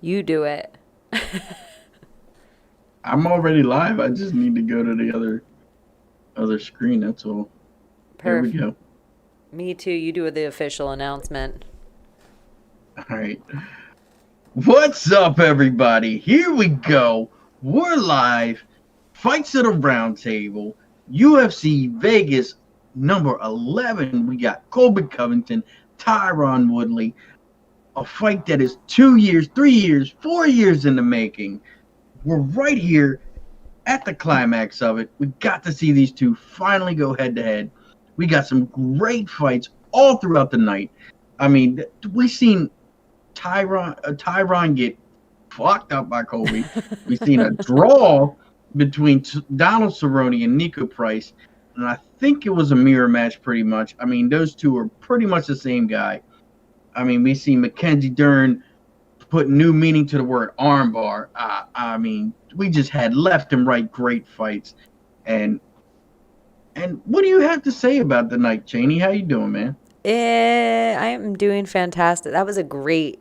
You do it. I'm already live. I just need to go to the other screen. That's all. There we Perf. go. Me too. You do the official announcement. All right. What's up, everybody? Here we go. We're live. Fights at a round table. UFC Vegas number 11. We got Covington, Tyron Woodley. A fight that is 2 years, 3 years, 4 years in the making. We're right here at the climax of it. We got to see these two finally go head to head. We got some great fights all throughout the night. I mean, we seen Tyron get fucked up by Colby. We've seen a draw between Donald Cerrone and Nico Price, and I think it was a mirror match pretty much. I mean, those two are pretty much the same guy. I mean, we see Mackenzie Dern put new meaning to the word armbar. I mean, we just had left and right great fights. And what do you have to say about the night, Chaney? How you doing, man? I am doing fantastic. That was a great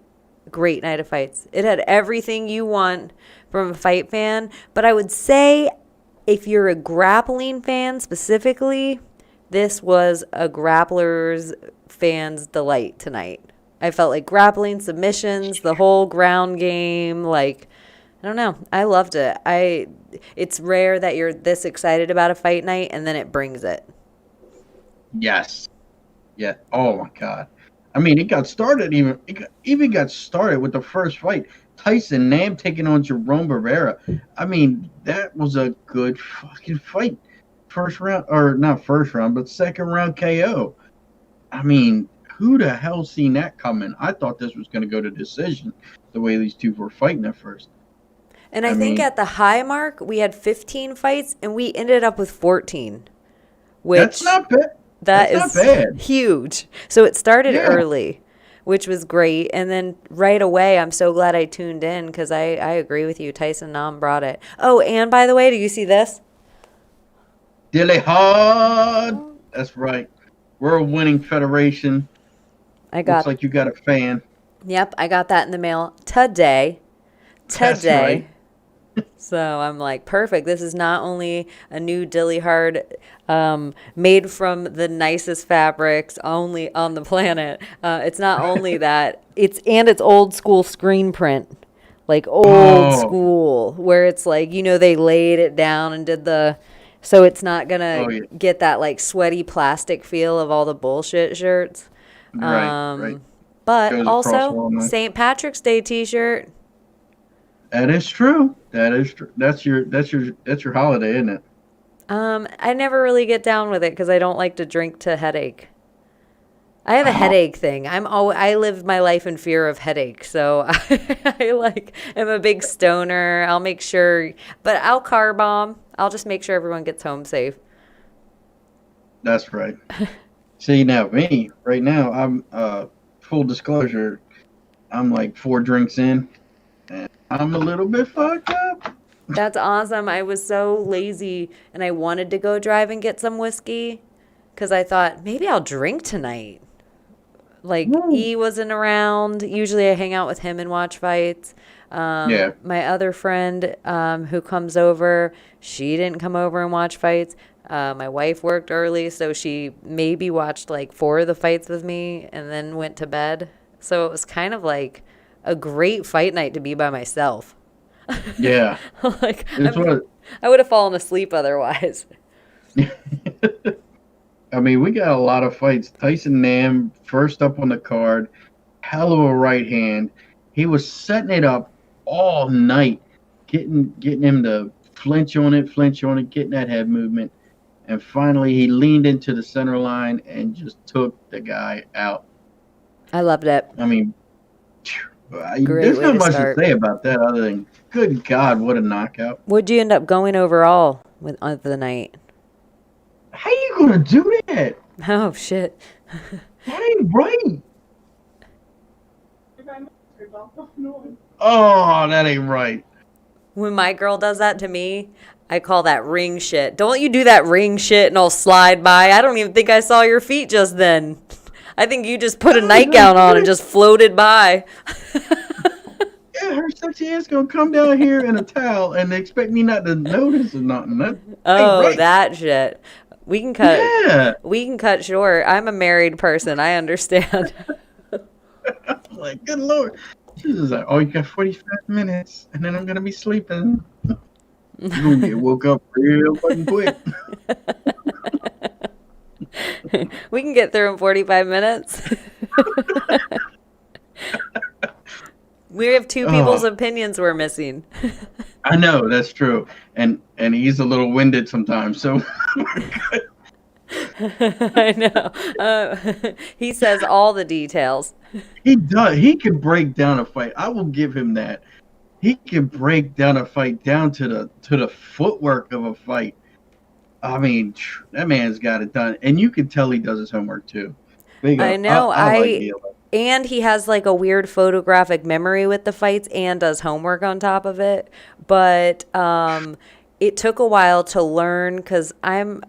night of fights. It had everything you want from a fight fan. But I would say if you're a grappling fan specifically, this was a grappler's fan's delight tonight. I felt like grappling, submissions, the whole ground game, like, I don't know. I loved it. It's rare that you're this excited about a fight night and then it brings it. Yes. Yeah. Oh my God. I mean, it got started even got started with the first fight. Tyson Mann taking on Jerome Barrera. I mean, that was a good fucking fight. First round, or not first round, but second round KO. I mean, who the hell seen that coming? I thought this was going to go to decision the way these two were fighting at first. And I think at the high mark, we had 15 fights and we ended up with 14. Which that's not bad. That's not bad. Huge. So it started early, which was great. And then right away, I'm so glad I tuned in because I agree with you. Tyson Nam brought it. Oh, and by the way, do you see this? Dilly hard. That's right. We're a winning federation. Looks like you got a fan. Yep, I got that in the mail today. That's right. So I'm like, perfect. This is not only a new Dilly Hard made from the nicest fabrics only on the planet. It's not only that, it's old school screen print. Like old school, where it's like, they laid it down and did so it's not going to get that like sweaty plastic feel of all the bullshit shirts. Right. But Goes also St. Patrick's Day t-shirt. That is true. That is true. That's your holiday, isn't it? I never really get down with it because I don't like to drink to headache. I have a headache thing. I live my life in fear of headache, so I'm a big stoner. I'll make sure, but I'll car bomb. I'll just make sure everyone gets home safe. That's right. See, now me right now, I'm full disclosure, I'm like 4 drinks in, and I'm a little bit fucked up. That's awesome. I was so lazy, and I wanted to go drive and get some whiskey because I thought maybe I'll drink tonight. Like, E wasn't around. Usually I hang out with him and watch fights. My other friend who comes over, she didn't come over and watch fights. My wife worked early, so she maybe watched like 4 of the fights with me and then went to bed. So it was kind of like a great fight night to be by myself. Yeah. Like, I would have fallen asleep otherwise. I mean, we got a lot of fights. Tyson Mann, first up on the card, hell of a right hand. He was setting it up all night, getting him to flinch on it, getting that head movement. And finally, he leaned into the center line and just took the guy out. I loved it. I mean, there's not much to say about that other than, good God, what a knockout. What'd you end up going overall of the night? How you going to do that? Oh, shit. That ain't right. Oh, that ain't right. When my girl does that to me, I call that ring shit. Don't you do that ring shit and I'll slide by. I don't even think I saw your feet just then. I think you just put a nightgown on and just floated by. Yeah, her sexy ass gonna come down here in a towel and expect me not to notice or nothing. That ain't Oh, right. that shit. We can cut. Yeah. We can cut short. I'm a married person. I understand. I'm like, good Lord. She's just like, oh, you got 45 minutes, and then I'm gonna be sleeping. You're gonna get woke up real fucking quick. We can get through in 45 minutes. We have two people's opinions we're missing. I know, that's true. And he's a little winded sometimes, so I know. He says all the details. he does. He can break down a fight. I will give him that. He can break down a fight down to the footwork of a fight. I mean, that man's got it done, and you can tell he does his homework too. I know. I like Neil. And he has like a weird photographic memory with the fights and does homework on top of it. But it took a while to learn because I'm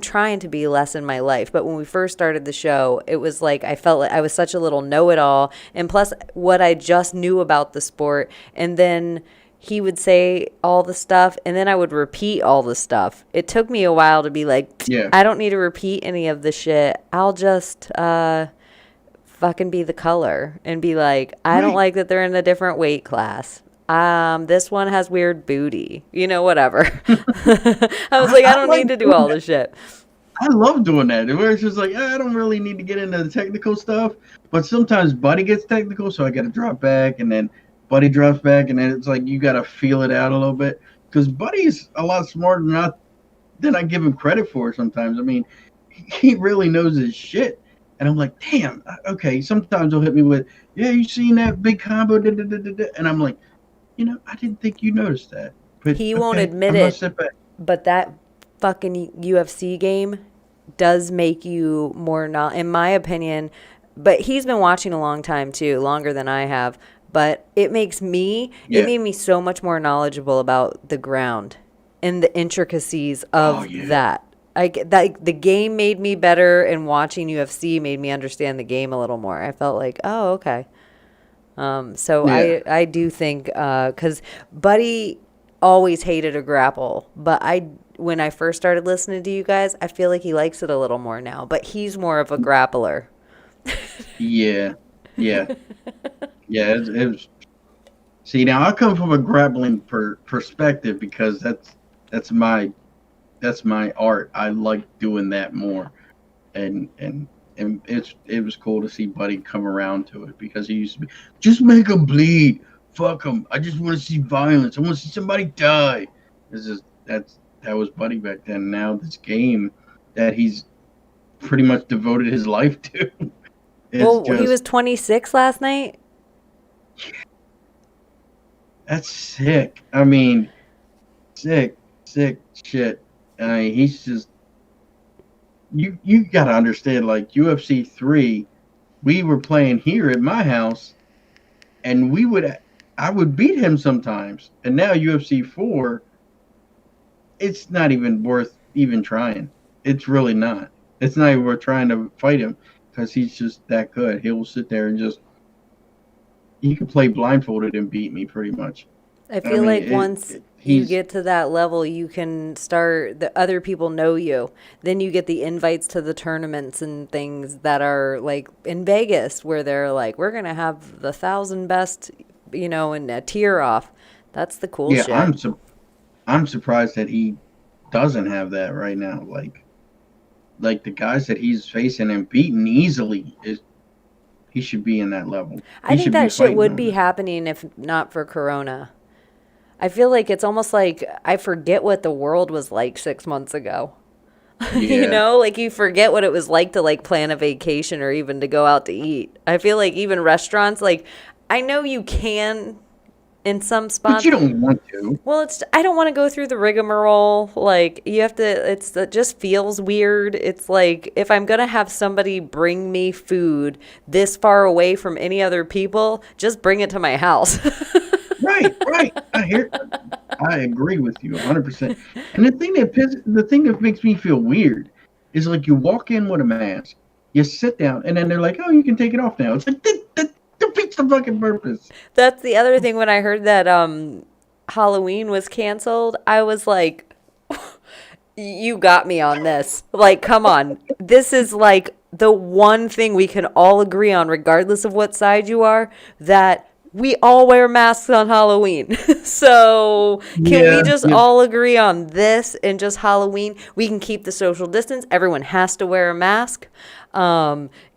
trying to be less in my life. But when we first started the show, it was like I felt like I was such a little know-it-all. And plus what I just knew about the sport. And then he would say all the stuff and then I would repeat all the stuff. It took me a while to be like, Yeah. I don't need to repeat any of the shit. I'll just fucking be the color and be like, I don't like that they're in a different weight class. This one has weird booty, whatever. I was like, I don't need to do all this shit. I love doing that. Where it's just like, I don't really need to get into the technical stuff, but sometimes Buddy gets technical, so I got to drop back, and then Buddy drops back, and then it's like you got to feel it out a little bit because Buddy's a lot smarter than I give him credit for sometimes. I mean, he really knows his shit. And I'm like, damn, okay. Sometimes he'll hit me with, yeah, you seen that big combo? And I'm like, I didn't think you noticed that. But he won't admit it, but that fucking UFC game does make you more, in my opinion, but he's been watching a long time too, longer than I have. But it made me so much more knowledgeable about the ground and the intricacies of that. The game made me better, and watching UFC made me understand the game a little more. I felt like, oh, okay. I do think because Buddy always hated a grapple, but when I first started listening to you guys, I feel like he likes it a little more now. But he's more of a grappler. Yeah. It was. See, now I come from a grappling perspective because that's my art. I like doing that more, and it was cool to see Buddy come around to it because he used to be just make him bleed, fuck him. I just want to see violence. I want to see somebody die. That was Buddy back then. Now this game that he's pretty much devoted his life to. He was 26 last night. That's sick. I mean, sick shit. He's just you got to understand, like UFC 3, we were playing here at my house, and I would beat him sometimes. And now UFC 4, it's not even worth even trying. It's really not. It's not even worth trying to fight him because he's just that good. He'll sit there and he can play blindfolded and beat me pretty much. I feel like once you get to that level, you can start, the other people know you. Then you get the invites to the tournaments and things that are like in Vegas where they're like, we're going to have the 1,000 best, and a tier off. That's the cool shit. Yeah, I'm surprised that he doesn't have that right now. Like the guys that he's facing and beating easily, he should be in that level. I think that shit would be happening if not for Corona. I feel like it's almost like I forget what the world was like 6 months ago. Yeah. Like you forget what it was like to like plan a vacation or even to go out to eat. I feel like even restaurants, like I know you can in some spots. But you don't want to. Well, I don't want to go through the rigmarole. Like you have to, it just feels weird. It's like if I'm going to have somebody bring me food this far away from any other people, just bring it to my house. Right. I agree with you 100%. And the thing that makes me feel weird is like you walk in with a mask, you sit down, and then they're like, "Oh, you can take it off now." It's like, don't be defeats the fucking purpose. That's the other thing. When I heard that Halloween was canceled, I was like, you got me on this. Like, come on. This is like the one thing we can all agree on, regardless of what side you are, that we all wear masks on Halloween. So can we just all agree on this and just Halloween? We can keep the social distance. Everyone has to wear a mask.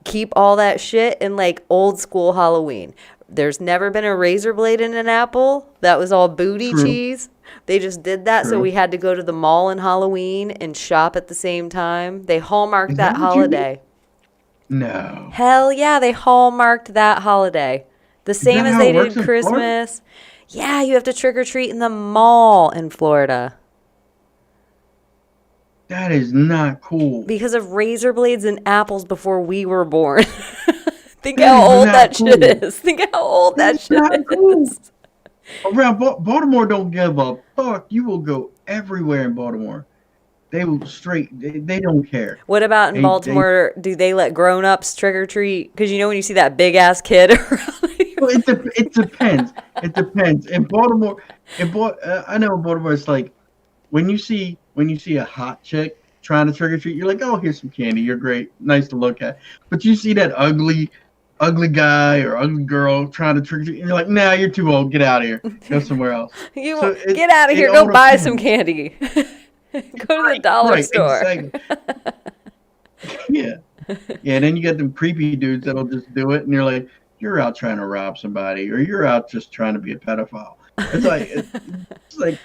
Keep all that shit in like old school Halloween. There's never been a razor blade in an apple. That was all booty cheese. They just did that so we had to go to the mall in Halloween and shop at the same time. They hallmarked that holiday. No. Hell yeah, they hallmarked that holiday. The same as they did Christmas. Yeah, you have to trick or treat in the mall in Florida. That is not cool. Because of razor blades and apples before we were born. Think how old that shit is. Think how old that shit is. Around Baltimore don't give a fuck. You will go everywhere in Baltimore. They will they don't care. What about in Baltimore? Do they let grown-ups trick or treat? Because you know when you see that big-ass kid around. It depends. It depends. In Baltimore, I know in Baltimore it's like when you see a hot chick trying to trick or treat, you're like, oh, here's some candy. You're great, nice to look at. But you see that ugly guy or ugly girl trying to trick or treat, and you're like, nah, you're too old. Get out of here. Go somewhere else. Get out of here. Go buy some candy. Go to the dollar store. Exactly. Yeah. Yeah. Then you get them creepy dudes that'll just do it, and you're like, you're out trying to rob somebody, or you're out just trying to be a pedophile. It's like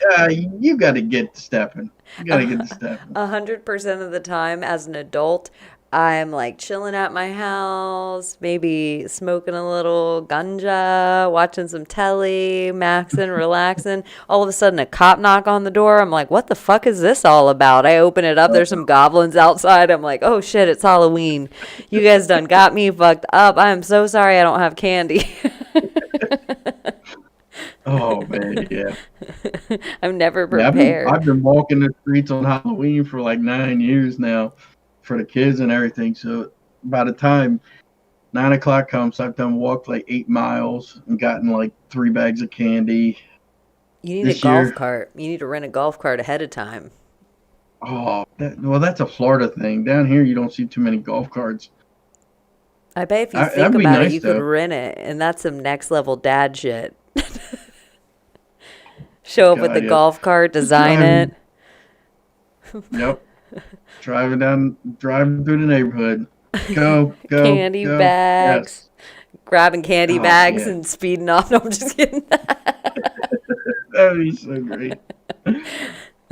you got to get to stepping. You got to get to stepping. 100% of the time, as an adult, I'm like chilling at my house, maybe smoking a little ganja, watching some telly, maxing, relaxing. All of a sudden, a cop knock on the door. I'm like, what the fuck is this all about? I open it up. There's some goblins outside. I'm like, oh shit, it's Halloween. You guys done got me fucked up. I am so sorry I don't have candy. Oh man, yeah. I'm never prepared. I've been walking the streets on Halloween for like 9 years now. For the kids and everything, so by the time 9 o'clock comes, I've done walked like 8 miles and gotten like 3 bags of candy. You need a golf cart. You need to rent a golf cart ahead of time. Oh, that's a Florida thing. Down here, you don't see too many golf carts. I bet if you think about it, you could rent it, and that's some next level dad shit. Show up with the golf cart, design it. Yep. Driving through the neighborhood. Go. Candy bags. Yes. Grabbing candy bags and speeding off. No, I'm just kidding. That'd be so great.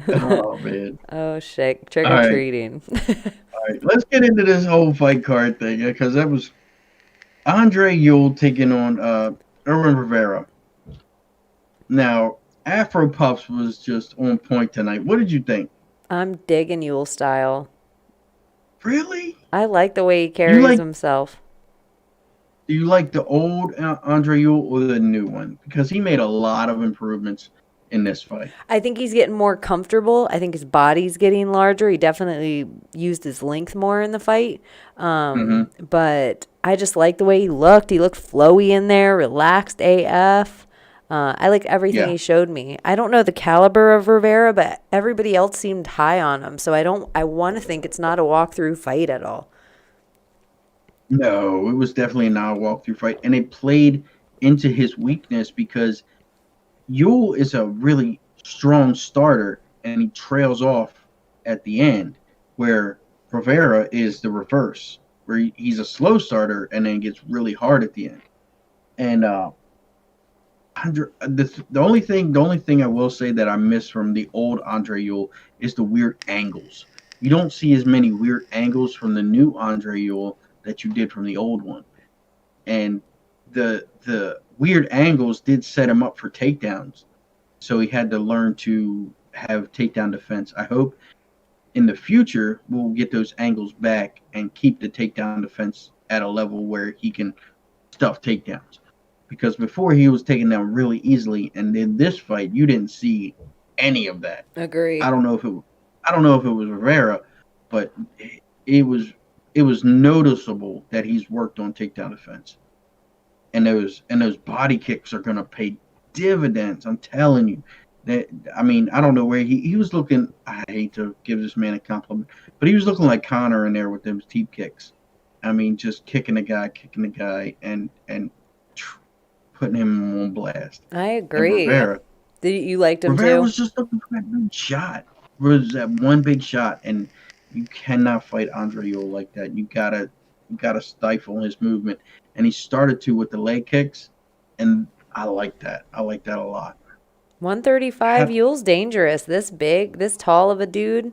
Oh, man. Oh, shit. Trick or treating. All right. Let's get into this whole fight card thing, because that was Andre Ewell taking on Irwin Rivera. Now, Afro Puffs was just on point tonight. What did you think? I'm digging Ewell style. Really? I like the way he carries himself. Do you like the old Andre Ewell or the new one? Because he made a lot of improvements in this fight. I think he's getting more comfortable. I think his body's getting larger. He definitely used his length more in the fight. But I just like the way he looked. He looked flowy in there, relaxed AF. I like everything he showed me. I don't know the caliber of Rivera, but everybody else seemed high on him. So I want to think it's not a walkthrough fight at all. No, it was definitely not a walkthrough fight. And it played into his weakness because Ewell is a really strong starter and he trails off at the end, where Rivera is the reverse, where he's a slow starter and then gets really hard at the end. And the only thing I will say that I miss from the old Andre Ewell is the weird angles. You don't see as many weird angles from the new Andre Ewell that you did from the old one. And the weird angles did set him up for takedowns. So he had to learn to have takedown defense. I hope in the future we'll get those angles back and keep the takedown defense at a level where he can stuff takedowns. Because before he was taken down really easily, and in this fight you didn't see any of that. Agreed. I don't know if it was Rivera, but it was noticeable that he's worked on takedown defense. and those body kicks are gonna pay dividends. I'm telling you. That I mean, I don't know where he was looking. I hate to give this man a compliment, but he was looking like Connor in there with those teep kicks. I mean, just kicking the guy, and putting him on blast. I And agree. You liked him Rivera too? was just looking for that big shot. Was that one big shot, and you cannot fight Andre Ewell like that. You gotta stifle his movement, and he started to with the leg kicks, and I like that. I like that a lot. 135, Had, Yule's dangerous. This big, this tall of a dude.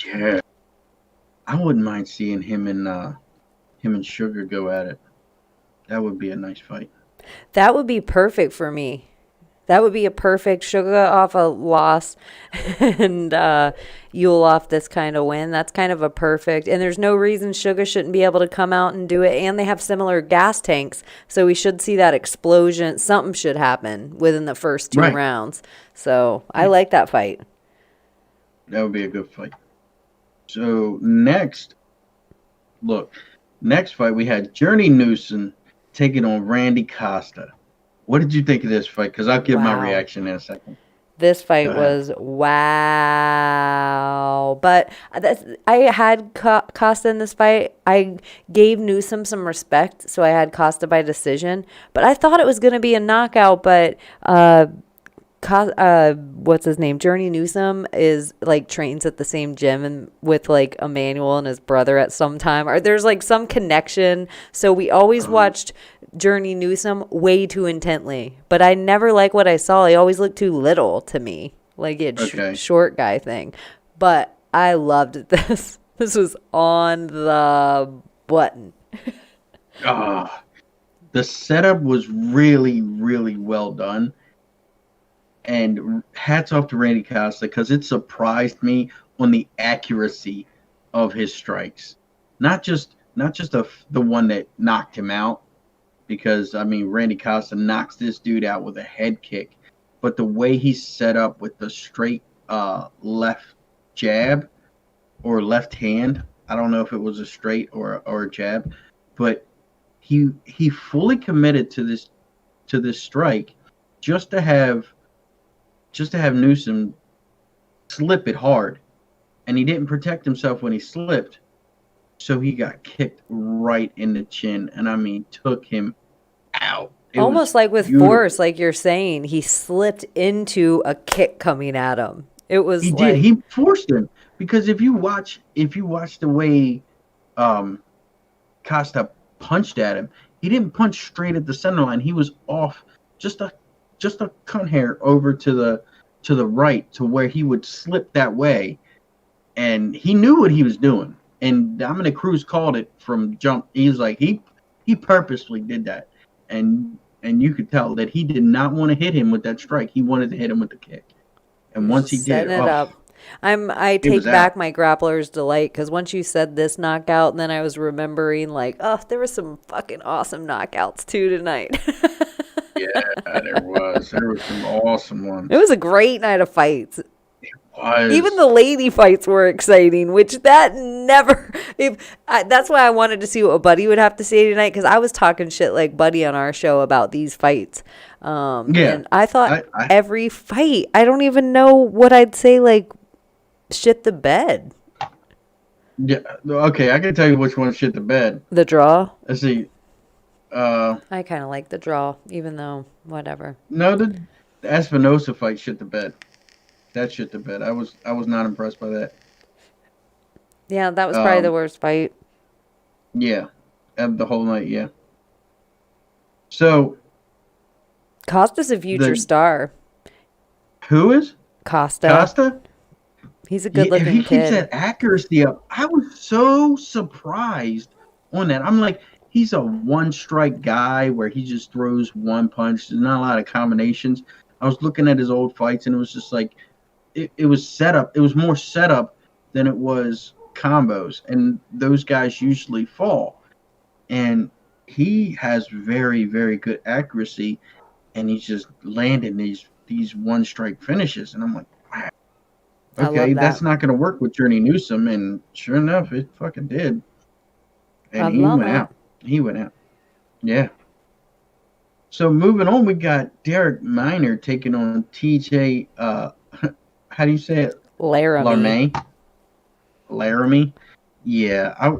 yeah, I wouldn't mind seeing him and Sugar go at it. That would be a nice fight. That would be perfect for me. That would be a perfect Sugar off a loss and Yule off this kind of win. That's kind of a perfect. And there's no reason Sugar shouldn't be able to come out and do it. And they have similar gas tanks. So we should see that explosion. Something should happen within the first two Right. rounds. So I like that fight. That would be a good fight. So next fight we had Journey Newson taking on Randy Costa. What did you think of this fight? Because I'll give my Wow. reaction in a second. This Go fight ahead. was wow. But I had Costa in this fight. I gave Newsom some respect, so I had Costa by decision. But I thought it was going to be a knockout. But what's his name? Journey Newsom is like trains at the same gym and with like Emanuel and his brother at some time. Or there's like some connection. So we always watched Journey Newsom way too intently, but I never like what I saw. He always looked too little to me, like he had Okay. short guy thing. But I loved this. This was on the button. Ah, the setup was really, really well done. And hats off to Randy Costa because it surprised me on the accuracy of his strikes. Not just the one that knocked him out, because I mean Randy Costa knocks this dude out with a head kick, but the way he's set up with the straight left jab or left hand, I don't know if it was a straight or a jab, but he fully committed to this strike just to have Newsom slip it hard, and he didn't protect himself when he slipped, so he got kicked right in the chin, and I mean took him out. It was Almost like with beautiful. force, like you're saying, he slipped into a kick coming at him. It was He like did. He forced him because if you watch the way Costa punched at him, he didn't punch straight at the center line. He was off just a cunt hair over to the right to where he would slip that way, and he knew what he was doing. And Dominic Cruz called it from jump. He was like he purposely did that, and you could tell that he did not want to hit him with that strike. He wanted to hit him with the kick, and once he did, setting it up. I It take was back out. my grappler's delight because once you said this knockout, and then I was remembering like, oh, there were some fucking awesome knockouts too tonight. Yeah, there was some awesome ones. It was a great night of fights. Was Even the lady fights were exciting, which that never. That's why I wanted to see what Buddy would have to say tonight because I was talking shit like Buddy on our show about these fights. Yeah. And I thought I every fight. I don't even know what I'd say like shit the bed. yeah. Okay, I can tell you which one shit the bed. The draw. Let's see. I kind of like the draw, even though whatever. No, the Espinoza fight shit the bed. That shit the bed. I was not impressed by that. Yeah, that was probably the worst fight. Yeah, of the whole night. Yeah. So Costa's a future star. who is Costa. Costa? He's a If good-looking he keeps kid. that accuracy up, I was so surprised on that. I'm like, he's a one-strike guy where he just throws one punch. There's not a lot of combinations. I was looking at his old fights, and it was just like, it was set up. It was more set up than it was combos, and those guys usually fall. And he has very, very good accuracy, and he's just landing these one-strike finishes. And I'm like, wow. I love Okay, that. that's not going to work with Journey Newsom, and sure enough, it fucking did. And I he love went it. out. He went out. Yeah. So moving on, we got Derek Minor taking on TJ. How do you say it? Laramie. Larmay. Laramie. Yeah.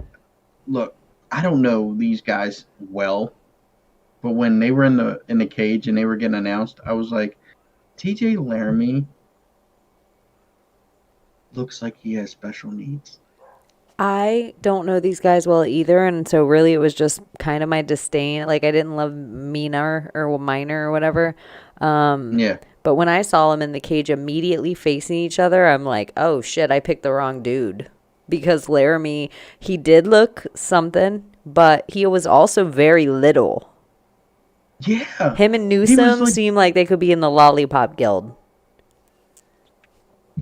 Look. I don't know these guys well, but when they were in the cage and they were getting announced, I was like, TJ Laramie looks like he has special needs. I don't know these guys well either, and so really it was just kind of my disdain. Like I didn't love Mina or Minor or whatever. Yeah. But when I saw them in the cage immediately facing each other, I'm like, oh shit, I picked the wrong dude. Because Laramie, he did look something, but he was also very little. Yeah. Him and He was Newsom like, seem like they could be in the Lollipop Guild.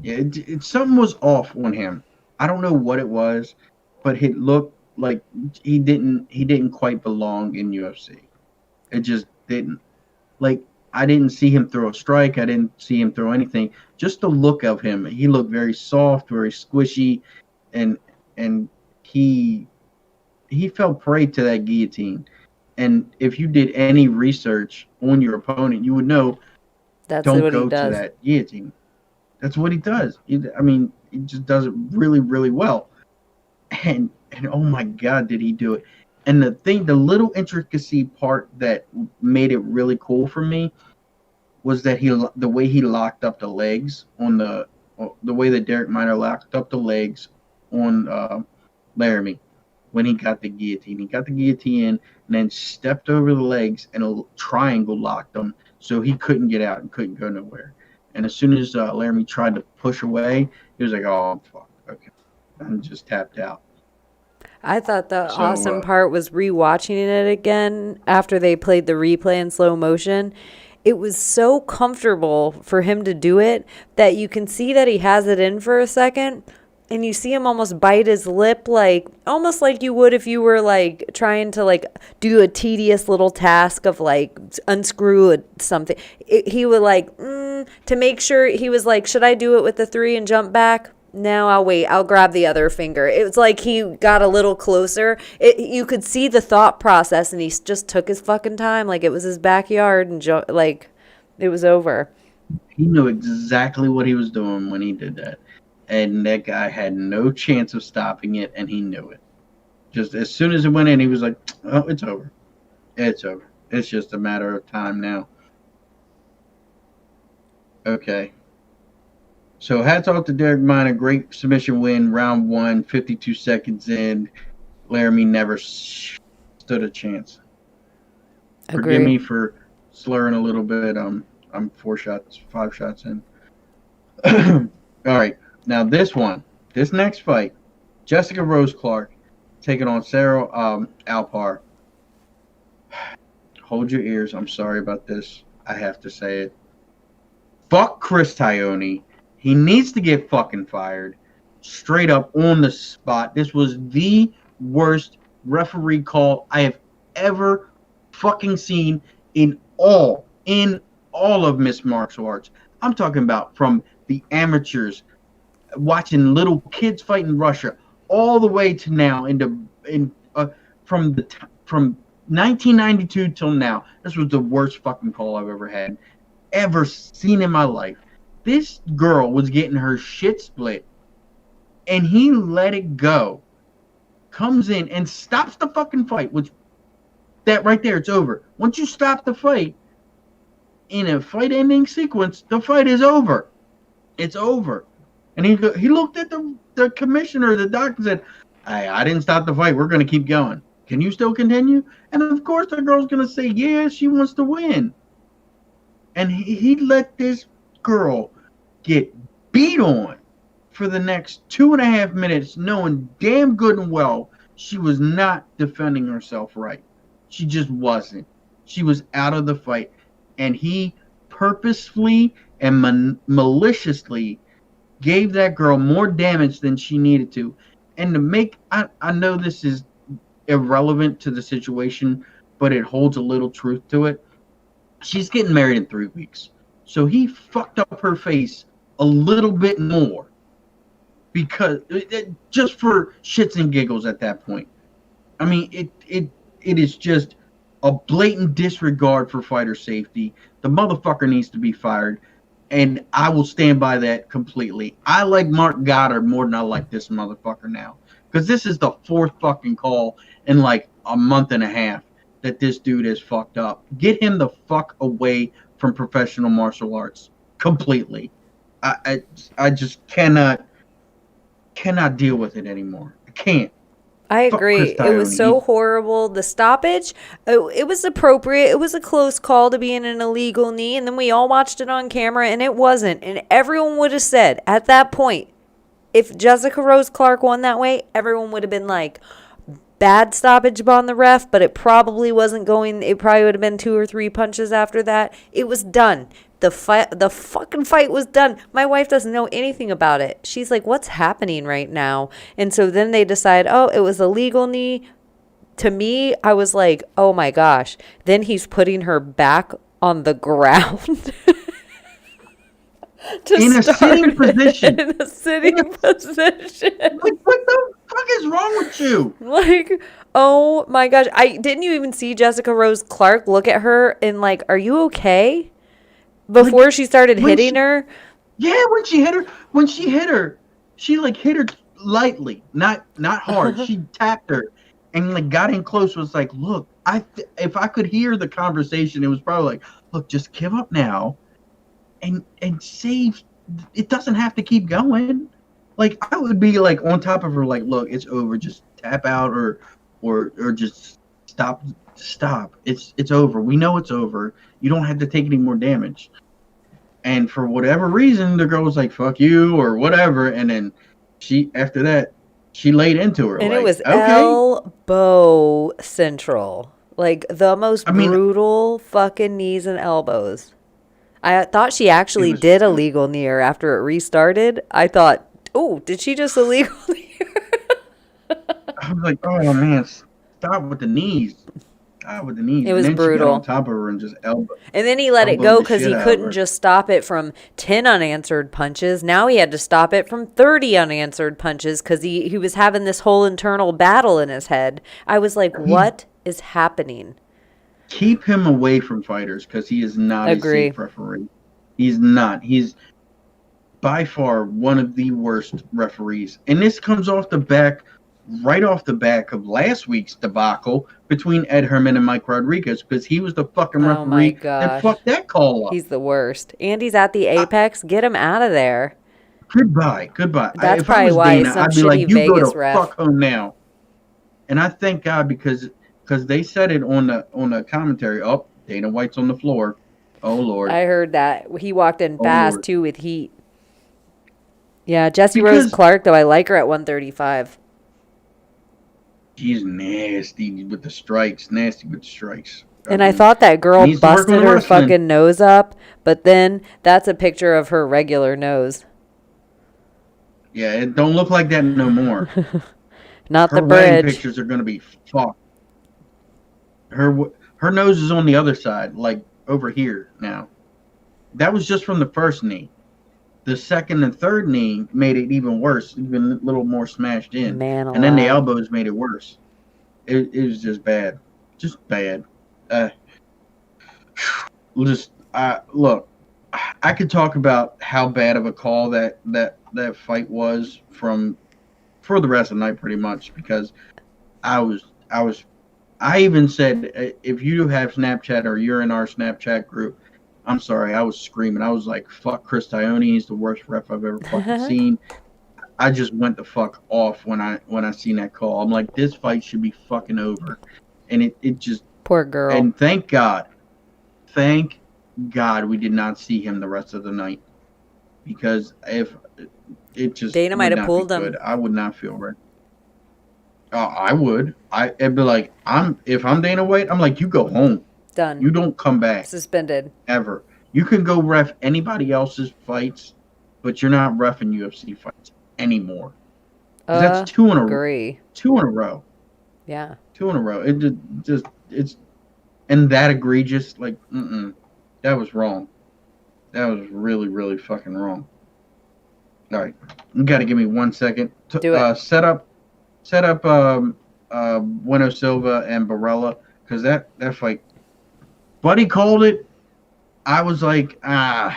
yeah, something was off on him. I don't know what it was, but it looked like he didn't quite belong in UFC. It just didn't. Like I didn't see him throw a strike. I didn't see him throw anything. Just the look of him. He looked very soft, very squishy, and and he he fell prey to that guillotine. And if you did any research on your opponent, you would know That's don't what he go to does. that guillotine. That's what he does. I mean, he just does it really, really well. And oh my God, did he do it? And the little intricacy part that made it really cool for me was that the way he locked up the legs on the way that Derek Minor locked up the legs on Laramie when he got the guillotine. He got the guillotine in and then stepped over the legs and a triangle locked him so he couldn't get out and couldn't go nowhere. And as soon as Laramie tried to push away, he was like, "Oh, I'm fucked. Okay," and just tapped out. I thought the So awesome part was rewatching it again after they played the replay in slow motion. It was so comfortable for him to do it that you can see that he has it in for a second, and you see him almost bite his lip, like almost like you would if you were like trying to like do a tedious little task of like unscrew something. He would like to make sure. He was like, should I do it with the three and jump back? No, I'll wait. I'll grab the other finger. It was like he got a little closer. You could see the thought process, and he just took his fucking time, like it was his backyard, and like it was over. he knew exactly what he was doing when he did that, and that guy had no chance of stopping it, and he knew it. Just as soon as it went in, he was like, "Oh, it's over. It's over. It's just a matter of time now." Okay. So hats off to Derek Minor. Great submission win, round one, 52 seconds in. Laramie never stood a chance. Forgive Agree. me for slurring a little bit. I'm 5 shots in. All right. Now this next fight, Jessica Rose Clark taking on Sarah Alpar. Hold your ears. I'm sorry about this. I have to say it. Fuck Chris Tione. He needs to get fucking fired. Straight up on the spot. This was the worst referee call I have ever fucking seen in all of Miss Martial Arts. I'm talking about from the amateurs watching little kids fight in Russia all the way to now from 1992 till now. This was the worst fucking call I've ever seen in my life. This girl was getting her shit split, and he let it go. Comes in and stops the fucking fight, which that right there, it's over. Once you stop the fight in a fight ending sequence, the fight is over. It's over. And he looked at the commissioner, the doctor, and said, I didn't stop the fight. We're going to keep going. Can you still continue? And of course, the girl's going to say, yeah, she wants to win. And he let this girl get beat on for the next 2.5 minutes, knowing damn good and well she was not defending herself right. She just wasn't. She was out of the fight. And he purposefully and maliciously gave that girl more damage than she needed to. And to make, I know this is irrelevant to the situation, but it holds a little truth to it. She's getting married in 3 weeks. So he fucked up her face a little bit more because just for shits and giggles at that point. I mean, it is just a blatant disregard for fighter safety. The motherfucker needs to be fired. And I will stand by that completely. I like Mark Goddard more than I like this motherfucker now. Because this is the fourth fucking call in like a month and a half that this dude is fucked up. Get him the fuck away from professional martial arts completely. I just cannot deal with it anymore. I can't. I agree. It was so horrible. The stoppage, it was appropriate. It was a close call to be in an illegal knee. And then we all watched it on camera and it wasn't. And everyone would have said at that point, if Jessica Rose Clark won that way, everyone would have been like, bad stoppage on the ref, but it probably wasn't going. It probably would have been 2 or 3 punches after that. It was done. The fucking fight was done. My wife doesn't know anything about it. She's like, what's happening right now? And so then they decide, oh, it was a legal knee. To me, I was like, oh my gosh. Then he's putting her back on the ground. In a sitting position. In a sitting position. Like, what the fuck is wrong with you? Like, oh my gosh. Didn't you even see Jessica Rose Clark look at her and like, are you okay? Before like, she started hitting her? Yeah, when she hit her, she like hit her lightly, not hard. She tapped her and like got in close. Was like, look, if I could hear the conversation, it was probably like, look, just give up now, and save. It doesn't have to keep going. Like I would be like on top of her, like, look, it's over. Just tap out or just stop. It's over. We know it's over. You don't have to take any more damage. And for whatever reason, the girl was like, fuck you or whatever. And then after that, she laid into her. And like, it was okay. Elbow central. Like the most brutal fucking knees and elbows. I thought she actually did a legal knee after it restarted. I thought, oh, did she just illegal knee? I was like, oh man, stop with the knees. It was brutal. She got on top of her and just elbow. And then he let it go because he couldn't just stop it from 10 unanswered punches. Now he had to stop it from 30 unanswered punches because he was having this whole internal battle in his head. I was like, what is happening? Keep him away from fighters because he is not a safe referee. He's not. He's by far one of the worst referees. And this comes right off the back of last week's debacle between Ed Herman and Mike Rodriguez because he was the fucking referee that fucked that call up. He's the worst. And he's at the Apex. Get him out of there. Goodbye. That's probably why Dana, some shitty like, Vegas ref. Fuck home now. And I thank God because they said it on the commentary. Oh, Dana White's on the floor. Oh Lord. I heard that. He walked in fast too with heat. Yeah, Rose Clark though, I like her at 135. She's nasty with the strikes. And I thought that girl busted her fucking nose up, but then that's a picture of her regular nose. Yeah, it don't look like that no more. Not the bridge. Her pictures are going to be fucked. Her nose is on the other side, like over here now. That was just from the first knee. The second and third knee made it even worse, even a little more smashed in. Man alive. And then the elbows made it worse. It was just bad. Just bad. Look, I could talk about how bad of a call that fight was for the rest of the night pretty much because I even said if you have Snapchat or you're in our Snapchat group, I'm sorry, I was screaming. I was like, fuck Chris Tione, he's the worst ref I've ever fucking seen. I just went the fuck off when I seen that call. I'm like, this fight should be fucking over. And it just... Poor girl. And thank God we did not see him the rest of the night. Because if it just... Dana might have pulled him. I would not feel right. I would. It'd be like, if I'm Dana White, I'm like, you go home. Done. You don't come back. Suspended. Ever. You can go ref anybody else's fights, but you're not reffing UFC fights anymore. That's 2 in a row. 2 in a row. Yeah. 2 in a row. It's and that egregious. Like, that was wrong. That was really, really fucking wrong. All right, you got to give me 1 second. Do it. Set up. Bueno Silva and Barella. because that fight, Buddy called it. I was like, I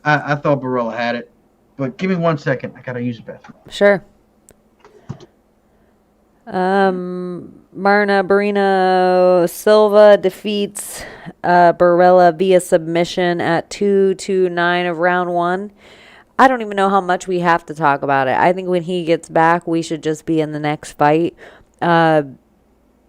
thought Barella had it, but give me 1 second. I gotta use the bathroom. Sure. Barrino Silva defeats Barella via submission at 2-9 of round 1. I don't even know how much we have to talk about it. I think when he gets back, we should just be in the next fight.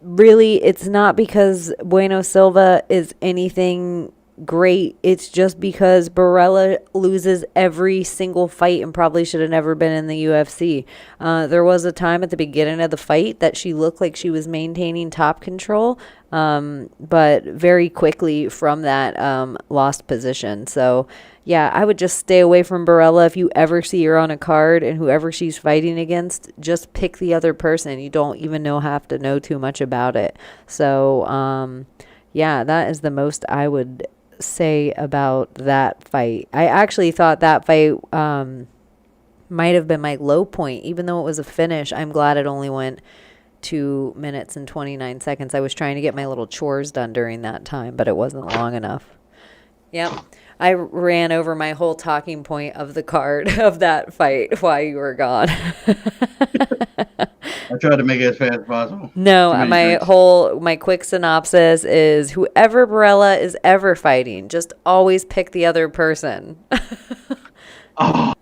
Really, it's not because Bueno Silva is anything great. It's just because Barella loses every single fight and probably should have never been in the UFC. There was a time at the beginning of the fight that she looked like she was maintaining top control, but very quickly from that lost position. So yeah, I would just stay away from Barella. If you ever see her on a card and whoever she's fighting against, just pick the other person. You don't even have to know too much about it. So yeah, that is the most I would say about that fight. I actually thought that fight might have been my low point, even though it was a finish. I'm glad it only went 2 minutes and 29 seconds. I was trying to get my little chores done during that time, but it wasn't long enough. Yep. I ran over my whole talking point of the card of that fight while you were gone. I tried to make it as fast as possible. No, my quick synopsis is whoever Barella is ever fighting, just always pick the other person. Oh,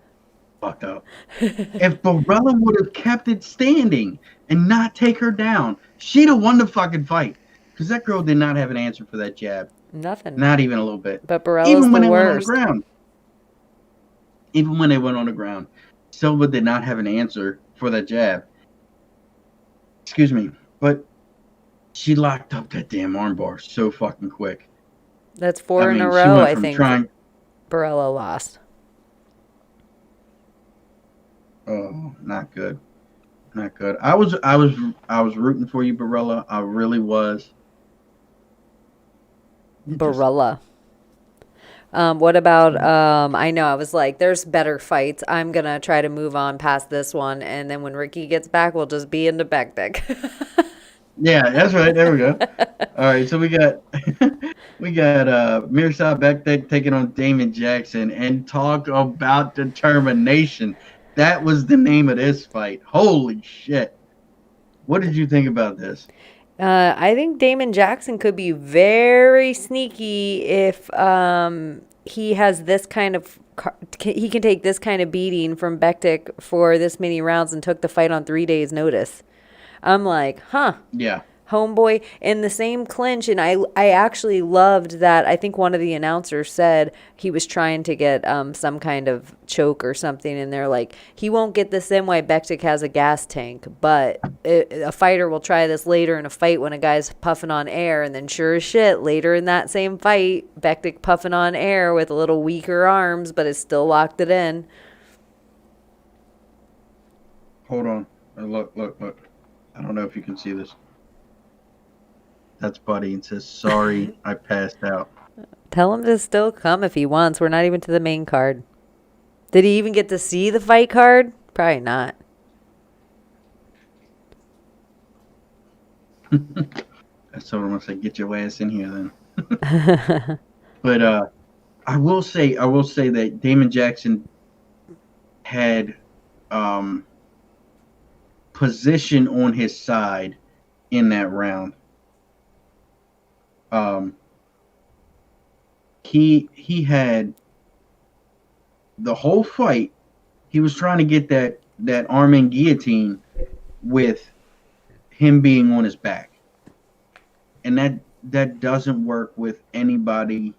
fucked up. If Barella would have kept it standing and not take her down, she'd have won the fucking fight. Because that girl did not have an answer for that jab. Nothing. Not even a little bit. But Barella's even when the they worst. went on the ground. Even when they went on the ground, Silva did not have an answer for that jab. Excuse me. But she locked up that damn armbar so fucking quick. That's four in a row, I think. Barella lost. Oh, not good. Not good. I was rooting for you, Barella. I really was. Barella. What about I know I was like, there's better fights. I'm gonna try to move on past this one, and then when Ricky gets back, we'll just be into Bektik. Yeah, that's right. There we go. All right, so we got Mirsad Bektik taking on Damon Jackson, and talk about determination. That was the name of this fight. Holy shit! What did you think about this? I think Damon Jackson could be very sneaky if he has this kind of he can take this kind of beating from Bektik for this many rounds and took the fight on 3 days' notice. I'm like, huh? Yeah. Homeboy in the same clinch, and I actually loved that. I think one of the announcers said he was trying to get some kind of choke or something, and they're like, he won't get this in while Bektik has a gas tank, but a fighter will try this later in a fight when a guy's puffing on air, and then sure as shit, later in that same fight, Bektik puffing on air with a little weaker arms, but it still locked it in. Hold on. Look. I don't know if you can see this. That's Buddy and says, sorry, I passed out. Tell him to still come if he wants. We're not even to the main card. Did he even get to see the fight card? Probably not. That's what I'm going to say. Get your ass in here then. But I will say that Damon Jackson had position on his side in that round. He had the whole fight. He was trying to get that arm and guillotine with him being on his back, and that doesn't work with anybody.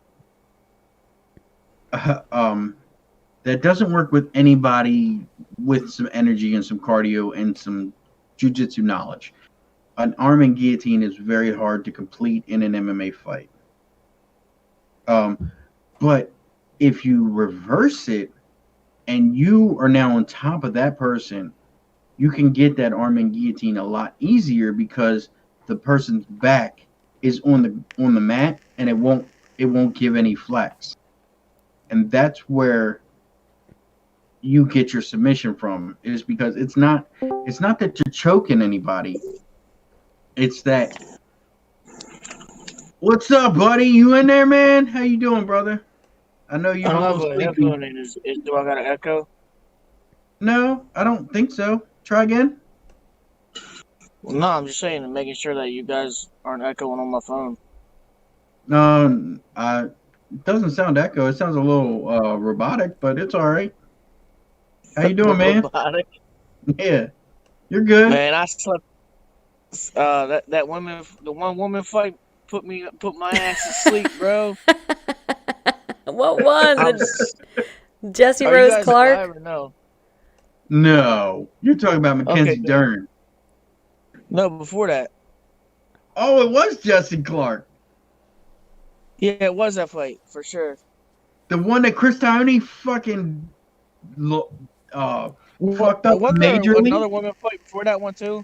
That doesn't work with anybody with some energy and some cardio and some jiu-jitsu knowledge. An arm and guillotine is very hard to complete in an MMA fight. But if you reverse it and you are now on top of that person, you can get that arm and guillotine a lot easier because the person's back is on the mat and it won't give any flex. And that's where you get your submission from, is because it's not that you're choking anybody. It's that What's up, buddy? You in there, man? How you doing, brother? I know I you're a don't little have a sleepy. headphone in. Do I got an echo? No, I don't think so. Try again. Well, no, I'm just saying, making sure that you guys aren't echoing on my phone. No, it doesn't sound echo. It sounds a little robotic, but it's all right. How you doing, man? Robotic. Yeah, you're good. Man, I slept. The one woman fight put my ass to sleep, bro. What one? I was. Jesse Are you Rose guys Clark? alive or no? No, you're talking about Okay, Mackenzie good. Dern. No, before that. Oh, it was Justin Clark, Yeah, it was that fight for sure. the one that Chris Tione fucking fucked up Wasn't there majorly. another woman fight before that one too?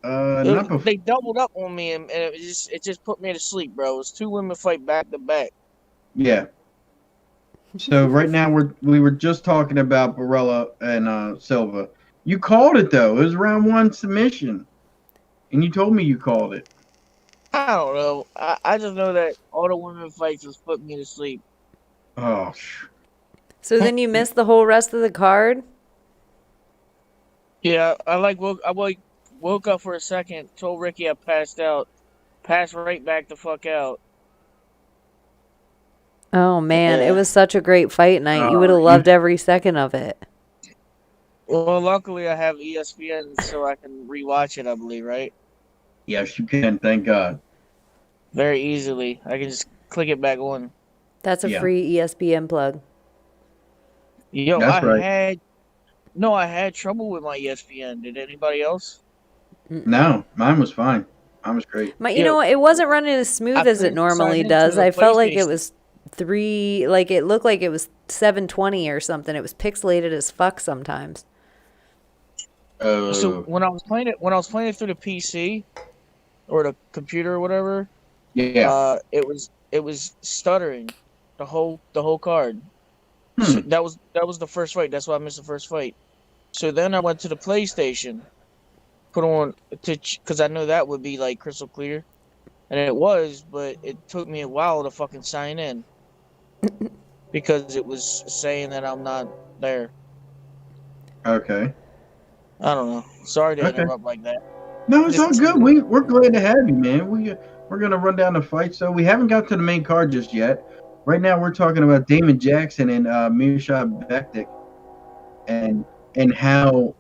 Not before. They doubled up on me, and it just put me to sleep, bro. It was two women fight back to back. Yeah. So right now we were just talking about Barella and Silva. You called it though. It was round one submission, and you told me you called it. I don't know. I just know that all the women fights was putting me to sleep. Oh, So then you missed the whole rest of the card? Yeah, woke up for a second, told Ricky I passed out, passed right back the fuck out. Oh man, it Yeah. was such a great fight night. You would oh, have loved every second of it. Well, luckily I have ESPN, so I can rewatch it. I believe, right? yes, you can. Thank God. Very easily. I can just click it back on. That's a Yeah, free ESPN plug. Yo, that's right. I had trouble with my ESPN. Did anybody else? No, mine was fine. Mine was great. You know Yo, what? It wasn't running as I smooth as it couldn't sign normally into does. the I felt like it PlayStation. was like it looked like it was 720 or something. It was pixelated as fuck sometimes. So Uh, when I was playing it through the PC or the computer or whatever, yeah. it was stuttering the whole card. So Hmm. that was the first fight. That's why I missed the first fight. So then I went to the PlayStation, put on because I know that would be like crystal clear, and it was, but it took me a while to fucking sign in because it was saying that I'm not there. Okay. I don't know. Sorry to Okay. interrupt like that. No, it's all Just good. We're glad to have you, man. We're gonna run down the fight. So we haven't got to the main card just yet. Right now, we're talking about Damon Jackson and Mirsad Bektic, and how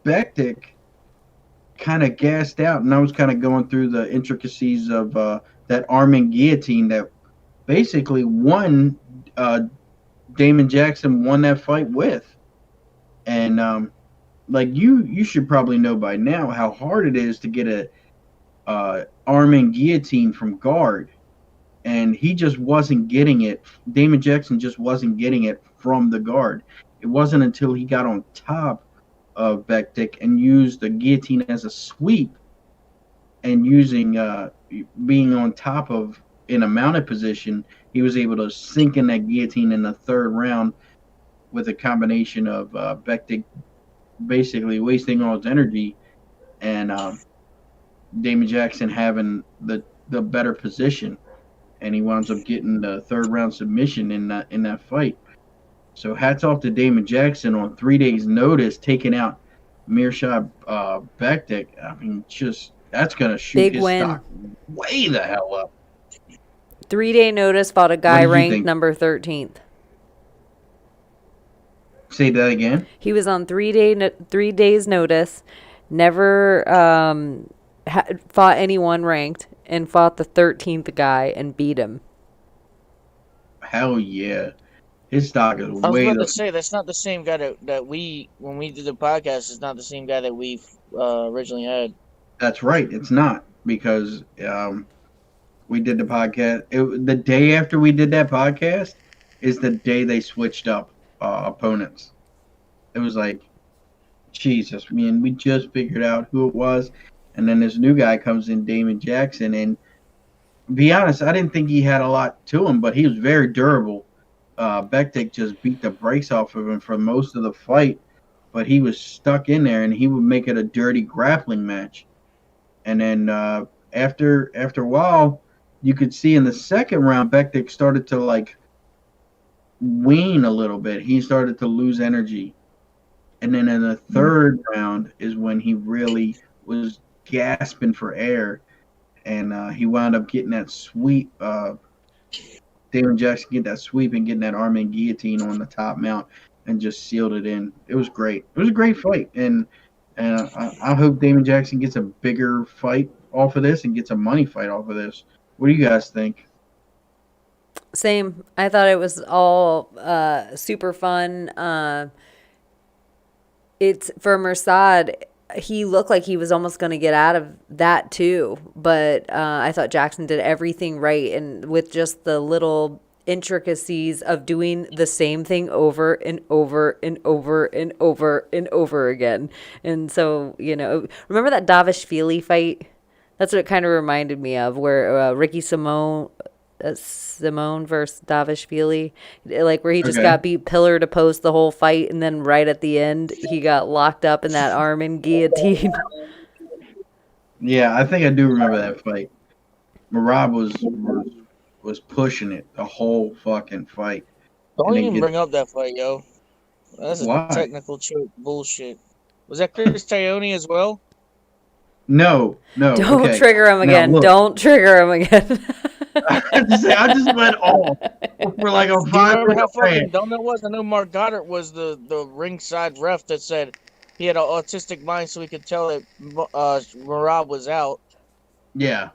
Bektic kind of gassed out, and I was kind of going through the intricacies of that arm and guillotine that basically won. Damon Jackson won that fight with, and like you should probably know by now how hard it is to get a arm and guillotine from guard, and he just wasn't getting it. Damon Jackson just wasn't getting it from the guard. It wasn't until he got on top of Bektic and used the guillotine as a sweep and using being on top of in a mounted position, he was able to sink in that guillotine in the third round with a combination of Bektic basically wasting all his energy and Damon Jackson having the better position, and he winds up getting the third round submission in that fight. So hats off to Damon Jackson on 3 days' notice, taking out Mirsad Bektic. I mean, just that's gonna shoot Big his win. stock way the hell up. 3-day notice, fought a What guy did you ranked think? number 13th. Say that again. He was on 3 days notice, never fought anyone ranked, and fought the 13th guy and beat him. Hell yeah, his stock is I was way about to the. say that's not the same guy that we when we did the podcast. It's not the same guy that we originally had. That's right. It's not because we did the podcast. The day after we did that podcast is the day they switched up opponents. It was like, Jesus, man, we just figured out who it was. And then this new guy comes in, Damon Jackson. And to be honest, I didn't think he had a lot to him, but he was very durable. Bektic just beat the brakes off of him for most of the fight, but he was stuck in there, and he would make it a dirty grappling match. And then after a while, you could see in the second round, Bektik started to like wean a little bit. He started to lose energy. And then in the third round is when he really was gasping for air. And he wound up getting that sweep. Damon Jackson get that sweep and getting that arm-in guillotine on the top mount and just sealed it in. It was great. It was a great fight. And I hope Damon Jackson gets a bigger fight off of this and gets a money fight off of this. What do you guys think? Same. I thought it was all super fun. It's for Mersad. He looked like he was almost going to get out of that too, but I thought Jackson did everything right, and with just the little intricacies of doing the same thing over and over and over and over and over again. And so, remember that Davishvili fight? That's what it kind of reminded me of, where Ricky Simone versus Davishvili, like where he just got beat pillar to post the whole fight, and then right at the end he got locked up in that arm-in guillotine. Yeah, I think I do remember that fight. Marab was pushing it the whole fucking fight. Don't even bring up that fight, yo. That's a technical bullshit. Was that Chris Taglioni as well? No. Don't trigger him again. Don't trigger him again. I just went off for like a 5-minute how fucking dumb that was? I know Mark Goddard was the ringside ref that said he had an autistic mind, so he could tell that Marab was out. Yeah,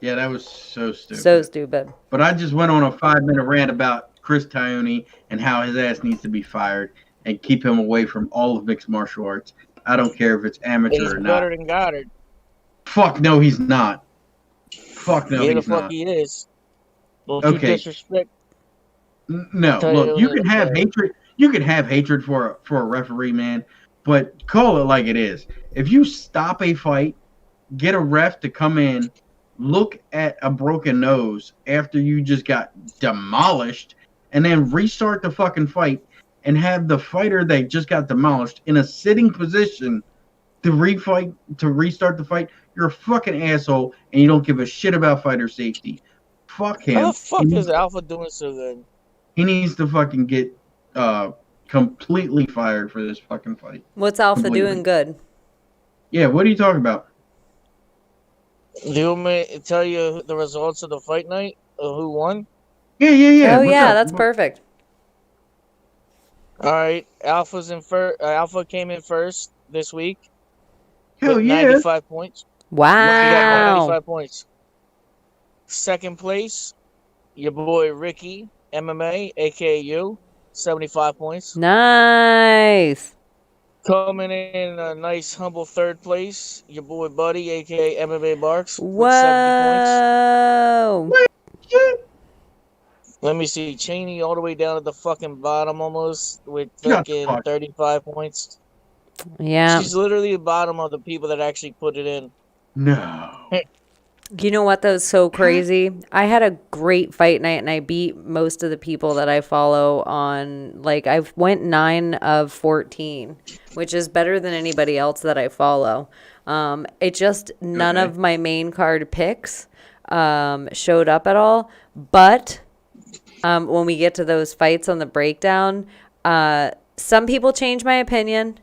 that was so stupid. So stupid. But I just went on a 5-minute rant about Chris Taglioni and how his ass needs to be fired and keep him away from all of mixed martial arts. I don't care if it's amateur or not. He's better than Goddard. Fuck no, he's not. Fuck no, he's not. He is. Okay. Disrespect. No, look, you can have hatred. You can have hatred for a referee, man, but call it like it is. If you stop a fight, get a ref to come in, look at a broken nose after you just got demolished, and then restart the fucking fight, and have the fighter that just got demolished in a sitting position to restart the fight, you're a fucking asshole, and you don't give a shit about fighter safety. Fuck him. How the fuck is Alpha doing so good? He needs to fucking get completely fired for this fucking fight. What's Alpha doing good? Yeah, what are you talking about? Do you want me to tell you the results of the fight night? Who won? Yeah. Oh, yeah, that's perfect. All right, Alpha's in first. Alpha came in first this week. Hell yeah! 95 points. Wow. He got 95 points. Second place, your boy Ricky MMA, aka you, 75 points. Nice. Coming in a nice humble third place, your boy Buddy, aka MMA Barks, Whoa. with 70 points. Let me see, Chaney all the way down at the fucking bottom almost with fucking 35 points. Yeah. She's literally the bottom of the people that actually put it in. No. You know what? That was so crazy. I had a great fight night, and I beat most of the people that I follow on. Like, I went 9 of 14, which is better than anybody else that I follow. It just none of my main card picks showed up at all. But when we get to those fights on the breakdown, some people change my opinion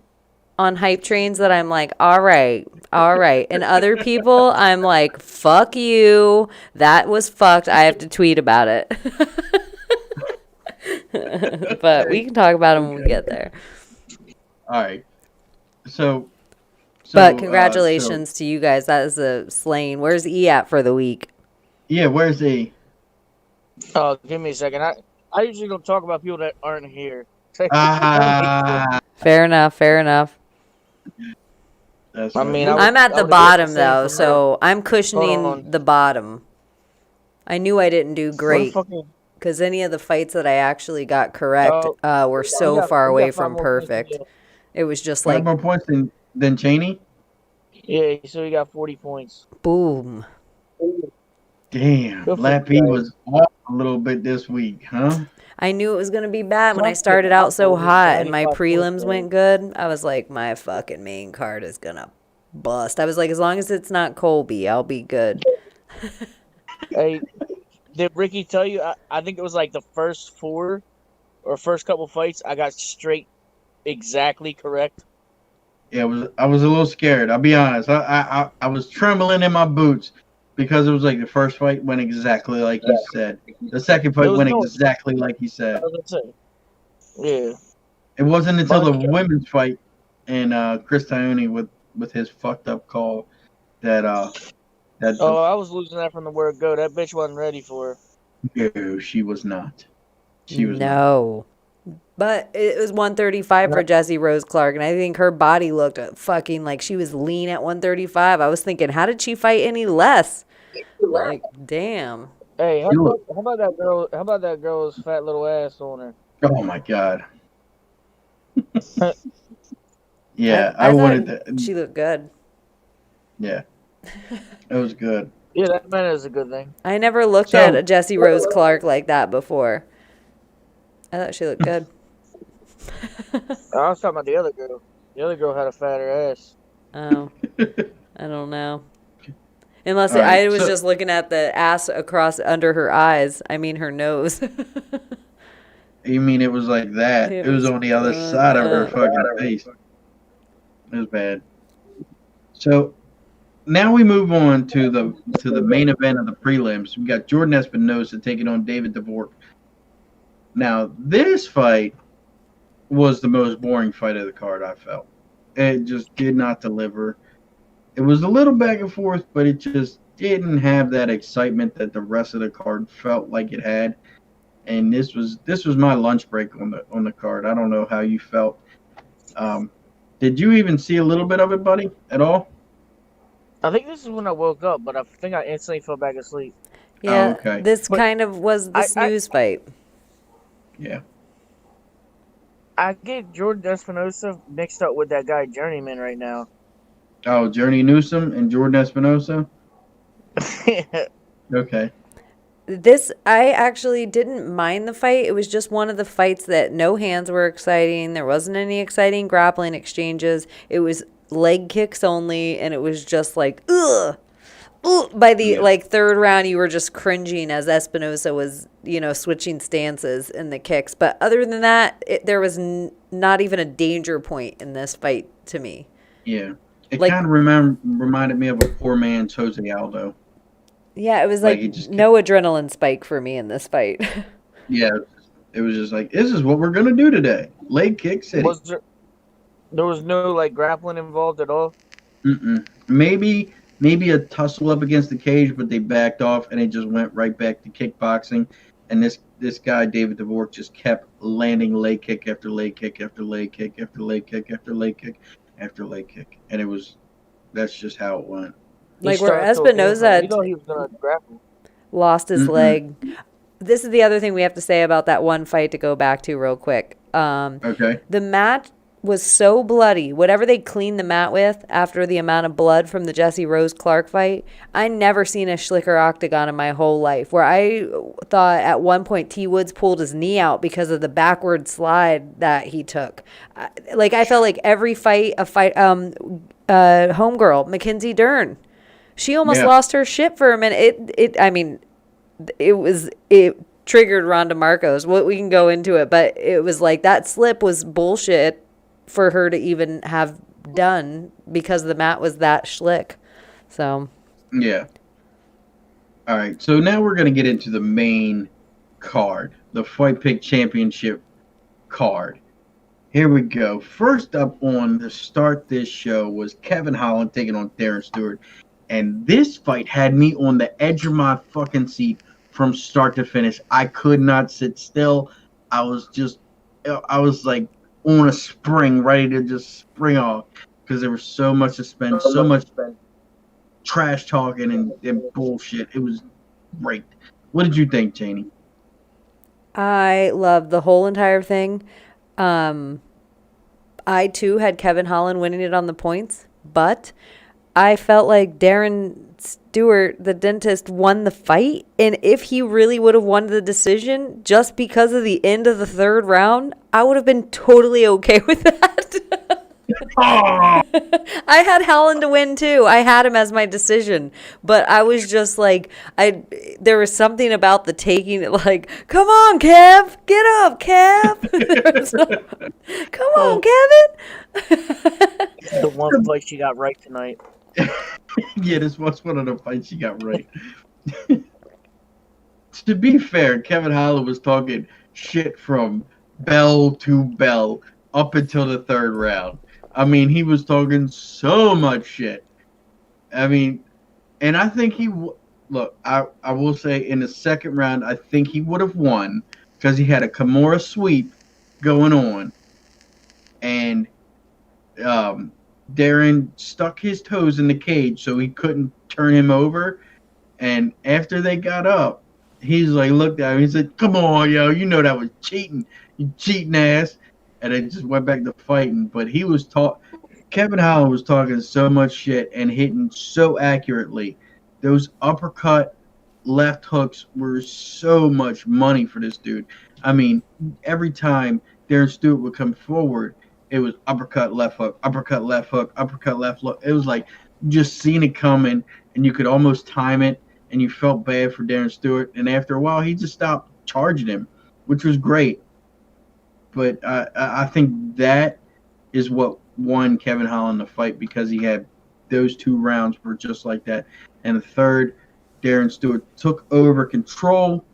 on hype trains that I'm like, all right. And other people, I'm like, fuck you. That was fucked. I have to tweet about it. But we can talk about them when we get there. All right. So but congratulations to you guys. That is a slaying. Where's E at for the week? Yeah, where's E? Oh, give me a second. I usually don't talk about people that aren't here. Fair enough. That's I mean, I'm at the bottom though, so I'm cushioning the bottom. I knew I didn't do great because any of the fights that I actually got correct were so far away from perfect. It was just like 5 more points than Chaney. Yeah, so he got 40 points. Boom. Damn, Lappy was off a little bit this week, huh? I knew it was going to be bad when I started out so hot and my prelims went good. I was like, my fucking main card is going to bust. I was like, as long as it's not Colby, I'll be good. Hey, did Ricky tell you? I think it was like the first 4 or first couple fights I got straight exactly correct. Yeah, I was a little scared. I'll be honest. I was trembling in my boots because it was like the first fight went exactly like he said. The second There fight was went no. exactly like he I said. was gonna say, yeah, It wasn't until but the women's fight and Chris Tione with his fucked up call that that the oh, I was losing that from the word go. That bitch wasn't ready for no, she was not. She was not. No. But it was 135 for Jessie Rose Clark, and I think her body looked fucking like she was lean at 135. I was thinking, how did she fight any less? Like, damn. Hey, She looked, how about that girl? How about that girl's fat little ass on her? oh my god. Yeah, I I wanted thought to. she looked good. Yeah, it was good. Yeah, that man is a good thing. I never looked at a So Jessie Rose Clark like that before. I thought she looked good. I was talking about the other girl. The other girl had a fatter ass. Oh, I don't know. Unless all right. I was So just looking at the ass across under her eyes. I mean, her nose. you mean it was like that? It It was was on the other fucked side of her up. fucking face. It was bad. So now we move on to the main event of the prelims. We got Jordan Espinoza taking on David DeVork. Now this fight was the most boring fight of the card. I felt it just did not deliver. It was a little back and forth, but it just didn't have that excitement that the rest of the card felt like it had. And this was my lunch break on the card. I don't know how you felt. Did you even see a little bit of it, buddy, at all? I think this is when I woke up, but I think I instantly fell back asleep. Oh, Yeah, okay. this But kind of was the I snooze fight. Yeah. I get Jordan Espinosa mixed up with that guy Journeyman right now. Oh, Journey Newsom and Jordan Espinoza. Okay. I actually didn't mind the fight. It was just one of the fights that no hands were exciting. There wasn't any exciting grappling exchanges. It was leg kicks only, and it was just like, ugh. Ugh. By the Yeah. third round, you were just cringing as Espinosa was, switching stances in the kicks. But other than that, there was not even a danger point in this fight to me. Yeah. It Like, kind of reminded me of a poor man's Jose Aldo. yeah, it was Like like he just no adrenaline spike for me in this fight. yeah. It was just like this is what we're gonna do today. Leg kick city. Was there was no like grappling involved at all? Mm-mm. Maybe a tussle up against the cage, but they backed off and it just went right back to kickboxing. And this guy David DeVork just kept landing leg kick after leg kick after leg kick after leg kick after leg kick after leg kick, and that's just how it went. He Like where started to a game plan. Espinosa You thought he was gonna grapple. lost his Mm-mm. leg. This is the other thing we have to say about that one fight to go back to real quick. Okay. The mat was so bloody. Whatever they cleaned the mat with after the amount of blood from the Jessie Rose Clark fight, I never seen a Schlicker octagon in my whole life. Where I thought at one point T Woods pulled his knee out because of the backward slide that he took. I felt like every fight, homegirl, Mackenzie Dern, she almost Yeah. lost her shit for a minute. It triggered Ronda Marcos. We can go into it, but it was like that slip was bullshit for her to even have done because the mat was that schlick. So Yeah. All right. So now we're gonna get into the main card, the Fight Pick Championship card. Here we go. First up on the start this show was Kevin Holland taking on Darren Stewart. And this fight had me on the edge of my fucking seat from start to finish. I could not sit still. I was like on a spring, ready to just spring off because there was so much suspense, so much trash talking and bullshit. It was great. What did you think, Chaney? I loved the whole entire thing. I too had Kevin Holland winning it on the points, but I felt like Darren Stewart, the dentist, won the fight. And if he really would have won the decision just because of the end of the third round, I would have been totally okay with that. Oh, I had Holland to win too. I had him as my decision, but I was just like, there was something about the taking it, like, come on, Kev, get up, Kev. Come on, Kevin. The one fight she got right tonight. yeah, this was one of the fights she got right. To be fair, Kevin Holland was talking shit from bell to bell up until the third round. I mean, he was talking so much shit. I mean, and I think look, I will say in the second round, I think he would have won because he had a Kimura sweep going on. And Darren stuck his toes in the cage so he couldn't turn him over. And after they got up, he's like, looked at him. He said, come on, yo, you know that was cheating. You cheating ass. And they just went back to fighting. But he was Kevin Holland was talking so much shit and hitting so accurately. Those uppercut left hooks were so much money for this dude. I mean, every time Darren Stewart would come forward, it was uppercut, left hook, uppercut, left hook, uppercut, left hook. It was like you just seen it coming, and you could almost time it, and you felt bad for Darren Stewart. And after a while, he just stopped charging him, which was great. But I think that is what won Kevin Holland the fight because he had those 2 rounds were just like that. And the third, Darren Stewart took over control,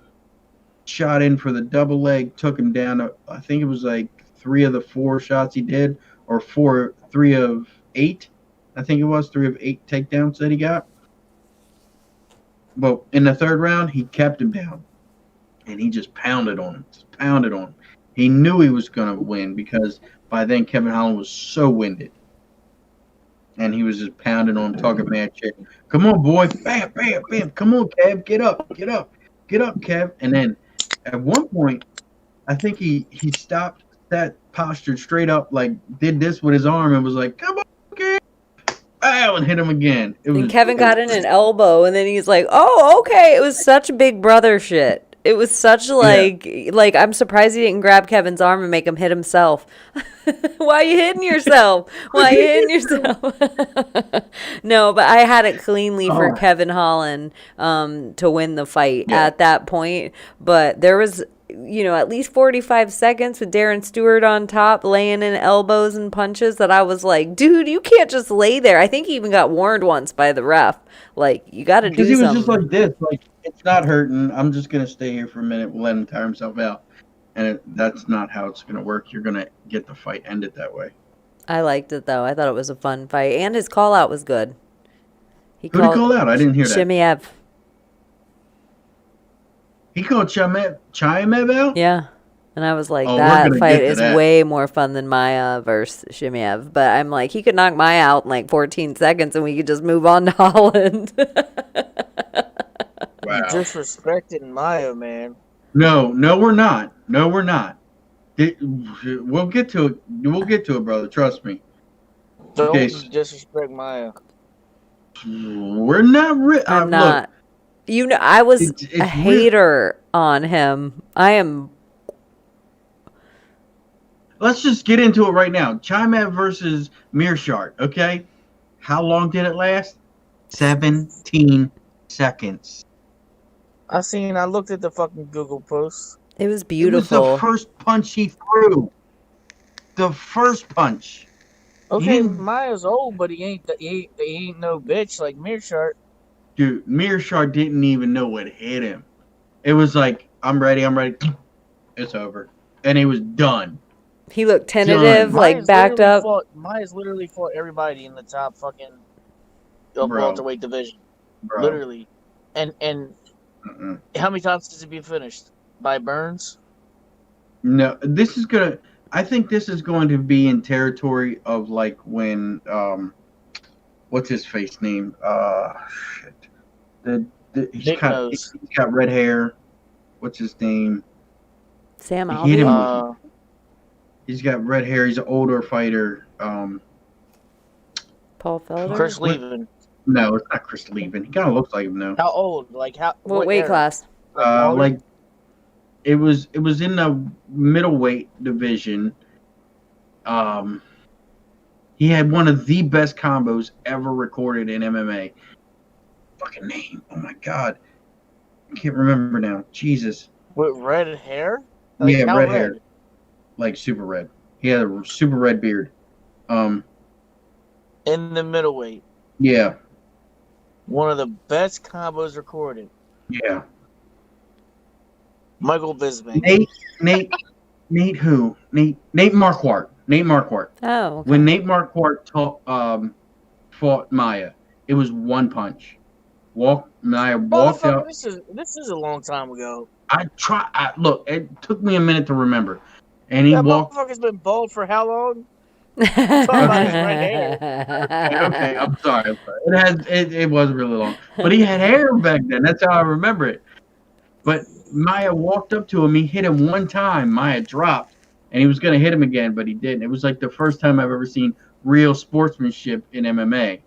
shot in for the double leg, took him down to, I think it was like 3 of the 4 shots he did, or 3 of 8. I think it was 3 of 8 takedowns that he got. But in the third round, he kept him down, and he just pounded on him. He knew he was going to win because by then Kevin Holland was so winded. And he was just pounding on him, talking mad shit. Come on, boy. Bam, bam, bam. Come on, Kev. Get up. Get up. Get up, Kev. And then at one point, I think he stopped that posture straight up, like did this with his arm and was like, come on, Kev. Bow, and hit him again. And Kevin got in an elbow, and then he's like, oh, okay. It was such big brother shit. It was such like I'm surprised he didn't grab Kevin's arm and make him hit himself. Why are you hitting yourself? Why are you hitting yourself? No, but I had it cleanly for Kevin Holland to win the fight at that point. But there was, at least 45 seconds with Darren Stewart on top, laying in elbows and punches that I was like, dude, you can't just lay there. I think he even got warned once by the ref. Like, you got to do something. Because he was just like this, like, it's not hurting. I'm just going to stay here for a minute. We'll let him tire himself out. And that's not how it's going to work. You're going to get the fight ended that way. I liked it, though. I thought it was a fun fight. And his call-out was good. Who did he call out? I didn't hear that. Shimiev. He called Chimaev out? Yeah. And I was like, that fight is way more fun than Maya versus Shimiev. But I'm like, he could knock Maya out in like 14 seconds and we could just move on to Holland. Wow. You're disrespecting Maya, man. No, we're not. No, we're not. We'll get to it. We'll get to it, brother. Trust me. Don't disrespect Maya. We're not. I'm not. Look, I was a hater on him. I am. Let's just get into it right now. Chimaev versus Mearshart, okay? How long did it last? 17 seconds. I looked at the fucking Google post. It was beautiful. It was the first punch he threw. The first punch. Okay, Maya's old, but he ain't no bitch like Mearshart. Dude, Mearshart didn't even know what hit him. It was like, I'm ready. It's over. And he was done. He looked tentative, like backed up. Maya's literally fought everybody in the top fucking welterweight division. Bro. Literally. And how many times has it been finished? By Burns? No, I think this is going to be in territory of like when, what's his face name? Shit. He's got red hair. What's his name? Sam Alvey. He's got red hair. He's an older fighter. Paul Felder? Chris Levin. No, it's not Chris Levin. He kind of looks like him though. How old? Like how? What weight class? Like it was in the middleweight division. He had one of the best combos ever recorded in MMA. Fucking name. Oh my god. I can't remember now. Jesus. With red hair? Yeah, red hair. Like super red. He had a super red beard. In the middleweight. Yeah. One of the best combos recorded. Yeah. Michael Bisping. Nate who? Nate Marquardt. Nate Marquardt. Oh, okay. When Nate Marquardt fought Maia, it was one punch. Maia walked out. This is a long time ago. Look, it took me a minute to remember. And he walked. That motherfucker's been bald for how long? Okay, I'm sorry. It was really long. But he had hair back then. That's how I remember it. But Maia walked up to him. He hit him one time. Maia dropped. And he was going to hit him again, but he didn't. It was like the first time I've ever seen real sportsmanship in MMA.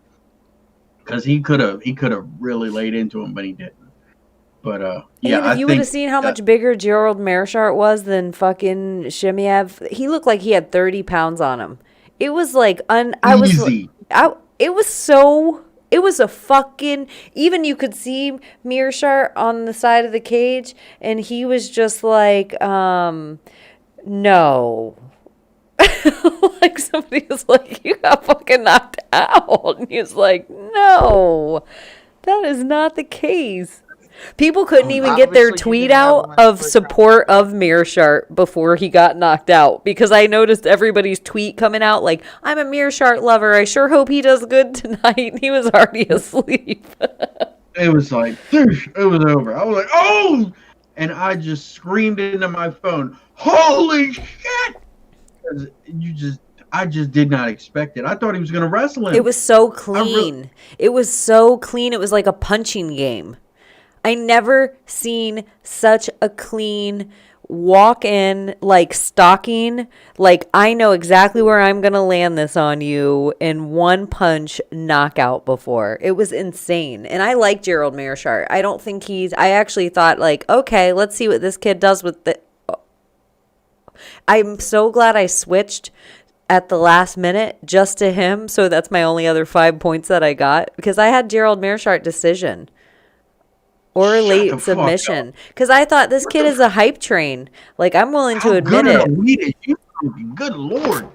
Because he could have really laid into him, but he didn't. But yeah, if you would have seen how much bigger Gerald Meerschaert was than fucking Shimiev, he looked like he had 30 pounds on him. It was like easy. It was a fucking, even you could see Meerschaert on the side of the cage, and he was just like, no. Like somebody was like, you got fucking knocked out. And he was like, no, that is not the case. People couldn't even get their tweet out of support of Meerschaert before he got knocked out, because I noticed everybody's tweet coming out like, I'm a Meerschaert lover. I sure hope he does good tonight. He was already asleep. It was like, it was over. I was like, oh! And I just screamed into my phone, holy shit! I just did not expect it. I thought he was going to wrestle him. It was so clean. It was so clean. It was like a punching game. I never seen such a clean walk in, like stalking, like I know exactly where I'm going to land this on you in one punch knockout before. It was insane. And I like Gerald Meerschaert. I actually thought like, okay, let's see what this kid does with the. I'm so glad I switched at the last minute just to him. So that's my only other 5 points that I got, because I had Gerald Meerschaert decision. Or a late submission. Because I thought this kid is a hype train. Like, I'm willing to admit it. Good Lord.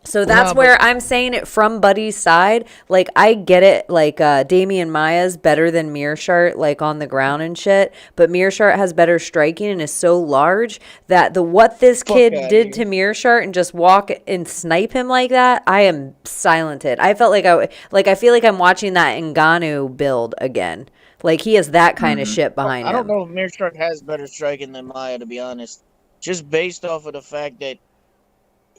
So that's where I'm saying it from Buddy's side. Like, I get it. Like, Damian Maia's better than Meerschaert, like, on the ground and shit. But Meerschaert has better striking and is so large that what this kid did to Meerschaert and just walk and snipe him like that, I am silented. I felt like I feel like I'm watching that Ngannou build again. Like, he has that kind of shit behind him. I don't know if Meerschaert has better striking than Maia, to be honest. Just based off of the fact that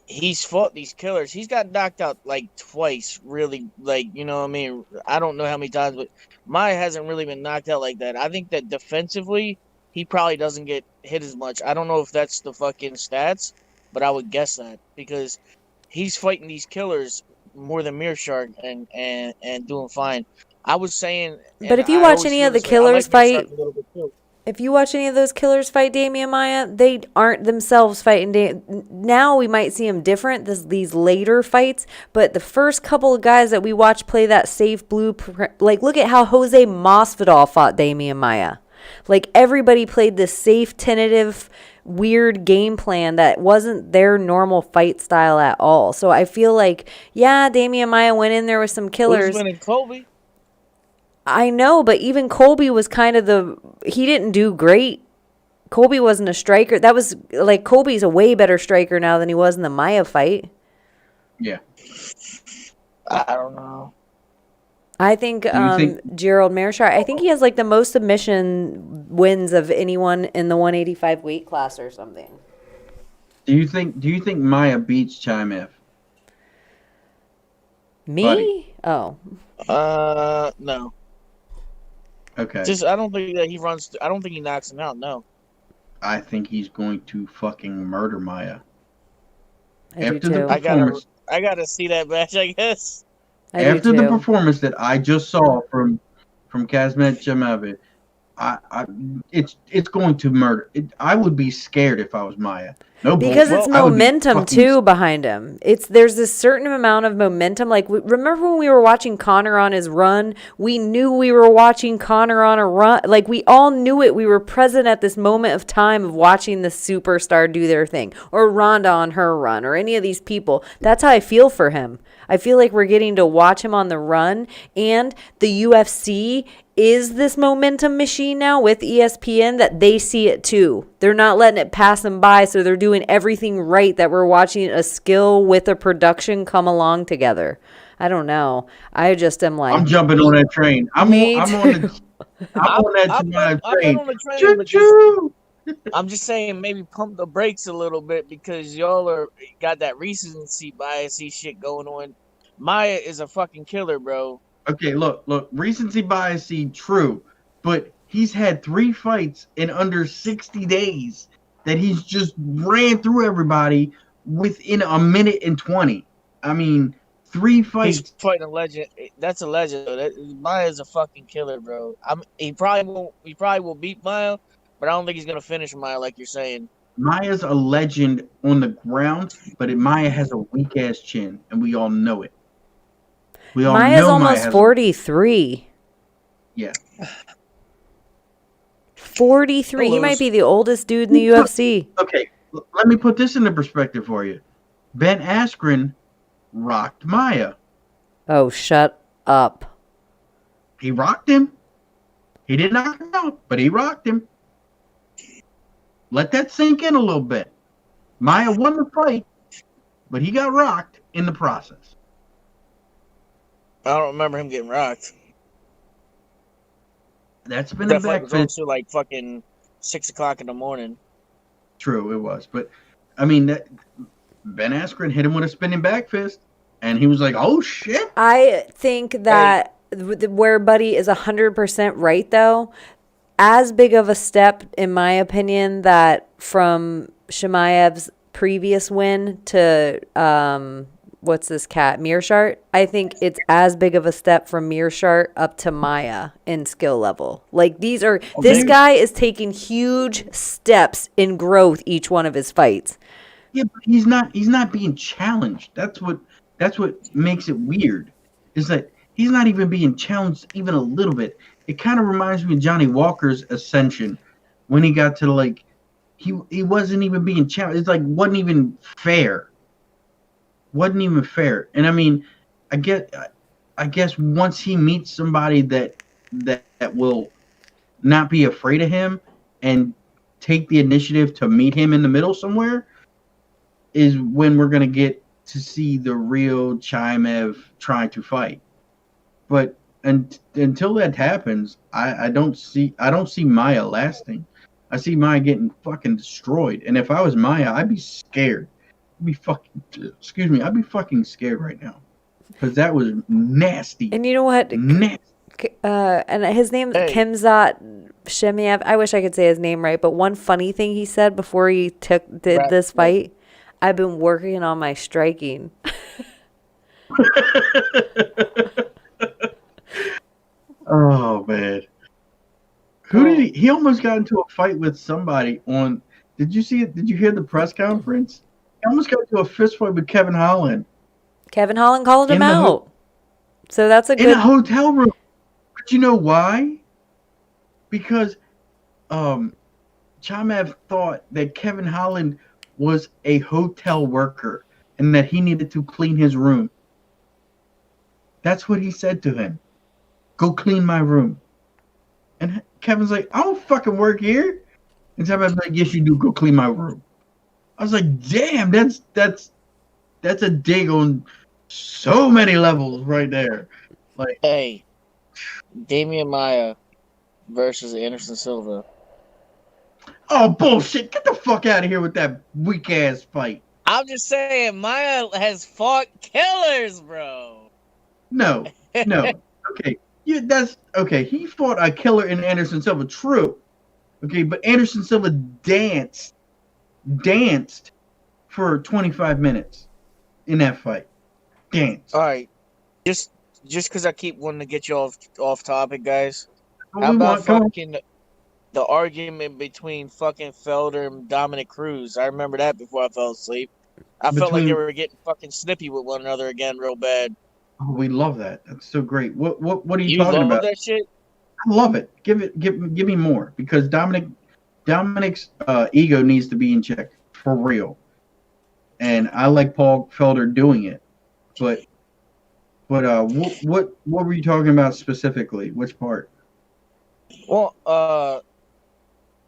he's fought these killers. He's got knocked out, like, twice, really. Like, you know what I mean? I don't know how many times, but Maia hasn't really been knocked out like that. I think that defensively, he probably doesn't get hit as much. I don't know if that's the fucking stats, but I would guess that. Because he's fighting these killers more than Meerschaert and doing fine. I was saying, but if you watch any of the killers fight, if you watch any of those killers fight Damian Maia, they aren't themselves fighting. Now we might see them different these later fights, but the first couple of guys that we watched play that safe blueprint, like look at how Jose Masvidal fought Damian Maia. Like everybody played this safe, tentative, weird game plan that wasn't their normal fight style at all. So I feel like, yeah, Damian Maia went in there with some killers. Colby? I know, but even Colby was kind of he didn't do great. Colby wasn't a striker. That was like, Colby's a way better striker now than he was in the Maia fight. Yeah. I don't know. I think Gerald Meerschaert, I think he has like the most submission wins of anyone in the 185 weight class or something. Do you think Maia beats Chimev? Me? Buddy. Oh. No. Okay. I don't think that he runs. I don't think he knocks him out. No. I think he's going to fucking murder Maia. I do too. I gotta see that match, I guess. After the performance that I just saw from Kazmat Chimaev, it's going to murder. I would be scared if I was Maya. No Because bullshit. it's Well, I would be momentum fucking too behind him. There's this certain amount of momentum. Like remember when we were watching Connor on his run? We knew we were watching Connor on a run. Like we all knew it. We were present at this moment of time of watching the superstar do their thing, or Rhonda on her run, or any of these people. That's how I feel for him. I feel like we're getting to watch him on the run, and the UFC is this momentum machine now with ESPN that they see it too. They're not letting it pass them by, so they're doing everything right, that we're watching a skill with a production come along together. I don't know. I just am like, I'm jumping on that train. I'm me on too. that Maya I'm train. on the train, Choo but choo. I'm just saying maybe pump the brakes a little bit because y'all are got that recency bias shit going on. Maya is a fucking killer, bro. Okay, look, recency bias, true, but he's had 3 fights in under 60 days that he's just ran through everybody within a minute and 20. I mean, 3 He's fights. fighting a legend. That's a legend. Maya's a fucking killer, bro. He probably won't. He probably will beat Maya, but I don't think he's gonna finish Maya like you're saying. Maya's a legend on the ground, but Maya has a weak ass chin, and we all know it. We all Maya's know Maya almost has 43. Yeah. 43. He might be the oldest dude in the UFC. Okay, let me put this into perspective for you. Ben Askren rocked Maya. Oh, shut up. He rocked him. He didn't knock him out, but he rocked him. Let that sink in a little bit. Maya won the fight, but he got rocked in the process. I don't remember him getting rocked. That's been That a fight was backfist. also like fucking 6 o'clock in the morning. True, it was. But, I mean, Ben Askren hit him with a spinning back fist, and he was like, oh, shit. I think that where Buddy is 100% right, though, as big of a step, in my opinion, that from Chimaev's previous win to, what's this cat, Mearshart? I think it's as big of a step from Mearshart up to Maya in skill level. Like this guy is taking huge steps in growth each one of his fights. Yeah, but he's not being challenged. That's what makes it weird. Is that he's not even being challenged even a little bit. It kind of reminds me of Johnny Walker's ascension when he got to he wasn't even being challenged. It's like wasn't even fair. Wasn't even fair. And I mean, I guess once he meets somebody that will not be afraid of him and take the initiative to meet him in the middle somewhere, is when we're gonna get to see the real Chimaev trying to fight. But until that happens, I don't see Maya lasting. I see Maya getting fucking destroyed. And if I was Maya, I'd be scared. I'd be fucking scared right now. Because that was nasty. And you know what? Nasty. And his name is Kimzat Shemiev. I wish I could say his name right, but one funny thing he said before he did this fight, I've been working on my striking. Oh man. Who did he almost got into a fight with somebody on, did you see it? Did you hear the press conference? He almost got into a fist fight with Kevin Holland. Kevin Holland called him out. So that's a good... In a hotel room. But you know why? Because Chimaev thought that Kevin Holland was a hotel worker and that he needed to clean his room. That's what he said to him. Go clean my room. And Kevin's like, I don't fucking work here. And Chimaev's like, yes, you do. Go clean my room. I was like, damn, that's a dig on so many levels right there. Like, hey, Damian Maya versus Anderson Silva. Oh bullshit! Get the fuck out of here with that weak ass fight. I'm just saying, Maya has fought killers, bro. No. Okay, that's okay. He fought a killer in Anderson Silva. True. Okay, but Anderson Silva danced for 25 minutes in that fight. Danced. All right, just because I keep wanting to get you off topic, guys. How about fucking the argument between fucking Felder and Dominic Cruz. I remember that before I fell asleep. I felt like they were getting fucking snippy with one another again real bad. Oh, we love that. That's so great. What are you You talking love about? that shit? I love it. Give me more, because Dominic's ego needs to be in check for real. And I like Paul Felder doing it. But what were you talking about specifically? Which part? Well,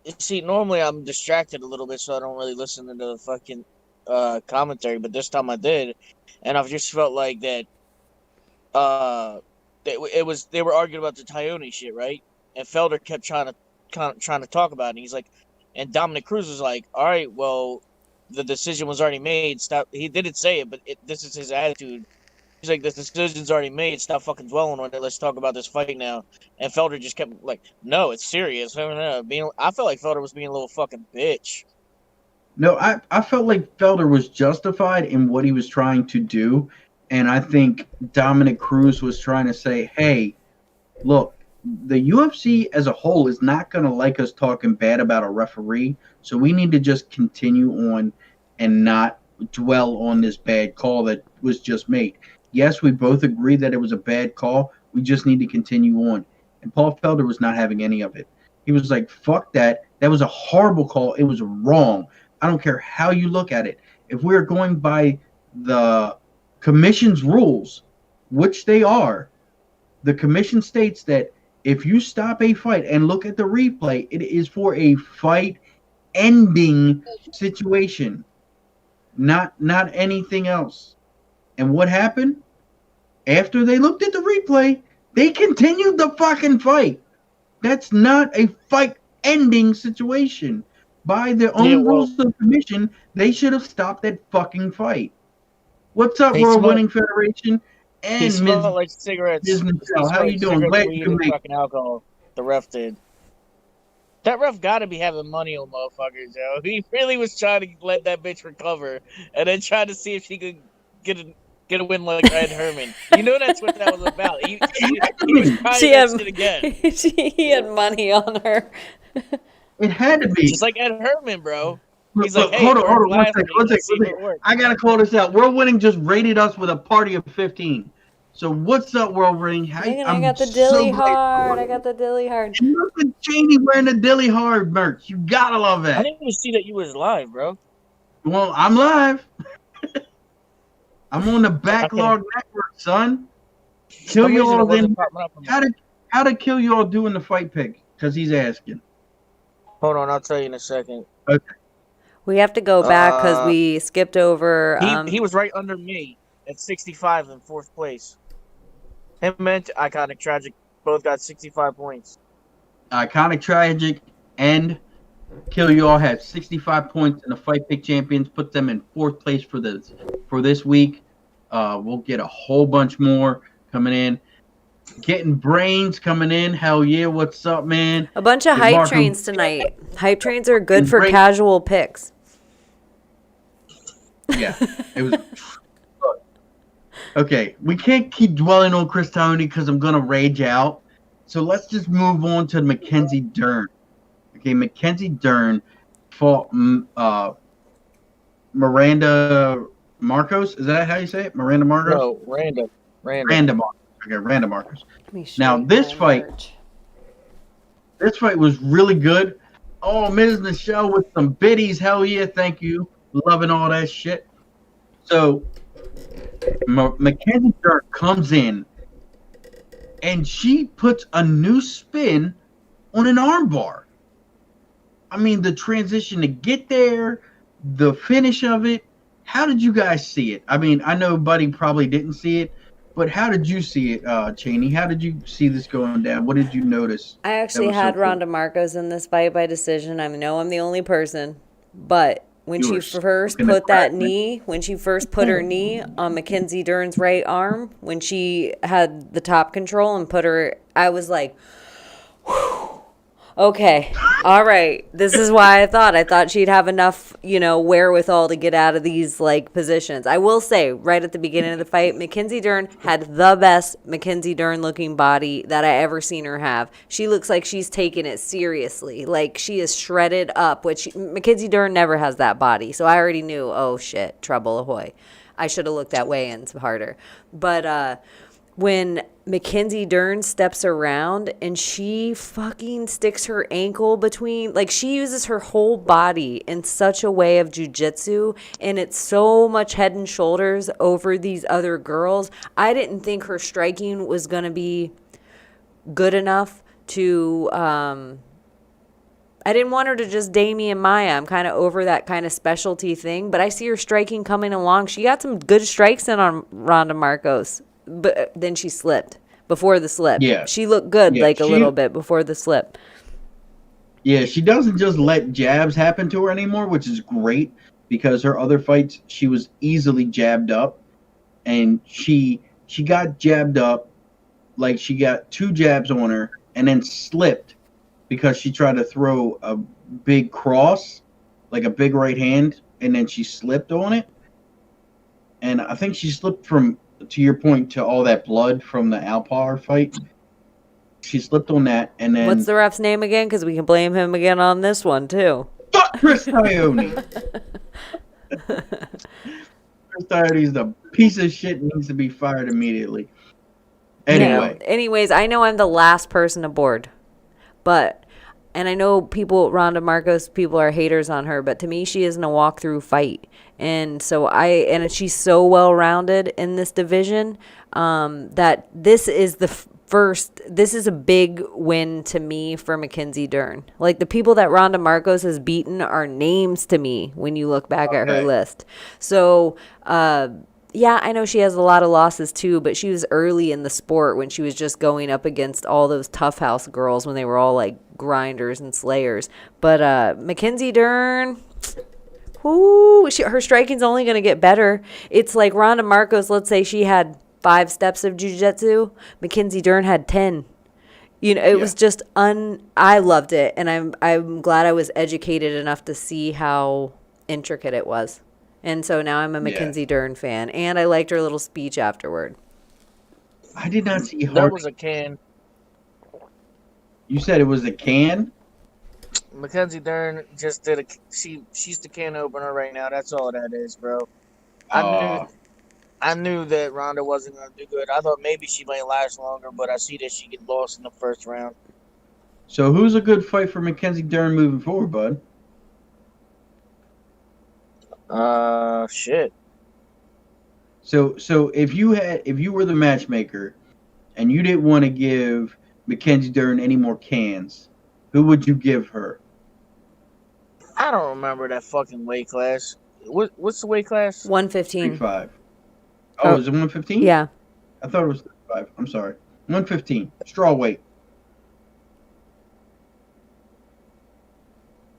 you see, normally I'm distracted a little bit, so I don't really listen to the fucking commentary. But this time I did, and I've just felt like that. They were arguing about the Tyone shit, right? And Felder kept trying to talk about it. And he's like, and Dominic Cruz was like, "All right, well, the decision was already made. Stop." He didn't say it, but this is his attitude. He's like, "The decision's already made. Stop fucking dwelling on it. Let's talk about this fight now." And Felder just kept like, "No, it's serious." I felt like Felder was being a little fucking bitch. No, I felt like Felder was justified in what he was trying to do. And I think Dominic Cruz was trying to say, hey, look, the UFC as a whole is not going to like us talking bad about a referee. So we need to just continue on and not dwell on this bad call that was just made. Yes, we both agree that it was a bad call. We just need to continue on. And Paul Felder was not having any of it. He was like, fuck that. That was a horrible call. It was wrong. I don't care how you look at it. If we're going by the commission's rules, which they are, the commission states that if you stop a fight and look at the replay, it is for a fight ending situation, not anything else. And what happened? After they looked at the replay, they continued the fucking fight. That's not a fight ending situation. By their own rules of the commission, they should have stopped that fucking fight. What's up, World Winning Federation? And he smelled like cigarettes. How you doing? Glad you can make fucking alcohol. The ref did. That ref got to be having money on motherfuckers, yo. He really was trying to let that bitch recover, and then trying to see if she could get a win like Ed Herman. You know that's what that was about. He was trying that shit again. He had money on her. It had to be. Just like Ed Herman, bro. He's Look, like, hey, hold on. One second. I got to call this out. World Winning just rated us with a party of 15. So what's up, World Winning? I got the dilly hard. I got the dilly hard. Look at Chaney wearing the dilly hard merch. You got to love that. I didn't even see that you was live, bro. Well, I'm live. I'm on the Backlog Network, son. Kill you all then. How to Kill you all doing the fight pick? Because he's asking. Hold on, I'll tell you in a second. Okay. We have to go back because we skipped over. He was right under me at 65 in fourth place. Him and Iconic Tragic both got 65 points. Iconic Tragic and Kill You All had 65 points, and the Fight Pick Champions put them in fourth place for this week. We'll get a whole bunch more coming in. Getting Brains coming in. Hell yeah, what's up, man? A bunch of hype trains tonight. Hype trains are good for casual picks. Yeah, it was. Okay, we can't keep dwelling on Chris Tony because I'm gonna rage out. So let's just move on to Mackenzie Dern. Okay, Mackenzie Dern fought Miranda Marcos. Is that how you say it? Miranda Marcos? No, Randa Marcos. Okay, Randa Marcos. Now this fight was really good. Oh, Ms. Michelle with some biddies. Hell yeah, thank you. Loving all that shit. So Mackenzie Dern comes in and she puts a new spin on an armbar. I mean, the transition to get there, the finish of it. How did you guys see it? I mean, I know Buddy probably didn't see it, but how did you see it, Chaney? How did you see this going down? What did you notice? I actually had Ronda Marcos in this fight by decision. I know I'm the only person, but when she first put that knee, when she first put her knee on Mackenzie Dern's right arm, when she had the top control and put her, I was like, whew. Okay. All right. This is why I thought she'd have enough, wherewithal to get out of these like positions. I will say right at the beginning of the fight, Mackenzie Dern had the best Mackenzie Dern looking body that I ever seen her have. She looks like she's taking it seriously. Like she is shredded up, which Mackenzie Dern never has that body. So I already knew, oh shit, trouble ahoy. I should have looked at weigh-ins harder. But when Mackenzie Dern steps around and she fucking sticks her ankle between, like she uses her whole body in such a way of jujitsu, and it's so much head and shoulders over these other girls. I didn't think her striking was going to be good enough to, I didn't want her to just Damian Maya. I'm kind of over that kind of specialty thing, but I see her striking coming along. She got some good strikes in on Ronda Marcos. But then she slipped before the slip. Yeah. She looked good a little bit before the slip. Yeah, she doesn't just let jabs happen to her anymore, which is great because her other fights, she was easily jabbed up. And she got jabbed up, like she got 2 jabs on her and then slipped because she tried to throw a big cross, like a big right hand, and then she slipped on it. And I think she slipped from, to your point, to all that blood from the Alpar fight. She slipped on that, and then... What's the ref's name again? Because we can blame him again on this one, too. Fuck Chris Ione! Chris Ione's the piece of shit and needs to be fired immediately. Anyway. Anyways, I know I'm the last person aboard. But... And I know Ronda Marcos, people are haters on her, but to me, she isn't a walk-through fight. And so she's so well-rounded in this division that this is this is a big win to me for Mackenzie Dern. Like the people that Ronda Marcos has beaten are names to me when you look back at her list. So, yeah, I know she has a lot of losses too, but she was early in the sport when she was just going up against all those tough house girls when they were all like grinders and slayers. But Mackenzie Dern, her striking's only going to get better. It's like Ronda Marcos, let's say she had 5 steps of jiu-jitsu. Mackenzie Dern had 10. It was just I loved it, and I'm glad I was educated enough to see how intricate it was. And so now I'm a Mackenzie Dern fan, and I liked her little speech afterward. I did not see her. That was a can. You said it was a can? Mackenzie Dern just did she's the can opener right now. That's all that is, bro. I knew that Ronda wasn't going to do good. I thought maybe she might last longer, but I see that she get lost in the first round. So who's a good fight for Mackenzie Dern moving forward, bud? Shit. So if you were the matchmaker and you didn't want to give Mackenzie Dern any more cans, who would you give her? I don't remember that fucking weight class. What's the weight class? 115. 35. Oh, is it 115? Yeah. I thought it was 35. I'm sorry. 115. Straw weight.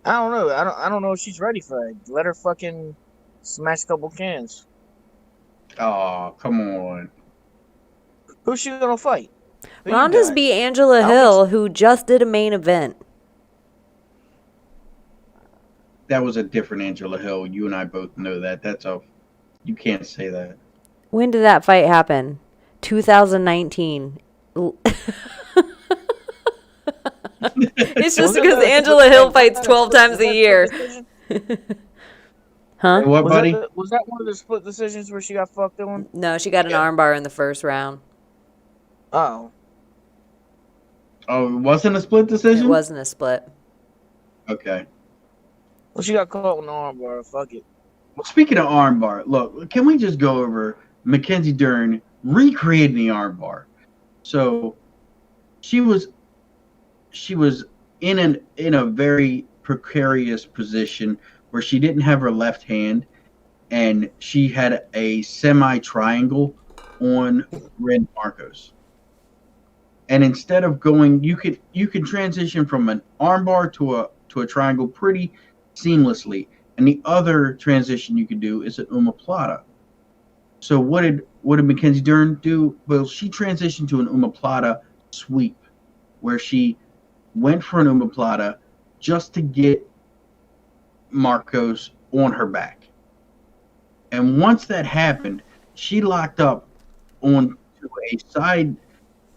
I don't know. I don't know if she's ready for it. Let her fucking smash a couple cans. Oh, come on. Who's she gonna fight? Ronda's beat Angela Hill, who just did a main event. That was a different Angela Hill. You and I both know that. You can't say that. When did that fight happen? 2019. It's just because Angela Hill fights 12 times a year. Huh? What, buddy? Was that one of the split decisions where she got fucked on? No, she got an armbar in the first round. Oh. Oh, it wasn't a split decision? It wasn't a split. Okay. Well, she got caught with an armbar. Fuck it. Well, speaking of armbar, look, can we just go over Mackenzie Dern recreating the armbar? So she was in a very precarious position where she didn't have her left hand, and she had a semi-triangle on Red Marcos. And instead of going, you could transition from an armbar to a triangle pretty seamlessly. And the other transition you could do is an omoplata. So what did Mackenzie Dern do? Well, she transitioned to an omoplata sweep, where she went for an omoplata just to get Marcos on her back. And once that happened, she locked up onto a side,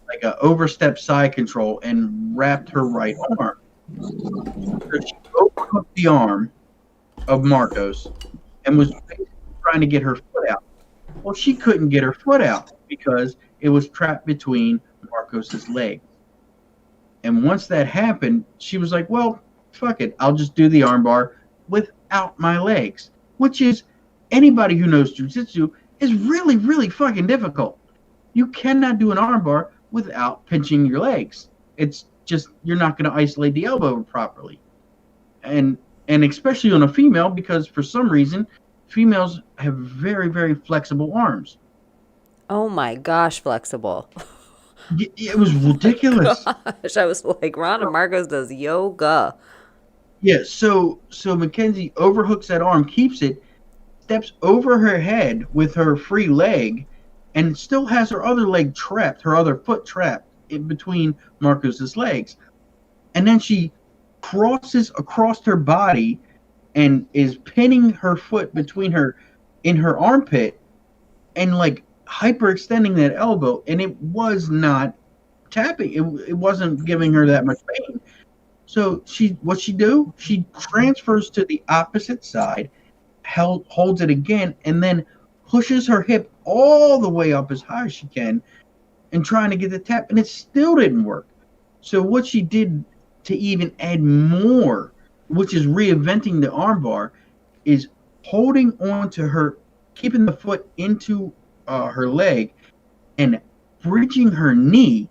like an overstep side control, and wrapped her right arm. So she overhooked the arm of Marcos and was trying to get her foot out. Well, she couldn't get her foot out because it was trapped between Marcos's legs. And once that happened, she was like, well, fuck it. I'll just do the armbar without my legs, which is, anybody who knows jiu-jitsu, is really, really fucking difficult. You cannot do an armbar without pinching your legs. It's just, you're not going to isolate the elbow properly. And especially on a female, because for some reason, females have very, very flexible arms. Oh my gosh, flexible. It was ridiculous. Gosh, I was like, Ronda Marcos does yoga. Yeah, so Mackenzie overhooks that arm, keeps it, steps over her head with her free leg, and still has her other leg trapped, her other foot trapped in between Marcos's legs. And then she crosses across her body and is pinning her foot between her, in her armpit, and like hyperextending that elbow, and it was not tapping. It wasn't giving her that much pain. So what she do? She transfers to the opposite side, holds it again, and then pushes her hip all the way up as high as she can, and trying to get the tap, and it still didn't work. So what she did to even add more, which is reinventing the armbar, is holding on to her, keeping the foot into her leg, and bridging her knee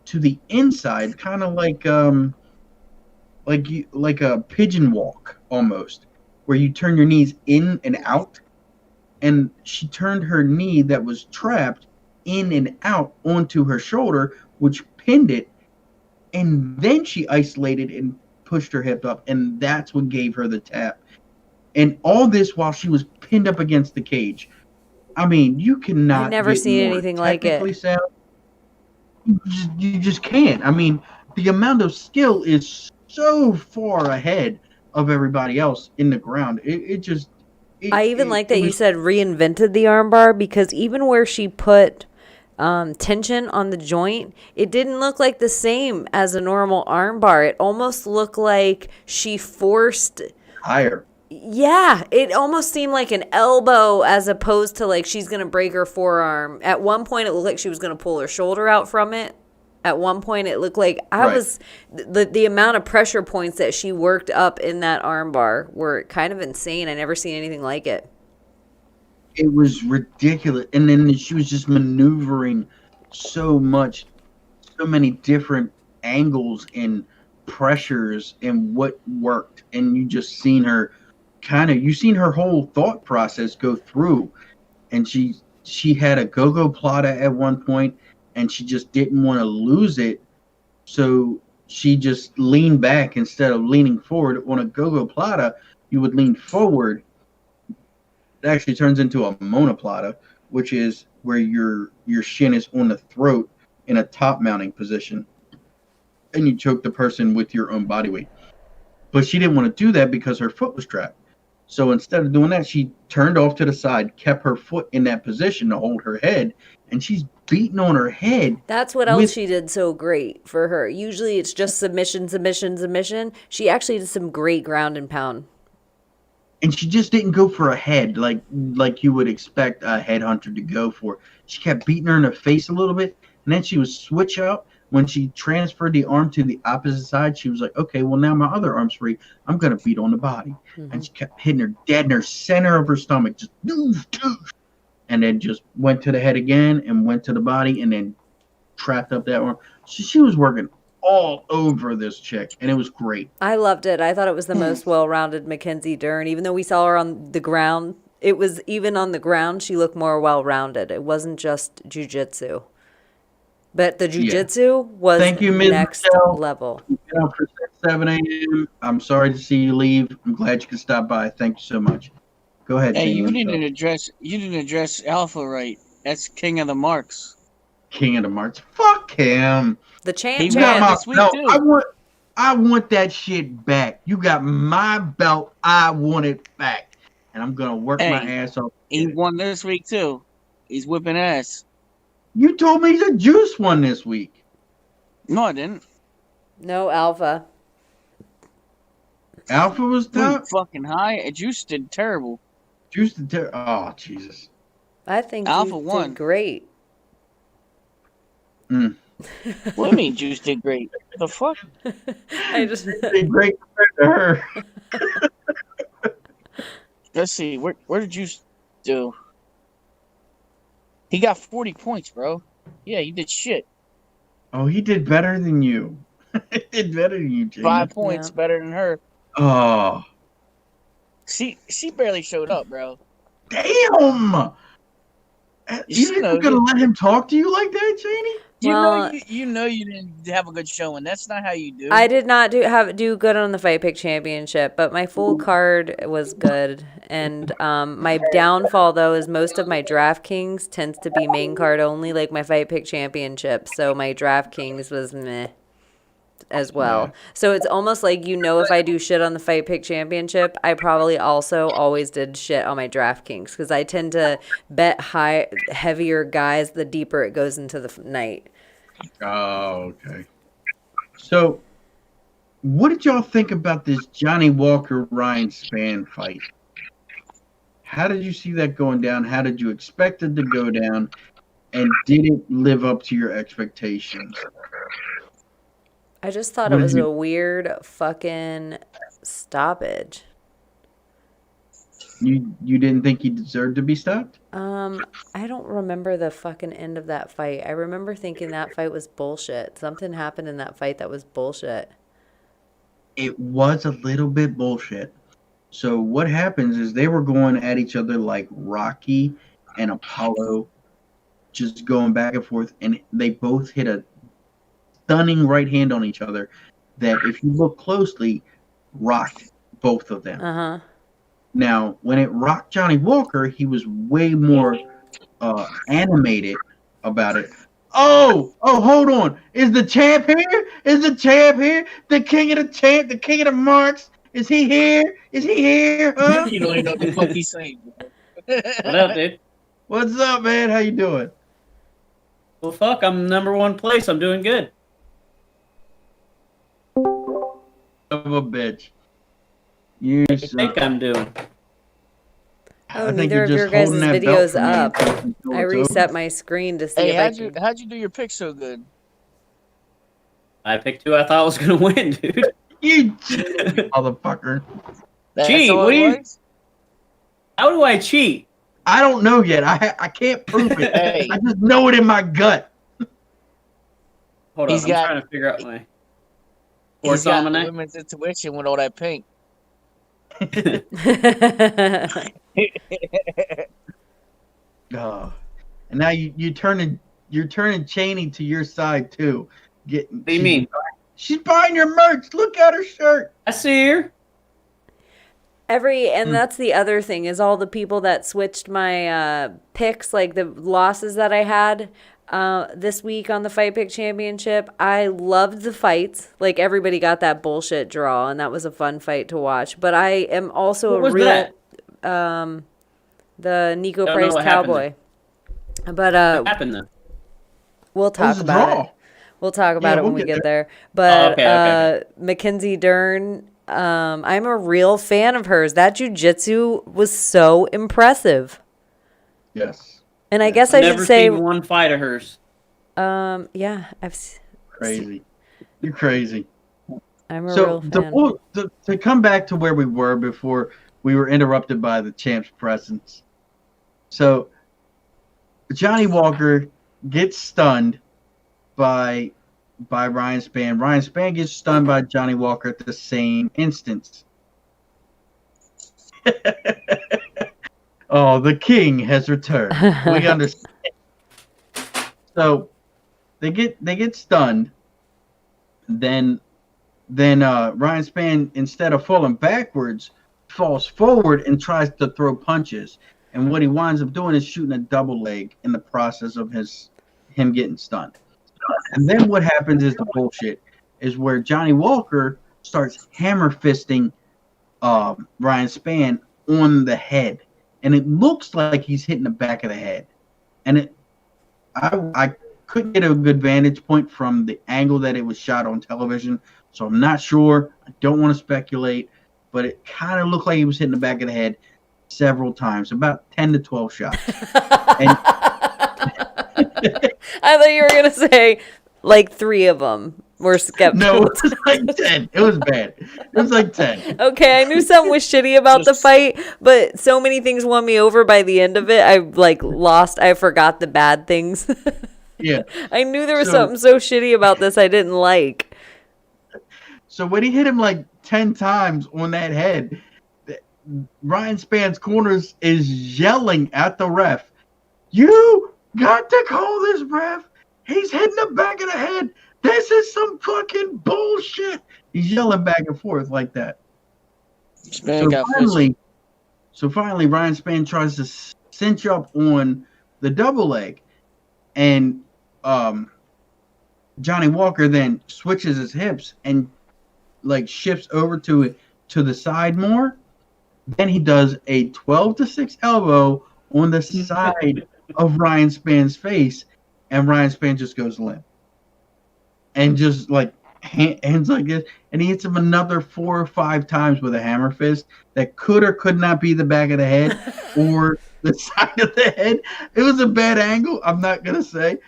to the inside, kind of like a pigeon walk almost, where you turn your knees in and out. And she turned her knee that was trapped in and out onto her shoulder, which pinned it. And then she isolated and pushed her hip up, and that's what gave her the tap. And all this while she was pinned up against the cage. I mean, you cannot. I've never seen anything like it. Sound. You just can't. I mean, the amount of skill is so far ahead of everybody else in the ground. I even like that you said reinvented the armbar, because even where she put tension on the joint, it didn't look like the same as a normal armbar. It almost looked like she forced higher. Yeah, it almost seemed like an elbow as opposed to like she's going to break her forearm. At one point, it looked like she was going to pull her shoulder out from it. At one point, it looked like the amount of pressure points that she worked up in that armbar were kind of insane. I never seen anything like it. It was ridiculous. And then she was just maneuvering so much, so many different angles and pressures and what worked. And you just seen her you seen her whole thought process go through. And she had a go-go plata at one point, and she just didn't want to lose it. So she just leaned back instead of leaning forward. On a go-go plata, you would lean forward. It actually turns into a monoplata, which is where your shin is on the throat in a top mounting position, and you choke the person with your own body weight. But she didn't want to do that because her foot was trapped. So instead of doing that, she turned off to the side, kept her foot in that position to hold her head, and she's beating on her head. That's what else she did so great for her. Usually it's just submission. She actually did some great ground and pound. And she just didn't go for a head like you would expect a headhunter to go for. She kept beating her in the face a little bit, and then she would switch out. When she transferred the arm to the opposite side, she was like, okay, well, now my other arm's free. I'm going to beat on the body. Mm-hmm. And she kept hitting her dead in her center of her stomach, just doosh, doosh. And then just went to the head again and went to the body and then trapped up that arm. She was working all over this chick, and it was great. I loved it. I thought it was the most well-rounded Mackenzie Dern. Even though we saw her on the ground, it was even on the ground, she looked more well-rounded. It wasn't just jiu-jitsu. But the jiu-jitsu was Thank you, Ms. next Michelle. level. Get up for 7 a.m. I'm sorry to see you leave. I'm glad you could stop by. Thank you so much. Go ahead. Hey, you didn't address Alpha right. That's King of the Marks. King of the Marks. Fuck him. The champ. He won this week too. I want that shit back. You got my belt. I want it back. And I'm going to work my ass off. He won this week, too. He's whipping ass. You told me the Juice won this week. No, I didn't. No, Alpha. Alpha was top? Fucking high. Juice did terrible. Juice did terrible. Oh, Jesus. I think Alpha Juice won. did great. Mm. What do you mean Juice did great? The fuck? I just did great compared to her. Let's see. Where did Juice do? He got 40 points, bro. Yeah, he did shit. Oh, he did better than you. He did better than you, Jamie. 5 points better than her. Oh. She barely showed up, bro. Damn! You think you're gonna let him talk to you like that, Chaney? You know you didn't have a good showing. That's not how you do. I did not do good on the Fight Pick Championship, but my full card was good. And my downfall, though, is most of my DraftKings tends to be main card only, like my Fight Pick Championship. So my DraftKings was meh as well. Yeah. So it's almost like, if I do shit on the Fight Pick Championship, I probably also always did shit on my DraftKings because I tend to bet heavier guys the deeper it goes into the night. Oh, okay. So, what did y'all think about this Johnny Walker-Ryan Spann fight? How did you see that going down? How did you expect it to go down? And did it live up to your expectations? I just thought it was a weird fucking stoppage. You didn't think he deserved to be stopped? I don't remember the fucking end of that fight. I remember thinking that fight was bullshit. Something happened in that fight that was bullshit. It was a little bit bullshit. So what happens is they were going at each other like Rocky and Apollo, just going back and forth, and they both hit a stunning right hand on each other that, if you look closely, rocked both of them. Uh-huh. Now, when it rocked Johnny Walker, he was way more animated about it. Oh, hold on. Is the champ here? Is the champ here? The king of the champ, the king of the marks. Is he here? Is he here? Huh? You don't even know what the fuck he's saying. What up, dude? What's up, man? How you doing? Well, fuck, I'm number one place. I'm doing good. Of a bitch. I think I'm doing. Oh, neither of your guys' videos up. I reset my screen to see if how'd you do your pick so good? I picked who I thought was gonna win, dude. You motherfucker. Cheat? What do you? How do I cheat? I don't know yet. I can't prove it. Hey. I just know it in my gut. Hold on, I'm trying to figure out my. He's got women's intuition with all that pink. Oh. And now you're turning Chaney to your side too. What do you mean? She's buying your merch. Look at her shirt. I see her. And that's the other thing is all the people that switched my picks, like the losses that I had this week on the Fight Pick Championship. I loved the fights. Like everybody got that bullshit draw, and that was a fun fight to watch. But I am also the Nico Price Cowboy. But what happened then? We'll talk about it. We'll talk about it when we get there. But okay. Mackenzie Dern, I'm a real fan of hers. That jiu-jitsu was so impressive. Yes. And I guess I should say never seen one fight of hers. Yeah, crazy. You're crazy. I'm a real fan. To come back to where we were before we were interrupted by the champ's presence. So Johnny Walker gets stunned by Ryan Spann. Ryan Spann gets stunned by Johnny Walker at the same instance. Oh, the king has returned. We understand. So they get stunned. Then Ryan Spann, instead of falling backwards, falls forward and tries to throw punches. And what he winds up doing is shooting a double leg in the process of him getting stunned. And then what happens is the bullshit. is where Johnny Walker starts hammer fisting Ryan Spann on the head, and it looks like he's hitting the back of the head. And I couldn't get a good vantage point from the angle that it was shot on television, so I'm not sure. I don't want to speculate, but it kind of looked like he was hitting the back of the head several times, about 10 to 12 shots. And I thought you were going to say like 3 of them were skeptical. no, it was like 10. It was bad. It was like 10. Okay, I knew something was shitty about the fight, but so many things won me over by the end of it. I forgot the bad things. Yeah. I knew there was something so shitty about this I didn't like. So when he hit him like 10 times on that head, Ryan Spann's corners is yelling at the ref, "You got to call this ref. He's hitting the back of the head. This is some fucking bullshit." He's yelling back and forth like that. So finally, Ryan Spann tries to cinch up on the double leg, and Johnny Walker then switches his hips and like shifts over to the side more. Then he does a 12-6 elbow on the side of Ryan Spann's face, and Ryan Spann just goes limp. And just like hands like this, and he hits him another 4 or 5 times with a hammer fist that could or could not be the back of the head or the side of the head. It was a bad angle, I'm not gonna say.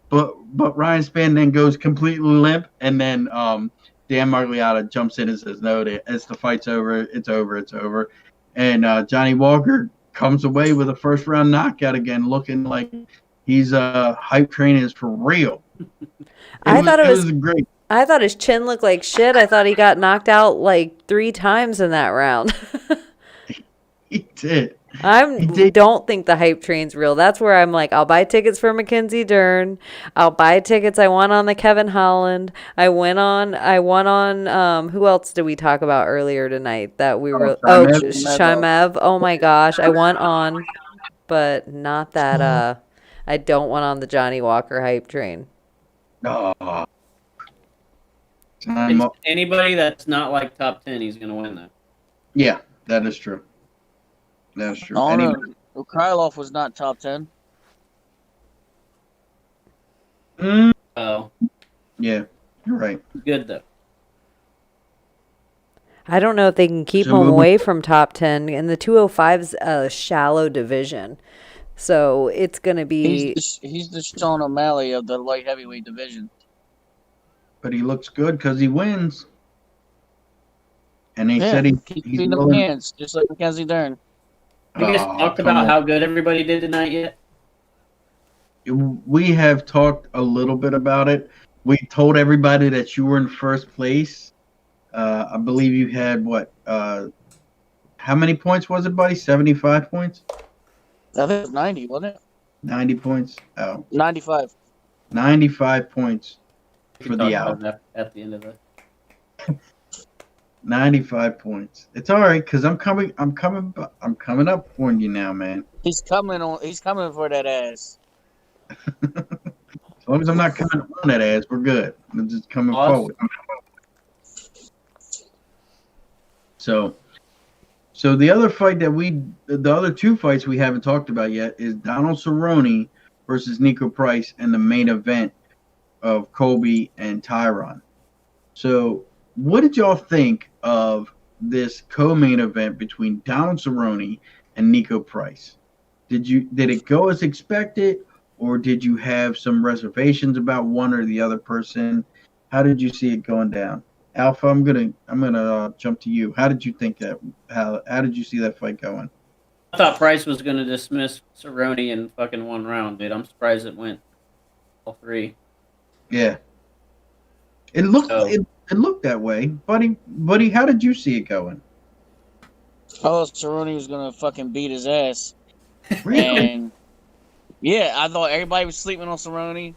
but Ryan Spann then goes completely limp, and then Dan Margliotta jumps in and says, "No, as the fight's over, it's over, it's over." And Johnny Walker comes away with a first-round knockout again, looking like he's hype train is for real. I thought it was great. I thought his chin looked like shit. I thought he got knocked out like 3 times in that round. He did. Don't think the hype train's real. That's where I'm like, I'll buy tickets for Mackenzie Dern. I'll buy tickets. I won on the Kevin Holland. I won on who else did we talk about earlier tonight that we were Shimev. Oh my gosh. I won on, but not that I don't want on the Johnny Walker hype train. Oh. Anybody that's not like top 10, he's gonna win that. Yeah, that is true. That's true. Oh, no. Krylov was not top 10. Oh. Yeah, you're right. Good, though. I don't know if they can keep him away from top 10. And the 205's a shallow division. So it's going to be... He's the Sean O'Malley of the light heavyweight division. But he looks good because he wins. And they said he's beating the pants, just like Mackenzie Dern. You guys talked about how good everybody did tonight yet? We have talked a little bit about it. We told everybody that you were in first place. I believe you had how many points was it, buddy? 75 points? I think it was 90, wasn't it? 90 points? Oh. 95. 95 points for the out. At the end of it. 95 points. It's all right because I'm coming up on you now, man. He's coming for that ass. As long as I'm not coming on that ass, we're good. I'm just coming forward. So the other fight the other 2 fights we haven't talked about yet is Donald Cerrone versus Nico Price and the main event of Colby and Tyron. So what did y'all think of this co-main event between Donald Cerrone and Nico Price? Did it go as expected, or did you have some reservations about one or the other person? How did you see it going down? Alpha, I'm gonna jump to you. How did you think that? How did you see that fight going? I thought Price was gonna dismiss Cerrone in fucking 1 round, dude. I'm surprised it went all 3. Yeah, it looked it looked that way, buddy. How did you see it going? Oh, Cerrone was gonna fucking beat his ass. Really? And yeah, I thought everybody was sleeping on Cerrone.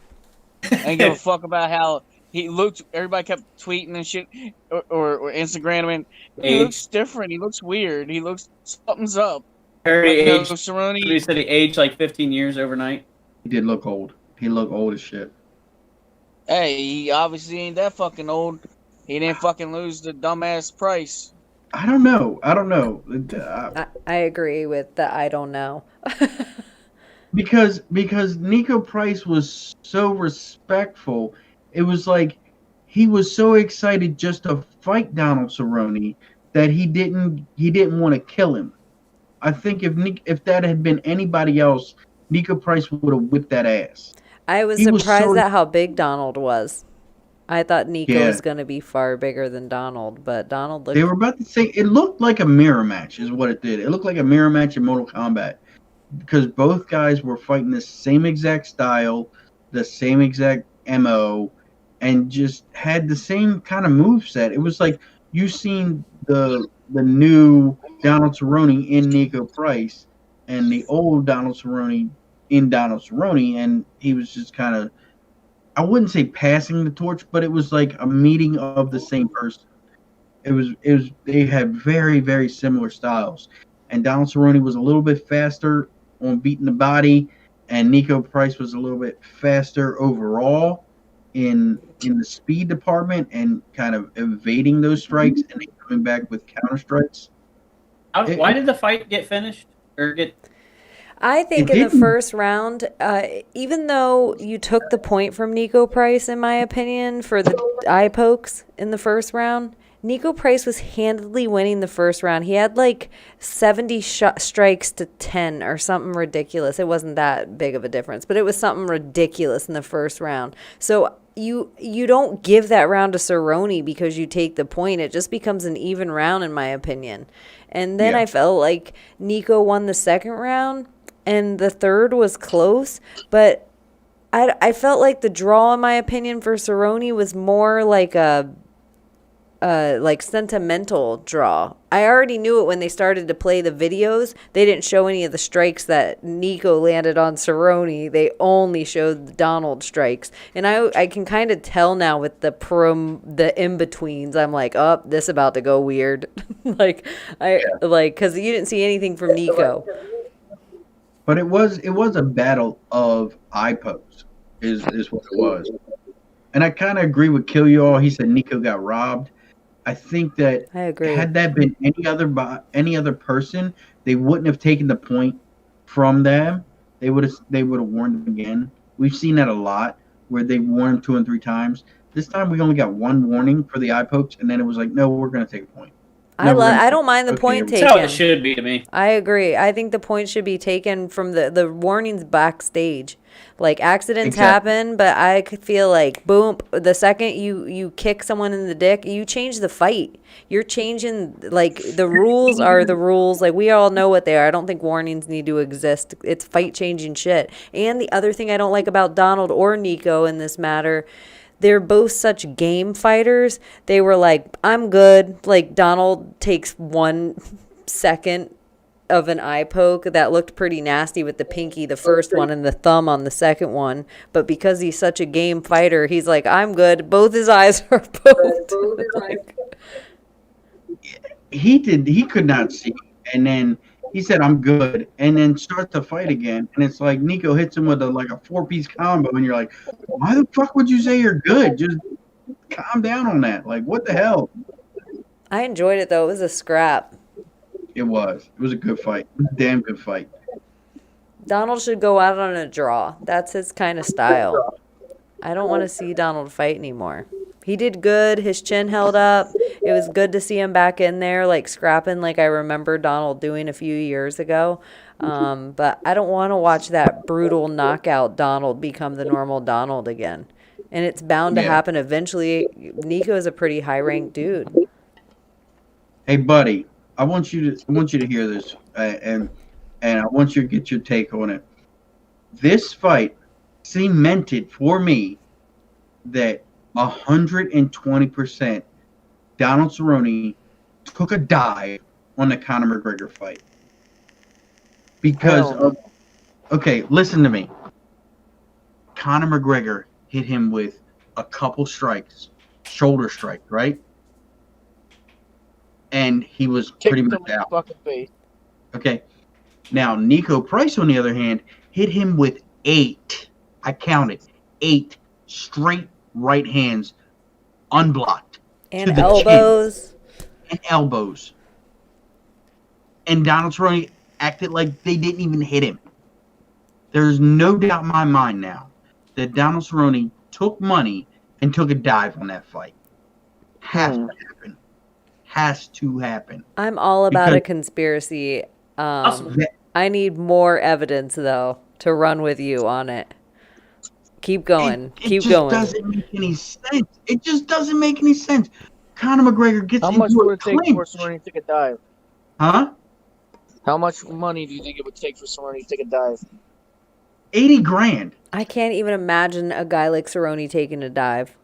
I didn't give a fuck about how he looked. Everybody kept tweeting and shit or Instagramming. He looks different. He looks weird. He looks something's up. Cerrone. He said he aged like 15 years overnight. He did look old. He looked old as shit. Hey, he obviously ain't that fucking old. He didn't fucking lose the dumbass Price. I don't know. I agree with the I don't know. Because Nico Price was so respectful. It was like he was so excited just to fight Donald Cerrone that he didn't want to kill him. I think if that had been anybody else, Nico Price would have whipped that ass. I was He was surprised so at how big Donald was. I thought Nico yeah. was going to be far bigger than Donald, but Donald They looked. were about to say it looked like a mirror match, is what it did. It looked like a mirror match in Mortal Kombat because both guys were fighting the same exact style, the same exact MO, and just had the same kind of move set. It was like you seen the new Donald Cerrone in Nico Price and the old Donald Cerrone in Donald Cerrone, and he was just kind of, I wouldn't say passing the torch, but it was like a meeting of the same person. It was they had very, very similar styles. And Donald Cerrone was a little bit faster on beating the body, and Nico Price was a little bit faster overall in the speed department and kind of evading those strikes and then coming back with counter strikes. Why did the fight get finished or get? I think It in the didn't. first round, even though you took the point from Nico Price, in my opinion, for the eye pokes in the first round, Nico Price was handily winning the first round. He had like 70 strikes to 10 or something ridiculous. It wasn't that big of a difference, but it was something ridiculous in the first round. So you don't give that round to Cerrone because you take the point. It just becomes an even round, in my opinion. And then Yeah. I felt like Nico won the second round, and the third was close, but I felt like the draw, in my opinion, for Cerrone was more like a like sentimental draw. I already knew it when they started to play the videos. They didn't show any of the strikes that Nico landed on Cerrone. They only showed the Donald strikes. And I can kind of tell now with the in-betweens. I'm like, oh, this about to go weird. Cuz you didn't see anything from Nico. But it was a battle of eye pokes, is what it was. And I kind of agree with Kill You All. He said Nico got robbed. I think that I agree. had that been any other person, they wouldn't have taken the point from them. They would have warned them again. We've seen that a lot where they warned 2 and 3 times. This time we only got one warning for the eye pokes, and then it was like, no, we're going to take a point. I don't mind the point That's taken. how it should be to me. I agree. I think the point should be taken from the warnings backstage. Like, accidents happen, but I could feel like, boom, the second you kick someone in the dick, you change the fight. You're changing, like, the rules are the rules. Like, we all know what they are. I don't think warnings need to exist. It's fight-changing shit. And the other thing I don't like about Donald or Nico in this matter, they're both such game fighters. They were like, I'm good. Like, Donald takes 1 second of an eye poke that looked pretty nasty with the pinky, the first one, and the thumb on the second one. But because he's such a game fighter, he's like, I'm good. Both his eyes are poked. He could not see. And then he said, I'm good. And then starts the fight again. And it's like Nico hits him with a 4-piece combo. And you're like, why the fuck would you say you're good? Just calm down on that. Like, what the hell? I enjoyed it, though. It was a scrap. It was. It was a good fight. It was a damn good fight. Donald should go out on a draw. That's his kind of style. I don't want to see Donald fight anymore. He did good. His chin held up. It was good to see him back in there, like scrapping like I remember Donald doing a few years ago. But I don't want to watch that brutal knockout Donald become the normal Donald again. And it's bound to happen eventually. Nico is a pretty high-ranked dude. Hey, buddy, I want you to hear this, and I want you to get your take on it. This fight cemented for me that 120% Donald Cerrone took a dive on the Conor McGregor fight. Because listen to me. Conor McGregor hit him with a couple strikes, shoulder strike, right? And he was pretty much out. Okay. Now, Nico Price, on the other hand, hit him with 8. I counted 8 straight right hands unblocked. And to the elbows. And elbows. And Donald Cerrone acted like they didn't even hit him. There's no doubt in my mind now that Donald Cerrone took money and took a dive on that fight. Has to happen. Has to happen. I'm all about a conspiracy. Awesome. I need more evidence, though, to run with you on it. Keep going. Keep going. It just doesn't make any sense. It just doesn't make any sense. Conor McGregor gets How much into would a it take clinch. for Cerrone to take a dive? Huh? How much money do you think it would take for Cerrone to take a dive? $80,000. I can't even imagine a guy like Cerrone taking a dive.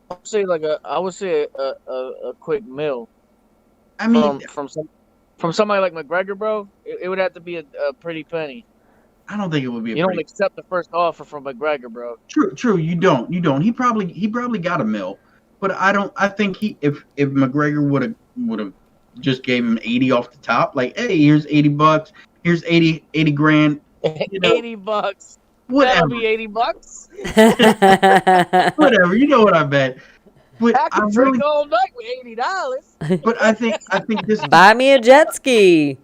I would say a quick mill. I mean, from somebody like McGregor, bro, it would have to be a pretty penny. I don't think it would be. You don't accept the first offer from McGregor, bro. True. You don't. He probably got a mill, but I don't. I think if McGregor would have just gave him 80 off the top, like, hey, here's $80, here's 80 grand, $80. whatever. That'll be $80. Whatever. You know what I bet. But I can drink all night with $80. But I think this. Buy me a jet ski.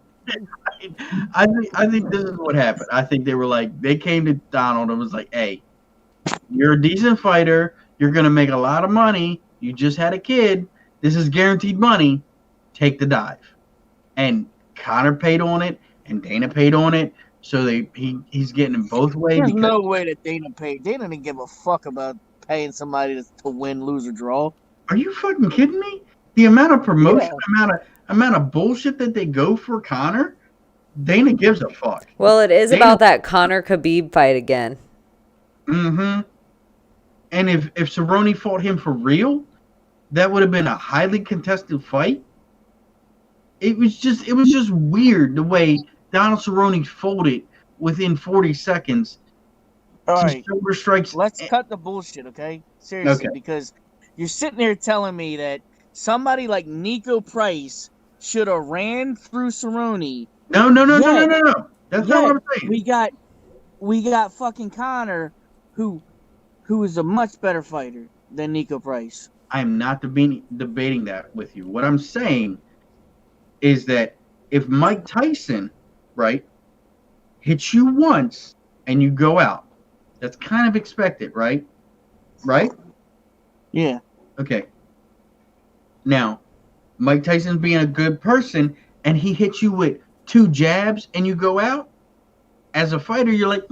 I think this is what happened. I think they came to Donald and was like, hey, you're a decent fighter. You're going to make a lot of money. You just had a kid. This is guaranteed money. Take the dive. And Conor paid on it and Dana paid on it. So he's getting them both ways. There's no way that Dana paid. Dana didn't give a fuck about paying somebody to win, lose, or draw. Are you fucking kidding me? The amount of promotion, amount of bullshit that they go for Conor, Dana gives a fuck. Well, it is about that Conor Khabib fight again. Mm-hmm. And if Cerrone fought him for real, that would have been a highly contested fight. It was just weird the way Donald Cerrone folded within 40 seconds. All right, shoulder strikes. Let's cut the bullshit, okay? Seriously, because you're sitting there telling me that somebody like Nico Price should have ran through Cerrone. No. That's not what I'm saying. We got fucking Conor, who is a much better fighter than Nico Price. I am not debating that with you. What I'm saying is that if Mike Tyson, right, hits you once and you go out, that's kind of expected, right? Right? Yeah. Okay. Now, Mike Tyson's being a good person, and he hits you with 2 jabs and you go out. As a fighter, you're like,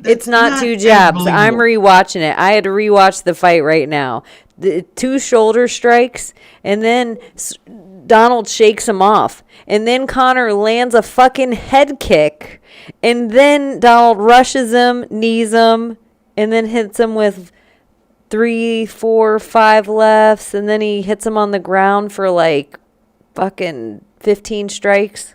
it's not 2 jabs. I'm rewatching it. I had to rewatch the fight right now. The 2 shoulder strikes, and then Donald shakes him off. And then Conor lands a fucking head kick. And then Donald rushes him, knees him, and then hits him with 3, 4, 5 lefts. And then he hits him on the ground for like fucking 15 strikes.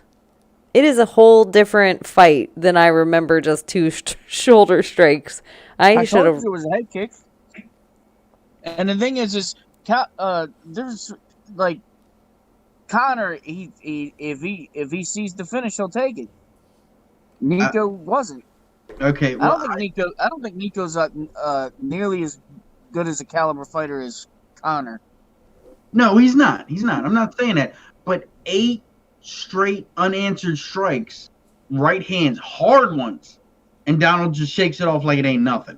It is a whole different fight than I remember just 2 shoulder strikes. I should have. It was a head kick. And the thing is there's like Conor. If he sees the finish, he'll take it. Nico wasn't. Okay. Well, I don't think Nico's nearly as good as a caliber fighter as Conor. No, he's not. I'm not saying that. But 8 straight unanswered strikes, right hands, hard ones, and Donald just shakes it off like it ain't nothing.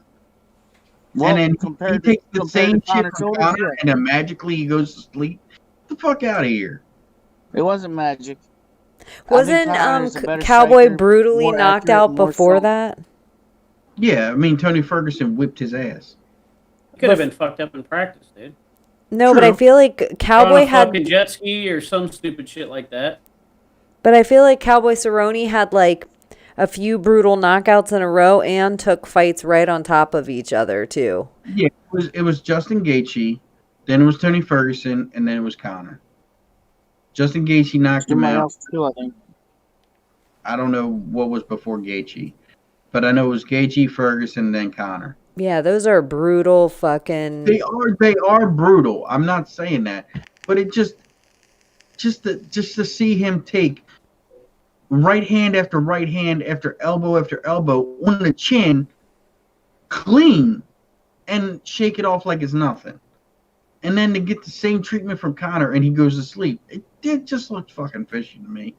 Well, and then he takes the same shit from Conor, yeah. and then magically he goes to sleep. Get the fuck out of here. It wasn't magic. Wasn't Cowboy brutally knocked out before that? Yeah, I mean, Tony Ferguson whipped his ass. Could have been fucked up in practice, dude. No, True. But I feel like Cowboy had fucking jet ski or some stupid shit like that. But I feel like Cowboy Cerrone had like a few brutal knockouts in a row and took fights right on top of each other too. Yeah, it was Justin Gaethje, then it was Tony Ferguson, and then it was Conor. Justin Gaethje knocked him out. Too, I think. I don't know what was before Gaethje, but I know it was Gaethje, Ferguson, then Conor. Yeah, those are brutal fucking. They are brutal. I'm not saying that, but it just to see him take right hand after elbow on the chin, clean, and shake it off like it's nothing. And then to get the same treatment from Conor and he goes to sleep. It just looks fucking fishy to me.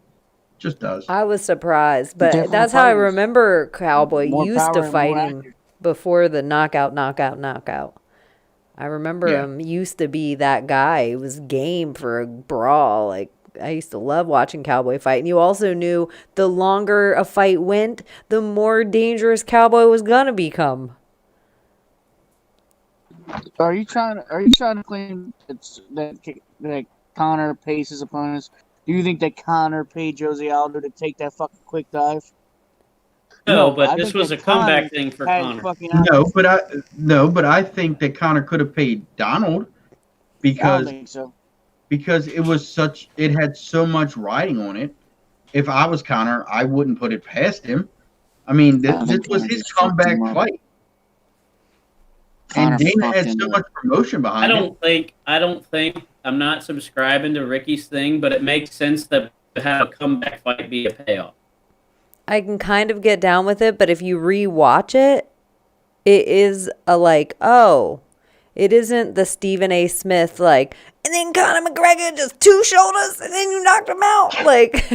Just does. I was surprised, but Different that's how I fighters. remember Cowboy More used to power and fight more him accurate. before the knockout. I remember Yeah. him used to be that guy who was game for a brawl. Like, I used to love watching Cowboy fight. And you also knew the longer a fight went, the more dangerous Cowboy was going to become. Are you trying to claim that Connor paced his opponents? Do you think that Connor paid Jose Aldo to take that fucking quick dive? No, I but this think was that a comeback Conor thing for had Conor. fucking No, but I think that Conor could have paid Donald I don't because think so. it had so much riding on it. If I was Conor, I wouldn't put it past him. I mean, I this think was Conor his just fucked comeback him up. fight. Conor And Dana fucked had him so up. much promotion behind I don't think I'm not subscribing to Ricky's thing, but it makes sense to have a comeback fight be a payoff. I can kind of get down with it, but if you rewatch it, it is a like, oh, it isn't the Stephen A. Smith like, and then Conor McGregor just 2 shoulders and then you knocked him out. Like,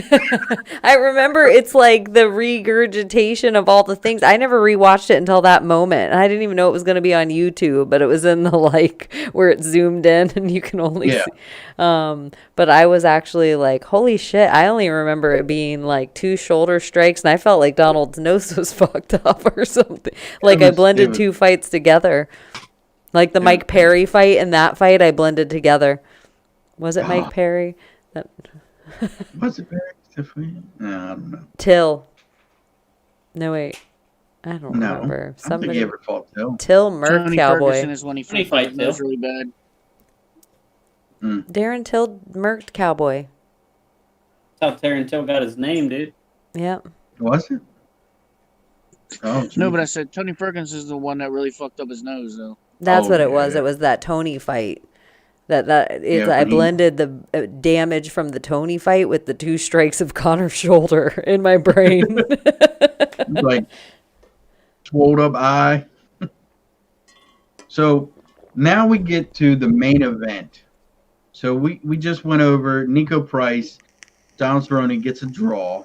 I remember it's like the regurgitation of all the things. I never rewatched it until that moment. I didn't even know it was going to be on YouTube, but it was in the like where it zoomed in and you can only Yeah. see. But I was actually like, holy shit. I only remember it being like 2 shoulder strikes and I felt like Donald's nose was fucked up or something. Like I blended 2 fights together. Like the Mike Perry fight and that fight, I blended together. Was it Mike Perry? Was it very different? No, I don't know. Till. No, wait. I don't No, remember. I don't think he ever fought Till. Till Merc Tony Cowboy. Ferguson is when he Tony fight fight nose Till. really bad. Darren Till Merc Cowboy. That's how Darren Till got his name, dude. Yep. Was it? Oh, No, geez. but I said Tony Ferguson is the one that really fucked up his nose, though. That's Oh, what it yeah, was. yeah. It was that Tony fight. I when he- blended the damage from the Tony fight with the 2 strikes of Connor's shoulder in my brain. like swelled up eye. So now we get to the main event. So we just went over Nico Price, Donald Cerrone gets a draw.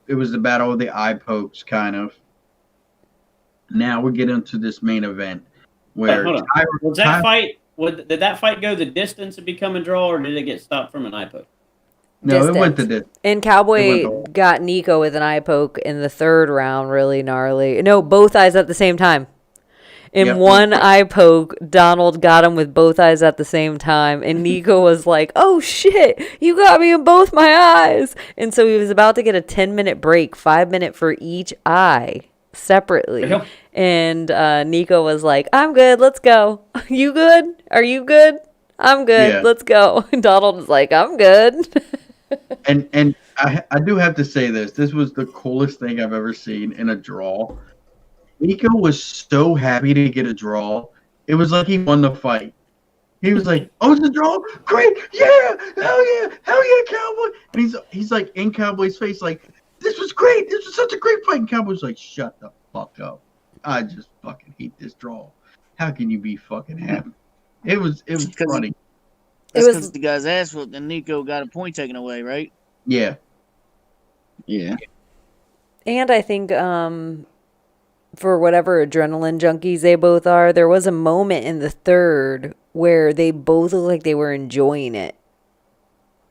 It was the battle of the eye pokes, kind of. Now we get into this main event where Hold on. Was that fight? Did that fight go the distance and become a draw, or did it get stopped from an eye poke? No, it went Distance. to this. And It Cowboy went got Nico with an eye poke in the 3rd round, really gnarly. No, both eyes at the same time. In Yep. one eye poke, Donald got him with both eyes at the same time. And Nico was like, oh shit, you got me in both my eyes. And so he was about to get a 10-minute break, 5-minute for each eye separately. Yep. And Nico was like, I'm good, let's go. You good? Are you good? I'm good, Yeah. let's go. And Donald was like, I'm good. And I do have to say this. This was the coolest thing I've ever seen in a draw. Nico was so happy to get a draw. It was like he won the fight. He was like, "Oh, it's a draw! Great! Yeah! Hell yeah, Cowboy!" And he's like in Cowboy's face, like, "This was great! This was such a great fight!" And Cowboy's like, "Shut the fuck up! I just fucking hate this draw. How can you be fucking happy?" It was funny. That's was- because the guy's ass whooped and Nico got a point taken away, right? Yeah. Yeah. And I think for whatever adrenaline junkies they both are, there was a moment in the 3rd where they both looked like they were enjoying it.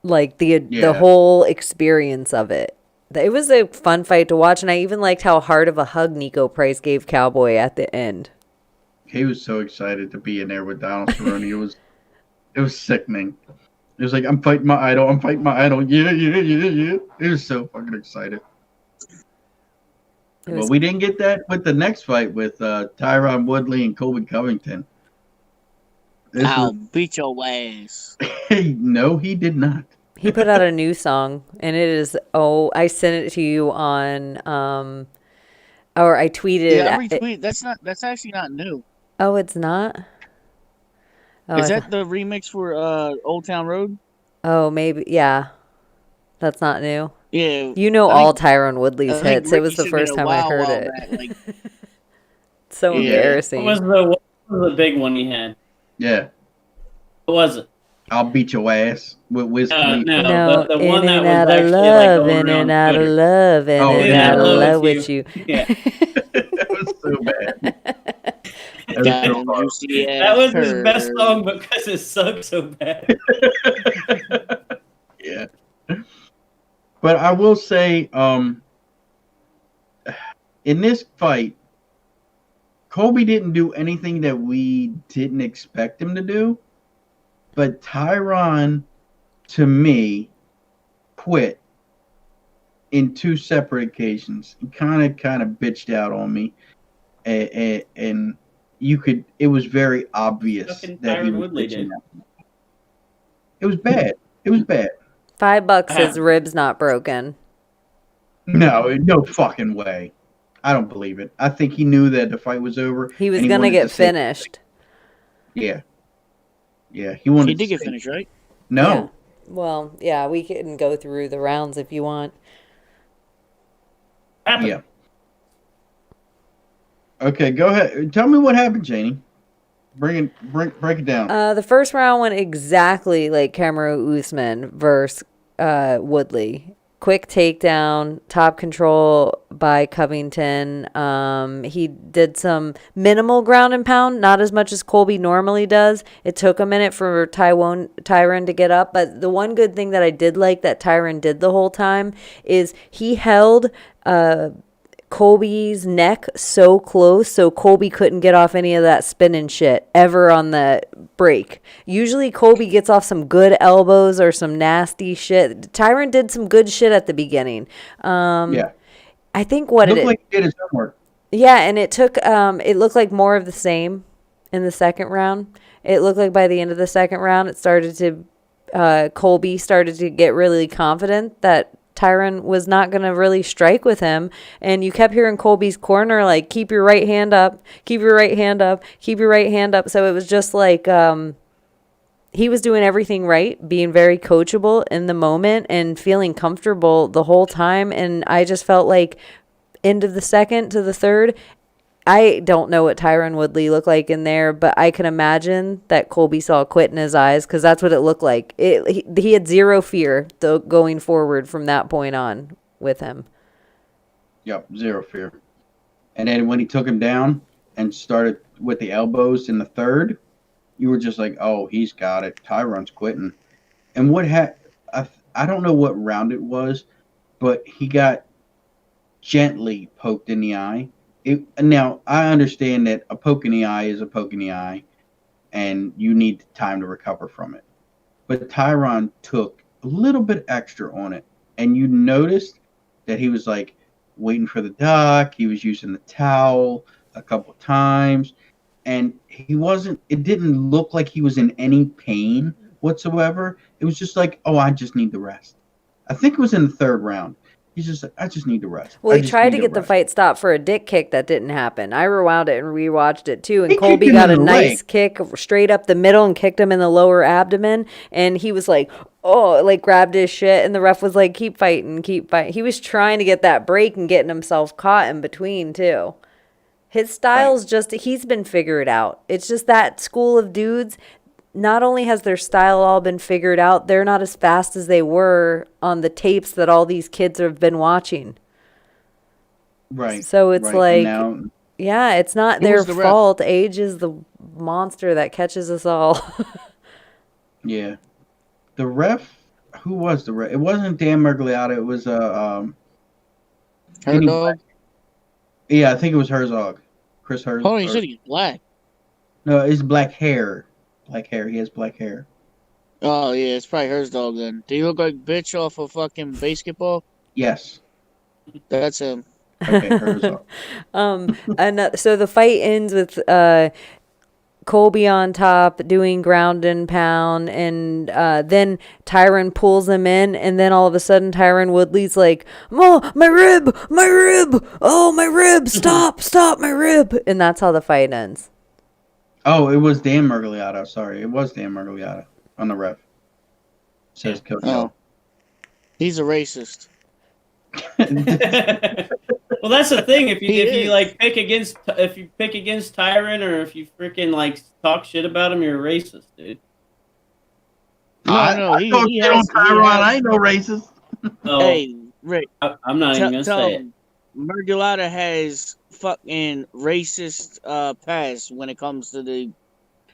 Like the whole experience of it. It was a fun fight to watch, and I even liked how hard of a hug Nico Price gave Cowboy at the end. He was so excited to be in there with Donald Cerrone. It was sickening. It was like, I'm fighting my idol. Yeah. He was so fucking excited. But we didn't get that with the next fight with Tyron Woodley and Colby Covington. I'll beat your ass. No, he did not. He put out a new song, and it is, I sent it to you on, or I tweeted. Yeah, I retweet. That's actually not new. Oh, it's not? Oh, Is that the remix for Old Town Road? Oh, maybe, yeah. That's not new. Yeah. You know I all think- Tyron Woodley's I think hits. It was Ricky the sent me first a time I heard while it. back, like, So Yeah. embarrassing. What was the big one he had? Yeah. What was it? I'll beat your ass with Wiz Khalifa. No, the in one that and was out of actually like love, going in around and out of Twitter. love, in Oh, and yeah. out of Love love with with you. Yeah. That was so bad. That was Got so him hard. juicy That ass was his best curve. song because it sucked so bad. Yeah. But I will say, in this fight, Colby didn't do anything that we didn't expect him to do. But Tyron, to me, quit in two separate occasions. He kind of bitched out on me, and you could. It was very obvious Fucking that he Tyron was Woodley bitching did. out. It was bad. It was bad. $5, his ribs not broken. No fucking way. I don't believe it. I think he knew that the fight was over. He was and gonna wanted get to say- finished. Yeah. Yeah, he wanted. He did to get say- finished, right? No. Yeah. Well, yeah, we can go through the rounds if you want. Happened. Yeah. Okay, go ahead. Tell me what happened, Chaney. Break it down. The first round went exactly like Kamaru Usman versus Woodley. Quick takedown, top control by Covington. He did some minimal ground and pound, not as much as Colby normally does. It took a minute for Tyron to get up, but the one good thing that I did like that Tyron did the whole time is he held Colby's neck so close so Colby couldn't get off any of that spinning shit ever on the break. Usually Colby gets off some good elbows or some nasty shit. Tyron did some good shit at the beginning. Yeah. I think what Looked it like he did his homework. yeah, and it took it looked like more of the same in the second round. It looked like by the end of the second round it started to Colby started to get really confident that Tyron was not going to really strike with him. And you kept hearing Colby's corner, like, keep your right hand up, keep your right hand up, keep your right hand up. So it was just like he was doing everything right, being very coachable in the moment and feeling comfortable the whole time. And I just felt like end of the second to the third, I don't know what Tyron Woodley looked like in there, but I can imagine that Colby saw quit in his eyes because that's what it looked like. He had zero fear though going forward from that point on with him. Yep, zero fear. And then when he took him down and started with the elbows in the third, you were just like, oh, he's got it. Tyron's quitting. And what I don't know what round it was, but he got gently poked in the eye. Now, I understand that a poke in the eye is a poke in the eye, and you need time to recover from it. But Tyron took a little bit extra on it, and you noticed that he was like waiting for the duck. He was using the towel a couple of times, and it didn't look like he was in any pain whatsoever. It was just like, oh, I just need the rest. I think it was in the third round. He's just like, I just need to rest. Well, he tried to get the fight stopped for a dick kick that didn't happen. I rewound it and rewatched it too. And Colby got a nice kick straight up the middle and kicked him in the lower abdomen. And he was like, oh, like grabbed his shit. And the ref was like, keep fighting, keep fighting. He was trying to get that break and getting himself caught in between too. His style's he's been figured out. It's just that school of dudes. Not only has their style all been figured out, they're not as fast as they were on the tapes that all these kids have been watching. Right. So it's like, now, yeah, it's not their fault. Age is the monster that catches us all. Yeah. The ref, who was the ref? It wasn't Dan Mergliata. It was Herzog? Yeah, I think it was Herzog. Chris Herzog. Oh, you said he's black. No, it's black hair. Black hair. He has black hair. Oh, yeah, it's probably Herzog then. Do you look like bitch off of fucking basketball? Yes. That's him. Okay, Herzog. And so the fight ends with Colby on top doing ground and pound, and then Tyron pulls him in, and then all of a sudden Tyron Woodley's like, "Oh, my rib! Oh, my rib! Stop, my rib!" And that's how the fight ends. Oh, it was Dan Mergliata. Sorry, it was Dan Mergliata on the ref. Says Coach. Oh. He's a racist. Well, that's the thing. If He you is. like pick against Tyron, or if you freaking like talk shit about him, you're a racist, dude. No, I talk he shit on has. He Tyron. has. I ain't no racist. Oh, Hey, Rick, I'm not even gonna tell say it. him Murgalata has fucking racist past when it comes to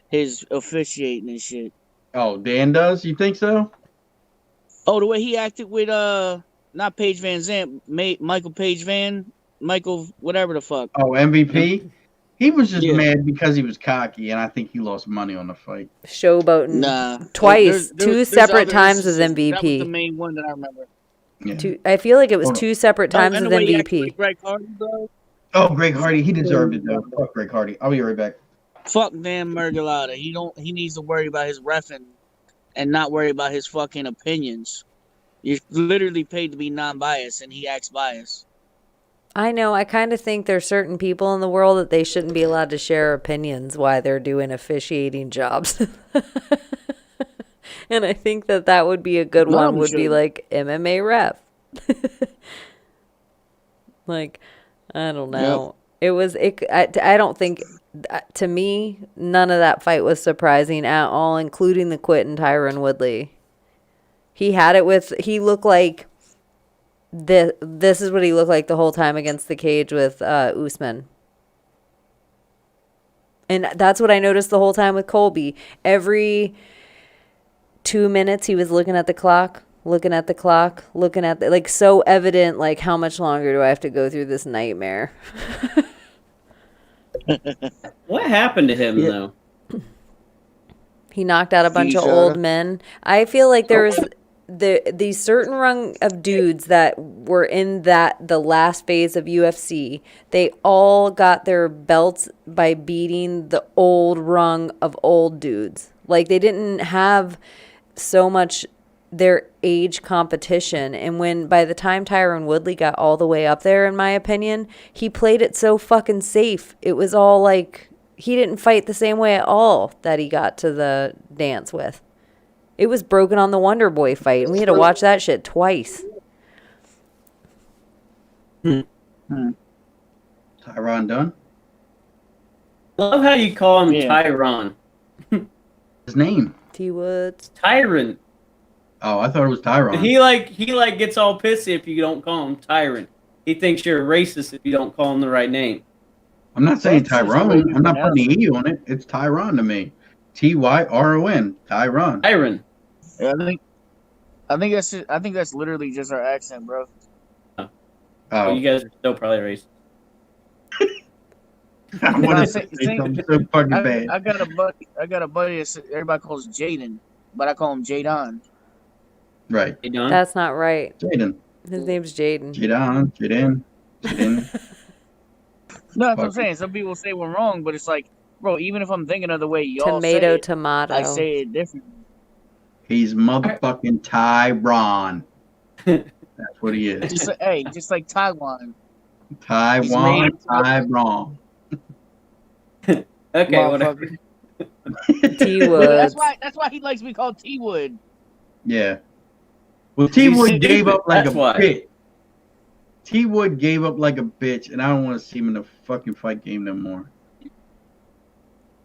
his officiating and shit. Oh, Dan does? You think so? Oh, the way he acted with not Paige Van Zandt, Michael whatever the fuck. Oh, MVP? He was just Yeah. mad because he was cocky, and I think he lost money on the fight. Showboating Nah, twice, two there's separate other times with instances, but that was the MVP. main one that I remember. Yeah. I feel like it was Hold on. two separate times and with the way he acted MVP. with Greg Hardy, bro. Oh, Greg Hardy. He deserved it, though. Fuck Greg Hardy. I'll be right back. Fuck Dan Murgalata. He needs to worry about his reffing and not worry about his fucking opinions. You're literally paid to be non-biased, and he acts biased. I know. I kind of think there's certain people in the world that they shouldn't be allowed to share opinions while they're doing officiating jobs. And I think that would be a good None of one. them Would be should. like MMA ref. Like, I don't know. It was. I don't think. To me, none of that fight was surprising at all, including the quit in Tyron Woodley. He had it with. He looked like. This is what he looked like the whole time against the cage with Usman. And that's what I noticed the whole time with Colby. Every 2 minutes he was looking at the clock, like so evident, like how much longer do I have to go through this nightmare? What happened to him though? He knocked out a bunch of He's, old men. I feel like there was these certain rung of dudes that were in the last phase of UFC. They all got their belts by beating the old rung of old dudes. Like they didn't have so much their age competition. And by the time Tyron Woodley got all the way up there, in my opinion, he played it so fucking safe. It was all like he didn't fight the same way at all that he got to the dance with. It was broken on the Wonder Boy fight, and we had to watch that shit twice. Tyron done? I love how you call him Yeah. Tyron. His name? T Woods. Tyron. Oh, I thought it was Tyron. He gets all pissy if you don't call him Tyron. He thinks you're a racist if you don't call him the right name. I'm not saying That's just Tyrone. what I'm not he putting an E on it. It's Tyron to me. Tyron. Tyron. Tyron. Yeah, I think that's literally just our accent, bro. Well, Oh, you guys are still probably racist. I want to Say- say something so fucking bad. I got a buddy that everybody calls Jaden, but I call him Jadon. Right. You done? That's not right. Jaden. His name's Jaden. Jaden. No, that's what I'm Fuck. saying. Some people say we're wrong, but it's like, bro, even if I'm thinking of the way y'all Tomato, say it, tomato. I say it differently. He's motherfucking Tyron. That's what he is. Just like Taiwan. Taiwan, Tyron. Okay, whatever. Motherfucker. T Woods. That's why he likes to be called T Wood. Yeah. Well, T He's Wood gave stupid, up like a that's why. bitch. T Wood gave up like a bitch, and I don't want to see him in the fucking fight game no more.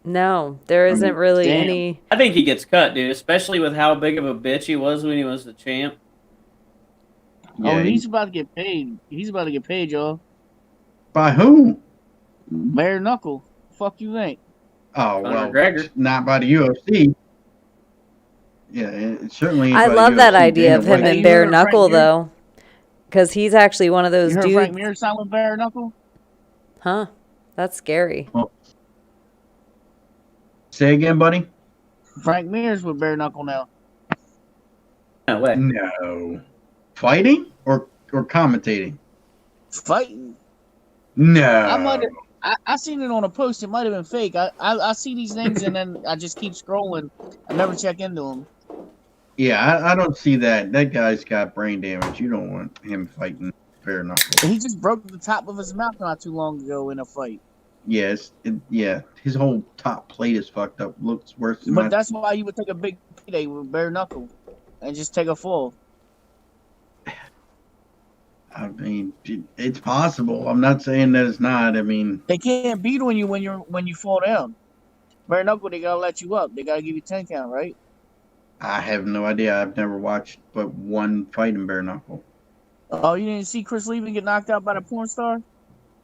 No, there isn't really damn. any. I think he gets cut, dude, especially with how big of a bitch he was when he was the champ. Oh, Yeah, he's about to get paid. He's about to get paid, y'all. by who? Bare knuckle. Fuck you think? Oh, Conor well, McGregor. not by the UFC. Yeah, it certainly ain't I by the love that UFC. idea Dana of him White. in You bare heard Frank knuckle, Mir? though. Because he's actually one of You those heard dudes. Frank Mir sign with bare knuckle? Huh? That's scary. Say again, buddy? Frank Mir's with bare knuckle now. No way. No. Fighting or commentating? Fighting. No. I seen it on a post. It might have been fake. I see these things and then I just keep scrolling. I never check into them. Yeah, I don't see that. That guy's got brain damage. You don't want him fighting bare knuckle. He just broke the top of his mouth not too long ago in a fight. Yes, yeah. His whole top plate is fucked up. Looks worse than But my. that's why you would take a big payday with bare knuckle and just take a fall. I mean, it's possible. I'm not saying that it's not. I mean, They can't beat on you when you fall down. Bare knuckle, they gotta let you up. They gotta give you 10 count, right? I have no idea. I've never watched but one fight in bare knuckle. Oh, you didn't see Chris Levy get knocked out by the porn star?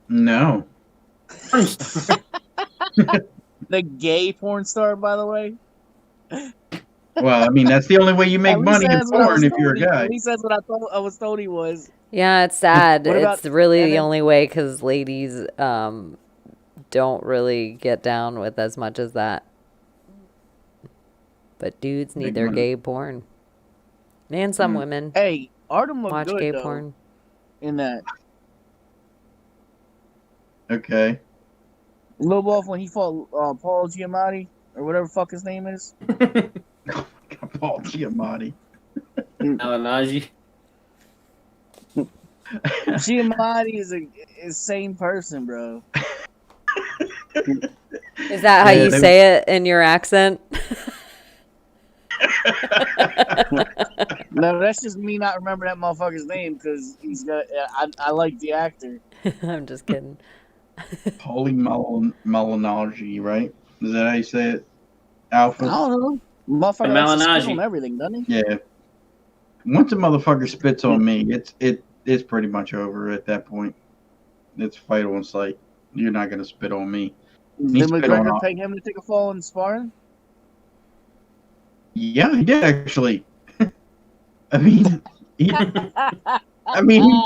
No. The gay porn star, by the way. Well, I mean, that's the only way you make At least money in that's what I was porn if told you're a he- guy. At least that's what I was told he was. Yeah, it's sad. What about- It's really and the then- only way because ladies don't really get down with as much as that. But dudes need Big their money. gay porn. And some Mm. women Hey, Artem looked watch good gay though porn. in that. Okay. Lil Wolf when he fought Paul Giamatti or whatever the fuck his name is. Paul Giamatti. Malinaji. Giamatti is same person, bro. Is that how Yeah, you they- say it in your accent? No, that's just me not remembering that motherfucker's name because he's got. I like the actor. I'm just kidding. Polymalinology, right? Is that how you say it? I Alpha? don't know. Motherfucker likes to spit Malinaji. on everything, doesn't he? Yeah. Once a motherfucker spits on me, it's pretty much over at that point. It's fight on sight. You're not gonna spit on me. Did spit on McGregor all- pay him to take a fall in sparring? Yeah, he did actually. I mean, he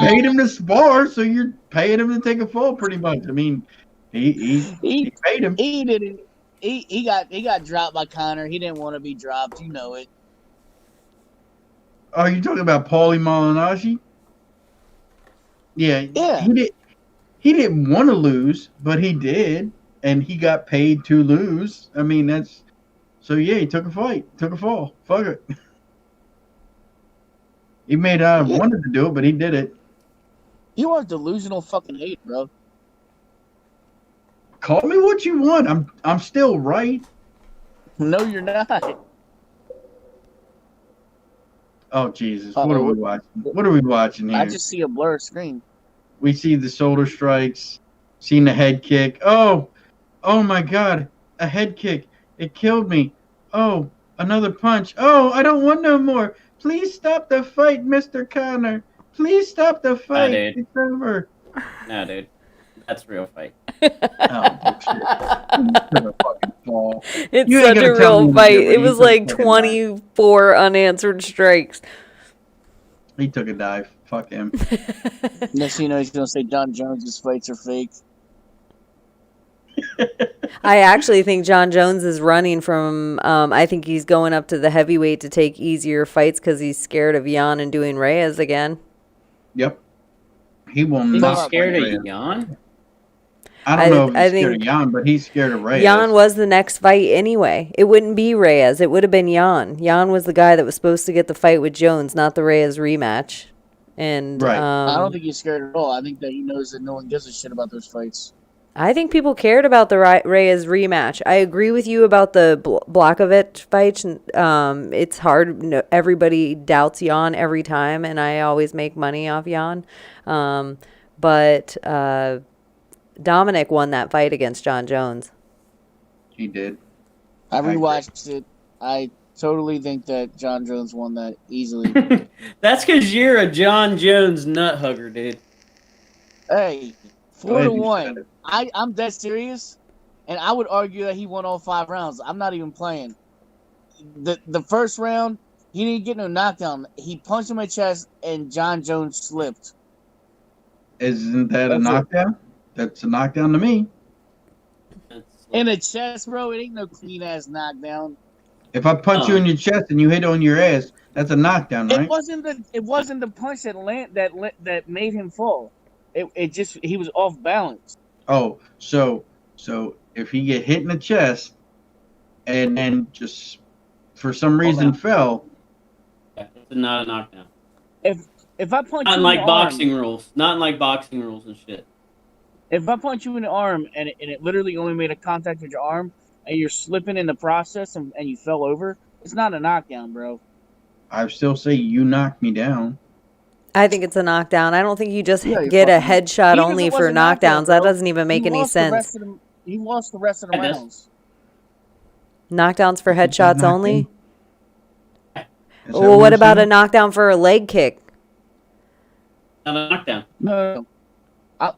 paid him to spar, so you're paying him to take a fall, pretty much. I mean, he paid him. He didn't. He got dropped by Connor. He didn't want to be dropped. You know it. Oh, you talking about Paulie Malignaggi? Yeah. Yeah. He didn't want to lose, but he did, and he got paid to lose. I mean, that's so. Yeah, he took a fight, took a fall. Fuck it. He may not have wanted to do it, but he did it. You are delusional fucking hate, bro. Call me what you want. I'm still right. No, you're not. Oh Jesus, Uh-oh. what are we watching? What are we watching here? I just see a blur screen. We see the shoulder strikes, seen the head kick. Oh my God, a head kick. It killed me. Oh, another punch. Oh, I don't want no more. Please stop the fight, Mr. Connor. Please stop the fight. dude. It's over. No, dude. That's real fight. Oh, bullshit. Gonna fucking fall. It's You ain't such a gonna tell real me fight. that It he was took a like fucking 24 unanswered strikes. He took a dive. Fuck him. Next thing you know, he's gonna say John Jones's fights are fake. I actually think John Jones is running from. I think he's going up to the heavyweight to take easier fights because he's scared of Jan and doing Reyes again. Yep. He will He's not. not Scared fight of Reyes. Jan? I don't know if I he's scared think- of Jan, but he's scared of Reyes. Jan was the next fight anyway. It wouldn't be Reyes. It would have been Jan. Jan was the guy that was supposed to get the fight with Jones, not the Reyes rematch. And Right. I don't think he's scared at all. I think that he knows that no one gives a shit about those fights. I think people cared about the Reyes rematch. I agree with you about the Blachowicz fight. It's hard. No, everybody doubts Jan every time, and I always make money off Jan. But Dominic won that fight against John Jones. He did. I agree. rewatched it. I totally think that John Jones won that easily. That's because you're a John Jones nut hugger, dude. Hey, Go ahead, you 4-1. said it. I'm dead serious, and I would argue that he won all 5 rounds. I'm not even playing. The first round, he didn't get no knockdown. He punched him in the chest, and John Jones slipped. Isn't that a That's it. knockdown? That's a knockdown to me. In the chest, bro, it ain't no clean ass knockdown. If I punch you in your chest and you hit on your ass, that's a knockdown, right? It wasn't the punch that made him fall. It just he was off balance. Oh, so if he get hit in the chest and then just for some reason on. fell, Yeah, it's not a knockdown. If I punch Not you in like in the boxing arm, rules. Not in like boxing rules and shit. if I punch you in the arm and it literally only made a contact with your arm and you're slipping in the process and you fell over, it's not a knockdown, bro. I still say you knocked me down. I think it's a knockdown. I don't think you just Yeah, you're get a fucking- headshot Even if only it for was a knockdown, knockdowns. That bro, doesn't even make he any lost the sense. rest of them- He lost the rest of the Yeah, that's- rounds. Knockdowns for I think he's headshots knocked only? in. Is that Well, what we're about a saying? knockdown for a leg kick? Not a knockdown. No.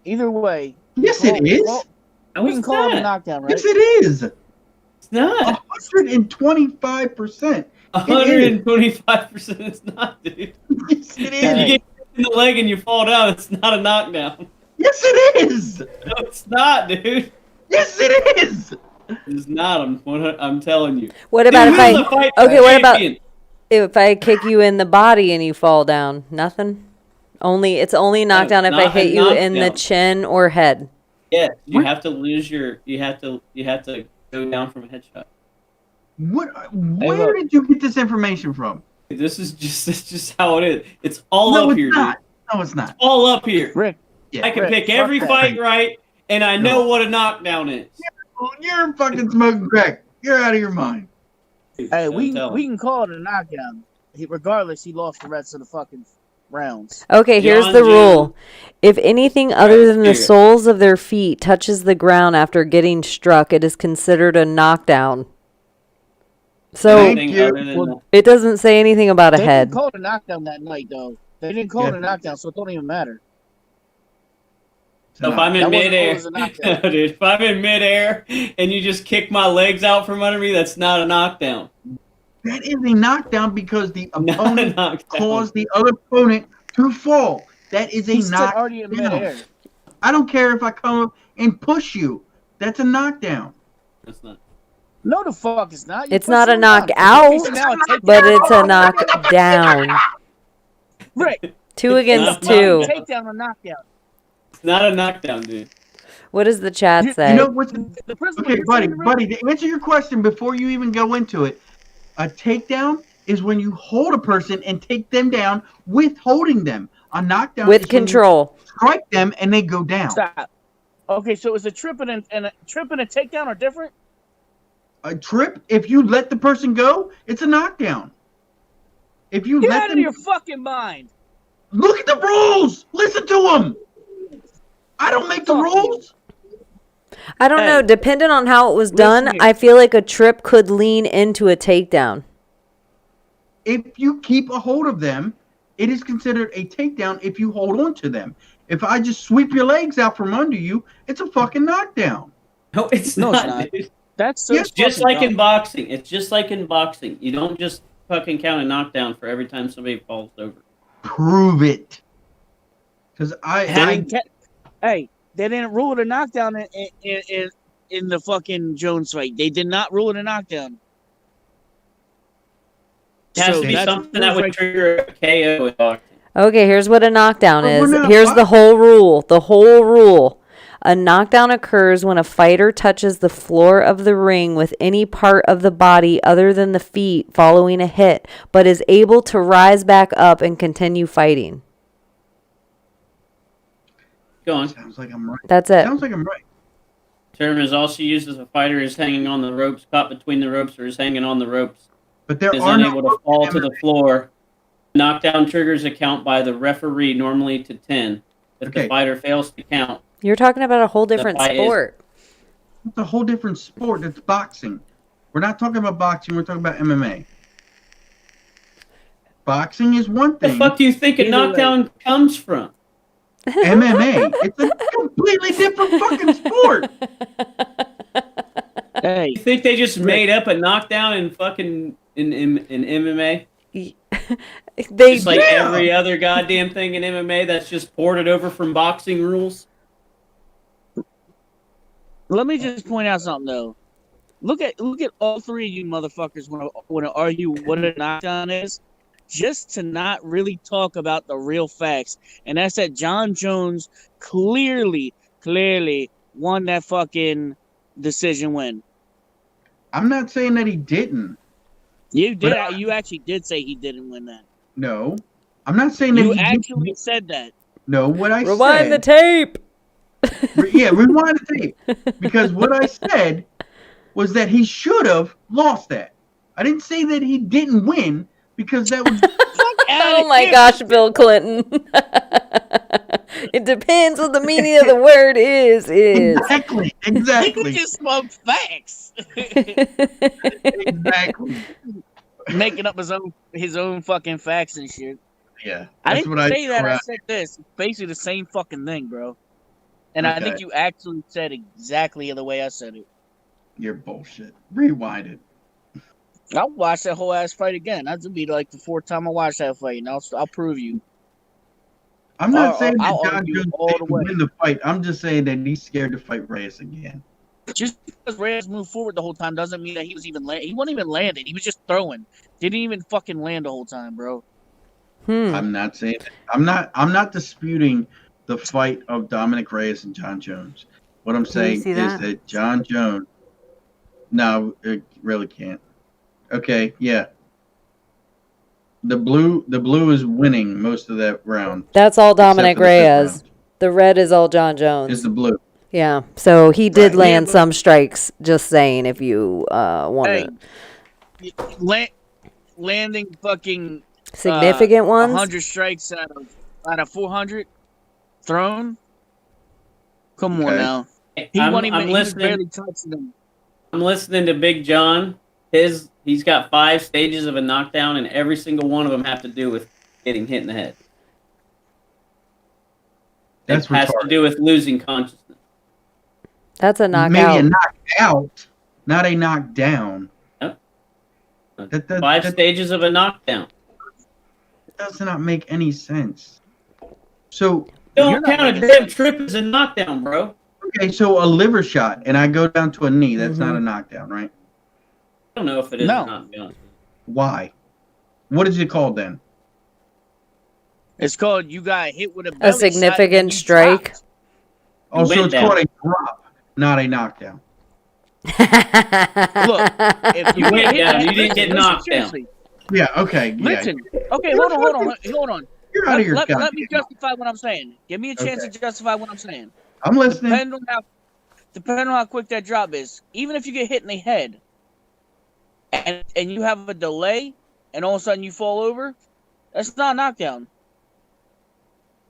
Either way. Yes, it is. No, We it's can call it a not. knockdown, right? Yes, it is. It's not. 125%. 125% is not, dude. Yes, it If you is. get in the leg and you fall down, it's not a knockdown. Yes, it is. No, it's not, dude. Yes, it is. It's not. I'm telling you. What about Dude, if who's the I fight okay? What about champion? if I kick you in the body and you fall down? Nothing. It's only a knockdown if I not a hit you in the knockdown. chin or head. Yeah, you What? have to lose your. You have to go down from a headshot. What? Hey, Where look. did you get this information from? This is just how it is. It's all No, up it's here, not. dude. No, it's not. All up here. Rick, Yeah. I can Rick, pick fuck every that. fight right, and I know what a knockdown is. You're fucking smoking crack. You're out of your mind. hey, I'm we telling can call it a knockdown. Regardless, he lost the rest of the fucking rounds. Okay, here's John the Jones. rule. If anything other than the Spirit. soles of their feet touches the ground after getting struck, it is considered a knockdown. So Thank Anything you. other than Well, it doesn't say anything about a They head. didn't call it a knockdown that night, though. They didn't call it Yeah. a knockdown, so it don't even matter. So if I'm in That wasn't midair, always a knockdown. dude, if I'm in midair and you just kick my legs out from under me, that's not a knockdown. That is a knockdown because the Not a opponent knockdown. caused the other opponent to fall. That is a He's still already in knockdown. midair. I don't care if I come up and push you. That's a knockdown. That's not. No, the fuck it's not. You It's put not a someone down. knockout, Okay, so now it take- but it's a knockdown. Rick, 2 against not a 2. knockdown. takedown or knockdown. It's not a knockdown, dude. What does the chat You say? You know what's The principle okay, you're buddy, saying, Rick, buddy. To answer your question before you even go into it, a takedown is when you hold a person and take them down with holding them. A knockdown With is when you control. strike them and they go down. Stop. Okay, so is a trip and a takedown are different? A trip, if you let the person go, it's a knockdown. If you Get let out of them your fucking mind. look at the rules, listen to them. I don't make the Fuck you. rules. I don't know. Hey. Depending on how it was Listen done, here. I feel like a trip could lean into a takedown. If you keep a hold of them, it is considered a takedown if you hold on to them. If I just sweep your legs out from under you, it's a fucking knockdown. No, it's No, it's not. not. Dude. That's so Yes, Just fucking like in dumb. boxing. It's just like in boxing. You don't just fucking count a knockdown for every time somebody falls over. Prove it. Because Hey, they didn't rule it a knockdown in the fucking Jones fight. They did not rule it a knockdown. It has So to be that's something that proof would right- trigger a KO in boxing. Okay, here's what a knockdown But we're is. not Here's the boxing. whole rule. The whole rule. A knockdown occurs when a fighter touches the floor of the ring with any part of the body other than the feet following a hit, but is able to rise back up and continue fighting. Go on. sounds like I'm right. That's it. Sounds like I'm right. Term is also used as a fighter is hanging on the ropes, caught between the ropes, or is hanging on the ropes. But there Is are no unable to fall to the floor. Knockdown triggers a count by the referee, normally to 10. If the Okay. fighter fails to count, You're talking about a whole different fight is- sport. It's a whole different sport. It's boxing. We're not talking about boxing. We're talking about MMA. Boxing is one the thing. fuck do you think a Either way. knockdown comes from? MMA, it's a completely different fucking sport. Hey, You think they just made up a knockdown in fucking in MMA? They Just like Yeah. every other goddamn thing in MMA that's just ported over from boxing rules? let me just point out something though. Look at all three of you motherfuckers want to argue what a knockdown is, just to not really talk about the real facts, and that's that John Jones clearly won that fucking decision win. I'm not saying that he didn't. You did. But- You actually did say he didn't win that. No. I'm not saying that You he actually didn't. said that. No, what I rewind the said. tape. Yeah, rewind the tape. Because what I said was that he should have lost that. I didn't say that he didn't win because that was Fuck out Oh my gosh, Bill Clinton. It depends what the meaning of the word is. Exactly. He Exactly. just spoke facts. Exactly. Making up his own fucking facts and shit. Yeah. I That's didn't what say that. throw I out. said this. It's basically the same fucking thing, bro. And I think Okay. you actually said exactly the way I said it. You're bullshit. Rewind it. I'll watch that whole ass fight again. That'll be like the fourth time I watch that fight, and I'll prove you. I'm not saying that I'll John argue Jones all the didn't way. win the fight. I'm just saying that he's scared to fight Reyes again. Just because Reyes moved forward the whole time doesn't mean that he was even he wasn't even landing. He was just throwing. Didn't even fucking land the whole time, bro. I'm not saying that. I'm not disputing the fight of Dominic Reyes and John Jones. What I'm saying see is that? that John Jones. No, it really can't. Okay, yeah. The blue is winning most of that round. That's all except Dominic for the fifth Reyes. round. The red is all John Jones. Is the blue. Yeah. So he did Right. land Yeah, but- some strikes, just saying, if you want Hey, to. landing fucking Significant ones? 100 strikes out of 400 thrown. Come on Okay. now. Hey, He I'm wasn't even. He was listening. barely touching them. I'm listening to Big John. He's got 5 stages of a knockdown, and every single one of them have to do with getting hit in the head. That's it has to retarded. do with losing consciousness. That's a knockout. Maybe a knockout, not a knockdown. Yep. That 5 stages of a knockdown. does not make any sense. So You're Don't not count a making damn sense. trip as a knockdown, bro. okay, so a liver shot and I go down to a knee. That's not a knockdown, right? I don't know if it is No. or not, to be honest. Why? What is it called then? It's called you got hit with a belly shot and significant you strike. dropped. Oh, so went it's down. called a drop, not a knockdown. Look, if You went hit down, that- you didn't get knocked down. seriously. Yeah, okay. Yeah. Listen. Okay, hold on. You're out of your Let goddamn me mind. justify what I'm saying. Give me a chance Okay. to justify what I'm saying. I'm listening. Depending on how quick that drop is, even if you get hit in the head and you have a delay and all of a sudden you fall over, that's not a knockdown.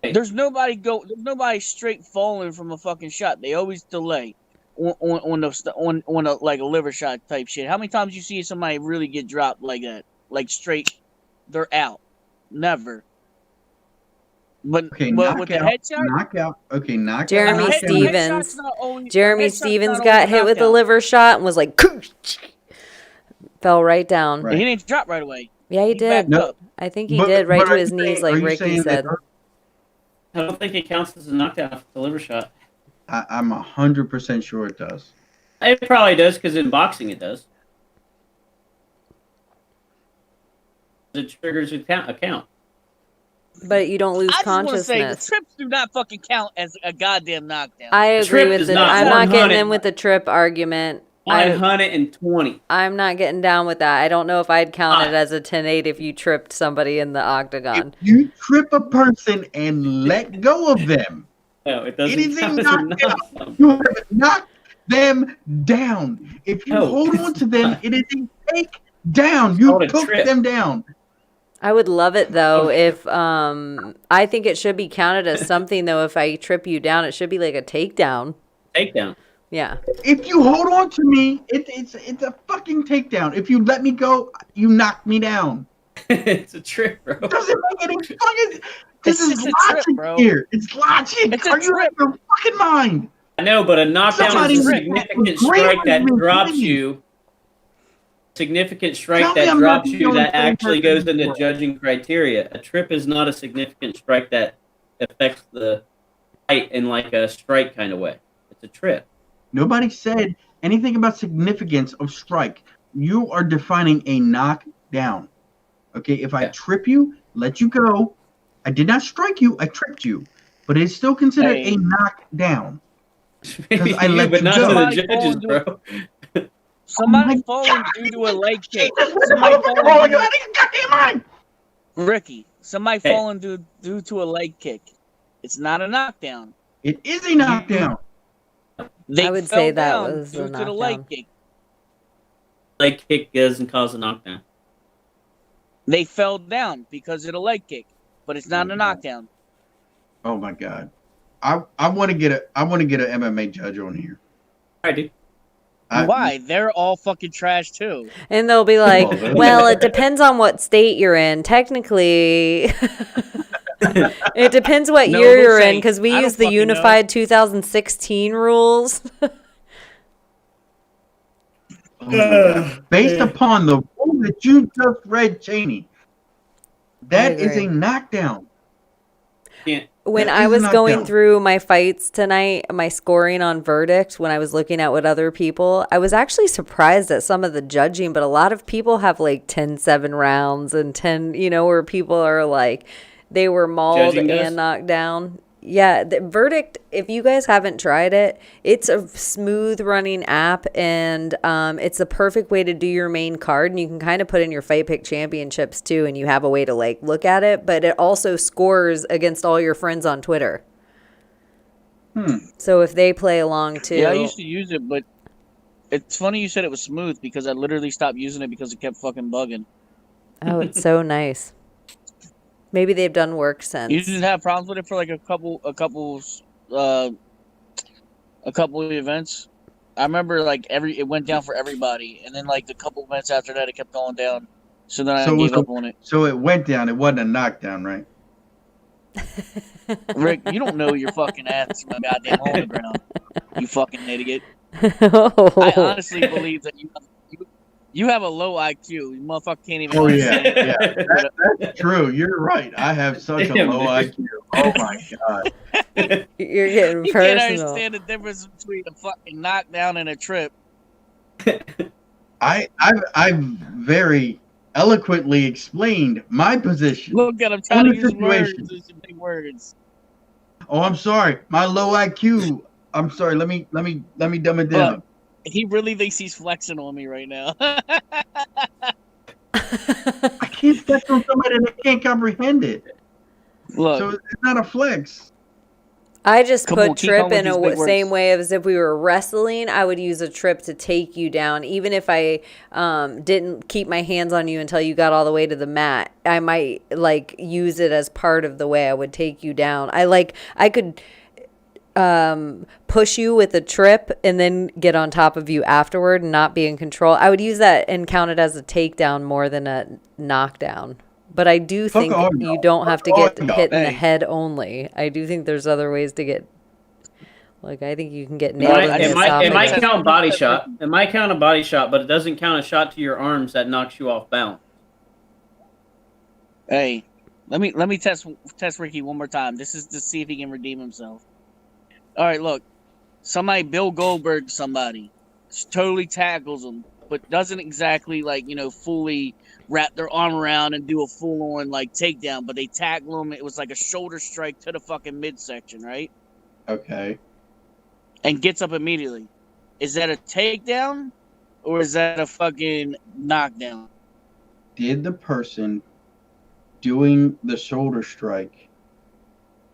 Hey. There's nobody straight falling from a fucking shot. They always delay on a like a liver shot type shit. How many times you see somebody really get dropped like that? Like straight, they're out. Never. But Okay, with the headshot, knockout. Okay, knockout. Jeremy knockout. Stevens. Jeremy Jeremy Stevens got hit with a liver shot and was like, fell right down. Right. He didn't drop right away. Yeah, he did. backed up. I think he But- did right but to are his you knees, saying- like are you Ricky saying said. that- I don't think it counts as a knockdown if it's a liver shot. I'm 100% sure it does. It probably does, because in boxing it does. It triggers a count. But you don't lose I just want to consciousness. say the trips do not fucking count as a goddamn knockdown. I agree Trip with is it. not I'm not getting 100. in with the trip argument. 120. I'm not getting down with that. I don't know if I'd count it as a 10-8 if you tripped somebody in the octagon. If you trip a person and let go of them, No, it doesn't anything count as a knocked out, knockdown. you have knocked them down. If you No, hold it's on to them, not. it is a take down. You called a took trip. them down. I would love it though if I think it should be counted as something though. If I trip you down, it should be like a takedown. Takedown. Yeah. If you hold on to me, it's a fucking takedown. If you let me go, you knock me down. It's a trip, bro. It doesn't make any fucking. This It's is just a logic trip, bro. here. It's logic. It's a Are you out of your fucking mind? I know, but a knockdown Somebody is a was significant great strike with that me, drops didn't you? you. Significant strike Tell me that I'm not drops the you only that actually person goes in the into world. judging criteria. A trip is not a significant strike that affects the fight in like a strike kind of way. It's a trip. Nobody said anything about significance of strike. You are defining a knockdown. Okay, if I Yeah. trip you, let you go. I did not strike you. I tripped you, but it's still considered Hey. a knockdown. Maybe I to you, let but you not go. to the Somebody judges, fall bro. Somebody Oh my falling God. due to a leg kick. Jesus, Somebody motherfucker, falling oh, due- you out of your goddamn mind. Ricky, somebody Hey. falling due to a leg kick. It's not a knockdown. It is a knockdown. They I would fell say that down was a due to the knockdown. leg kick. Leg kick doesn't cause a knockdown. They fell down because of the leg kick, but it's not a knockdown. Oh my God. I want to get an MMA judge on here. I do. Why? They're all fucking trash too. And they'll be like, well, it depends on what state you're in. Technically, it depends what year you're in, because we use the unified 2016 rules. Based upon the rule that you just read, Chaney, that is a knockdown. When I was going through my fights tonight, my scoring on verdict, when I was looking at what other people, I was actually surprised at some of the judging, but a lot of people have like 10-7 rounds and 10, where people are like, they were mauled and knocked down. Yeah, the verdict, if you guys haven't tried it, it's a smooth running app, and it's the perfect way to do your main card, and you can kind of put in your Fight Pick championships too, and you have a way to like look at it, but it also scores against all your friends on Twitter. So if they play along too. Yeah, I used to use it, but it's funny you said it was smooth, because I literally stopped using it because it kept fucking bugging. Oh, it's so nice. Maybe they've done work since. You didn't have problems with it for like a couple of events. I remember like it went down for everybody, and then like the couple of events after that, it kept going down. So then I gave up on it. So it went down. It wasn't a knockdown, right? Rick, you don't know your fucking ass from a goddamn hole in the ground. You fucking idiot. I honestly believe that you have a low IQ. You motherfucker can't even. Oh yeah. That's true. You're right. I have such a low IQ. Oh my God. You're getting you personal. Can't understand the difference between a fucking knockdown and a trip. I've very eloquently explained my position. Look at him trying to use words. Use big words. Oh, I'm sorry. My low IQ. I'm sorry. Let me dumb it down. He really thinks he's flexing on me right now. I can't flex on somebody that can't comprehend it. Look, so it's not a flex. I just put trip in a same way as if we were wrestling. I would use a trip to take you down. Even if I didn't keep my hands on you until you got all the way to the mat, I might like use it as part of the way I would take you down. I could push you with a trip and then get on top of you afterward and not be in control. I would use that and count it as a takedown more than a knockdown. But I do think you don't have to get hit in the head only. I do think there's other ways to get. Like I think you can get nailed. It might count body shot. It might count a body shot, but it doesn't count a shot to your arms that knocks you off balance. Hey, let me test Ricky one more time. This is to see if he can redeem himself. All right, look. Somebody Bill Goldberg somebody totally tackles him, but doesn't exactly fully wrap their arm around and do a full on takedown, but they tackle him. It was like a shoulder strike to the fucking midsection, right? Okay. And gets up immediately. Is that a takedown or is that a fucking knockdown? Did the person doing the shoulder strike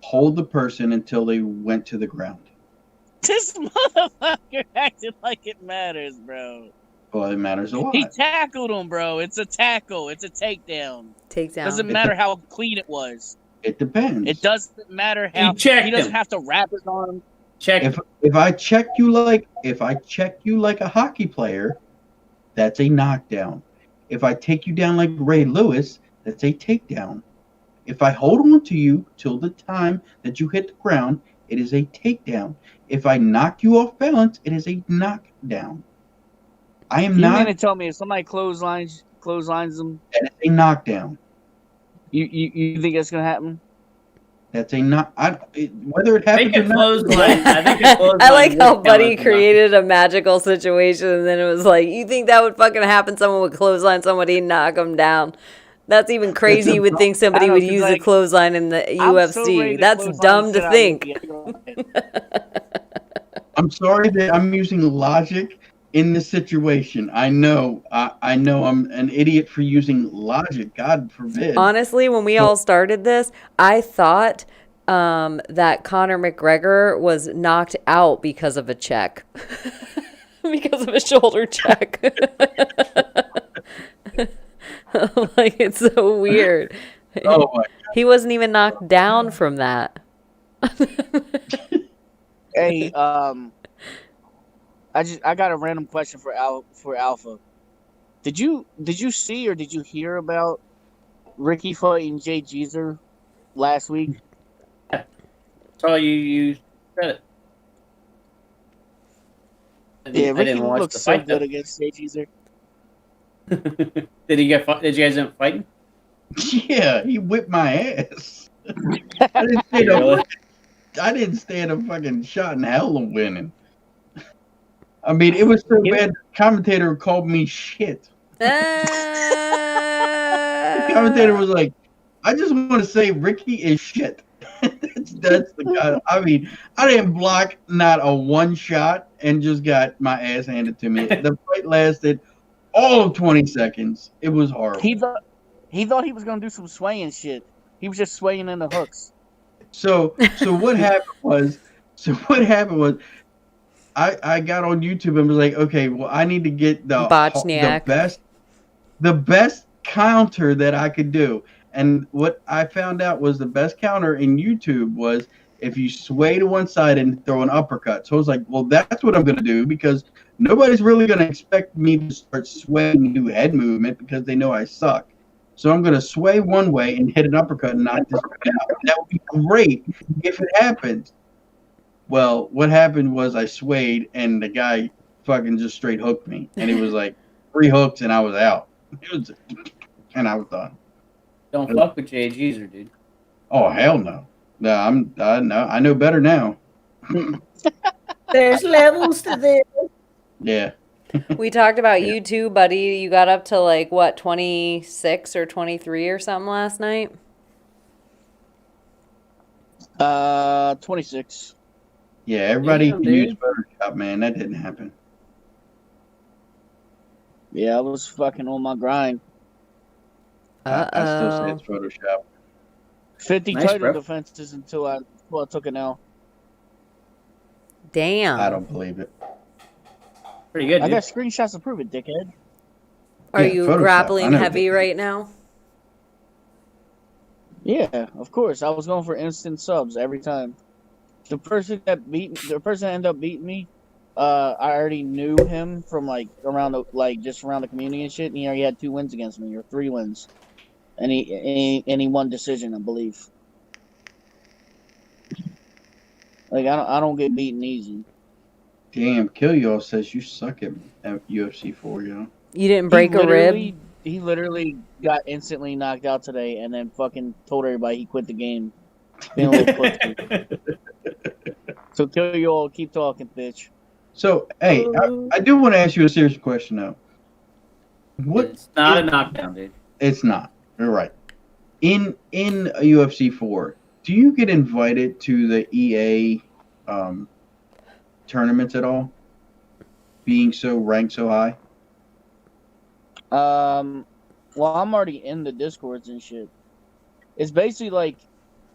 hold the person until they went to the ground? This motherfucker acted like it matters, bro. Well, it matters a lot. He tackled him, bro. It's a tackle. It's a takedown. Doesn't matter how clean it was. It depends. It doesn't matter how he doesn't have to wrap his arm. If I check you like a hockey player, that's a knockdown. If I take you down like Ray Lewis, that's a takedown. If I hold on to you till the time that you hit the ground, it is a takedown. If I knock you off balance, it is a knockdown. I am not. You mean to tell me if somebody clotheslines them? That is a knockdown. You think that's gonna happen? That's a not. Whether it happens or not. I like how Buddy created a magical situation, and then it was like, you think that would fucking happen? Someone would clothesline somebody and knock them down. That's even crazy. You would think somebody would use a clothesline in the UFC. That's dumb to think. I'm sorry that I'm using logic in this situation. I know I'm an idiot for using logic. God forbid. Honestly, when we all started this, I thought that Conor McGregor was knocked out because of a check. Because of a shoulder check. Like, it's so weird. Oh my! He wasn't even knocked down from that. Hey, I got a random question for Alpha. Did you see or did you hear about Ricky fighting Jay Jeezer last week? So you said it. Yeah, I Ricky didn't watch looks the so fight. good against Jay Jeezer. Did you guys end up fighting? Yeah, he whipped my ass. I didn't stand Really? up. I didn't stand a fucking shot in hell of winning. I mean, it was so bad. The commentator called me shit. The commentator was like, "I just want to say Ricky is shit." that's the guy. I mean, I didn't block not a one shot and just got my ass handed to me. The fight lasted all of 20 seconds. It was horrible. He thought he was gonna do some swaying shit. He was just swaying in the hooks. So what happened was I got on YouTube and was like, okay, well, I need to get the Botchniak. best counter that I could do. And what I found out was the best counter in YouTube was if you sway to one side and throw an uppercut. So I was like, well, that's what I'm going to do because nobody's really going to expect me to start swaying and do head movement because they know I suck. So I'm going to sway one way and hit an uppercut and knock this guy out. That would be great if it happens. Well, what happened was I swayed and the guy fucking just straight hooked me. And he was like 3 hooks and I was out. And I was done. Don't fuck with Jay Jeezer, dude. Oh, hell no. No, I know better now. There's levels to this. Yeah. We talked about Yeah. you too, buddy. You got up to like what, 26 or 23 or something last night? 26. Yeah, everybody Damn, can use dude. Photoshop, man. That didn't happen. Yeah, I was fucking on my grind. I still say Uh-oh. it's Photoshop. 50 Nice, title bro. defenses until I took an L. Damn. I don't believe it. Pretty good, I dude. got screenshots to prove it, dickhead. Are Yeah, you Photoshop. I grappling know heavy that. right now? Yeah, of course. I was going for instant subs every time. The person that ended up beating me, I already knew him from around the community and shit. And he already had 2 wins against me or 3 wins, and he won decision, I believe. Like I don't get beaten easy. Damn, Kill Y'all says you suck at UFC 4, yo. You didn't break a rib? He literally got instantly knocked out today, and then fucking told everybody he quit the game. Being a little pussy. So Kill You All, keep talking, bitch. So, hey, I do want to ask you a serious question, though. It's not a knockdown, dude. It's not. You're right. In UFC 4, do you get invited to the EA tournaments at all? Being so ranked so high? Well, I'm already in the Discords and shit. It's basically like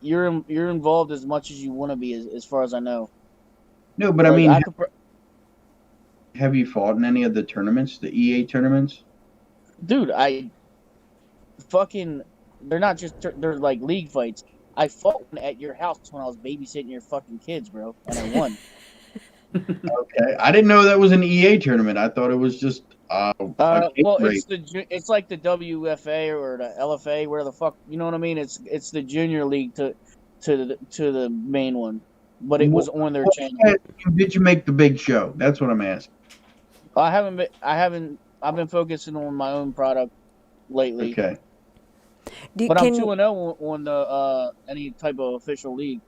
you're involved as much as you want to be, as far as I know. No, but I Like, mean, could have you fought in any of the tournaments, the EA tournaments? dude, they're not just, they're like league fights. I fought one at your house when I was babysitting your fucking kids, bro, and I won. Okay, I didn't know that was an EA tournament. I thought it was just Well, it's like the WFA or the LFA, where the fuck, you know what I mean? It's the junior league to the main one, but it was on their channel. Did you make the big show? That's what I'm asking. I've been focusing on my own product lately. Okay. But I'm 2-0 on the any type of official league.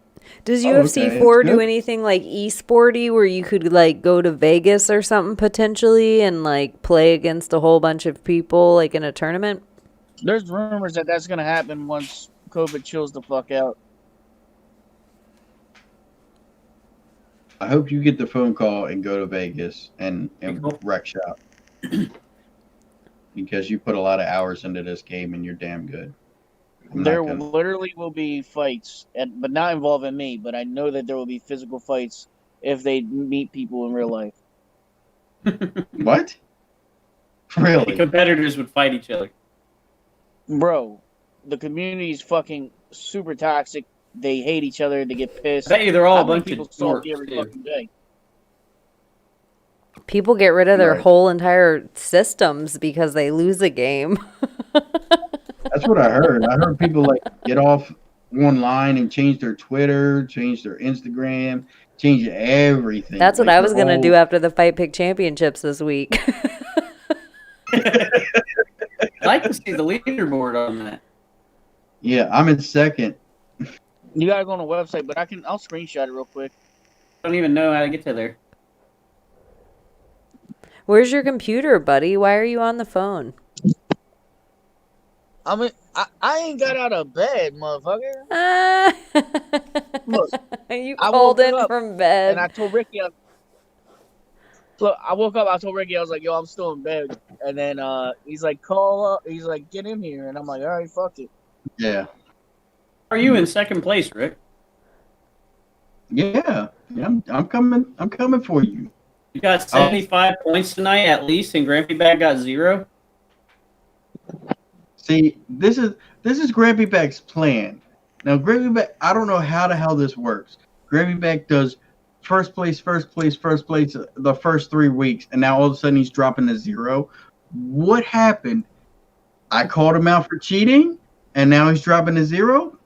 Does Oh, UFC okay, 4 that's do good. anything like esporty where you could like go to Vegas or something potentially and like play against a whole bunch of people like in a tournament? There's rumors that that's gonna happen once COVID chills the fuck out. I hope you get the phone call and go to Vegas and Cool. wreck shop. Because you put a lot of hours into this game and you're damn good. There literally will be fights, but not involving me. But I know that there will be physical fights if they meet people in real life. What? The Really? competitors would fight each other. Bro, the community is fucking super toxic. They hate each other. They get pissed. I bet you they're all How a many bunch people of stalk you dorks, every too. fucking day? People get rid of their Right. whole entire systems because they lose a game. That's what I heard. I heard people like get off online and change their Twitter, change their Instagram, change everything. That's what Like, I was they're going to all- do after the Fight Pick Championships this week. I'd like to see the leaderboard on that. Yeah, I'm in second. You gotta go on the website, but I'll screenshot it real quick. I don't even know how to get to there. Where's your computer, buddy? Why are you on the phone? I ain't got out of bed, motherfucker. Look, You I called woke in up from bed. and I told Ricky. Look, I woke up. I told Ricky, I was like, "Yo, I'm still in bed." And then he's like, "Call up." He's like, "Get in here." And I'm like, "All right, fuck it." Yeah. Are you in second place, Rick? Yeah. I'm coming for you. You got 75 points tonight at least, and Grampy Bag got 0. See, this is Grampy Bag's plan. Now, Grampy Bag, I don't know how the hell this works. Grampy Bag does first place the first 3 weeks, and now all of a sudden he's dropping to 0. What happened? I called him out for cheating, and now he's dropping to 0.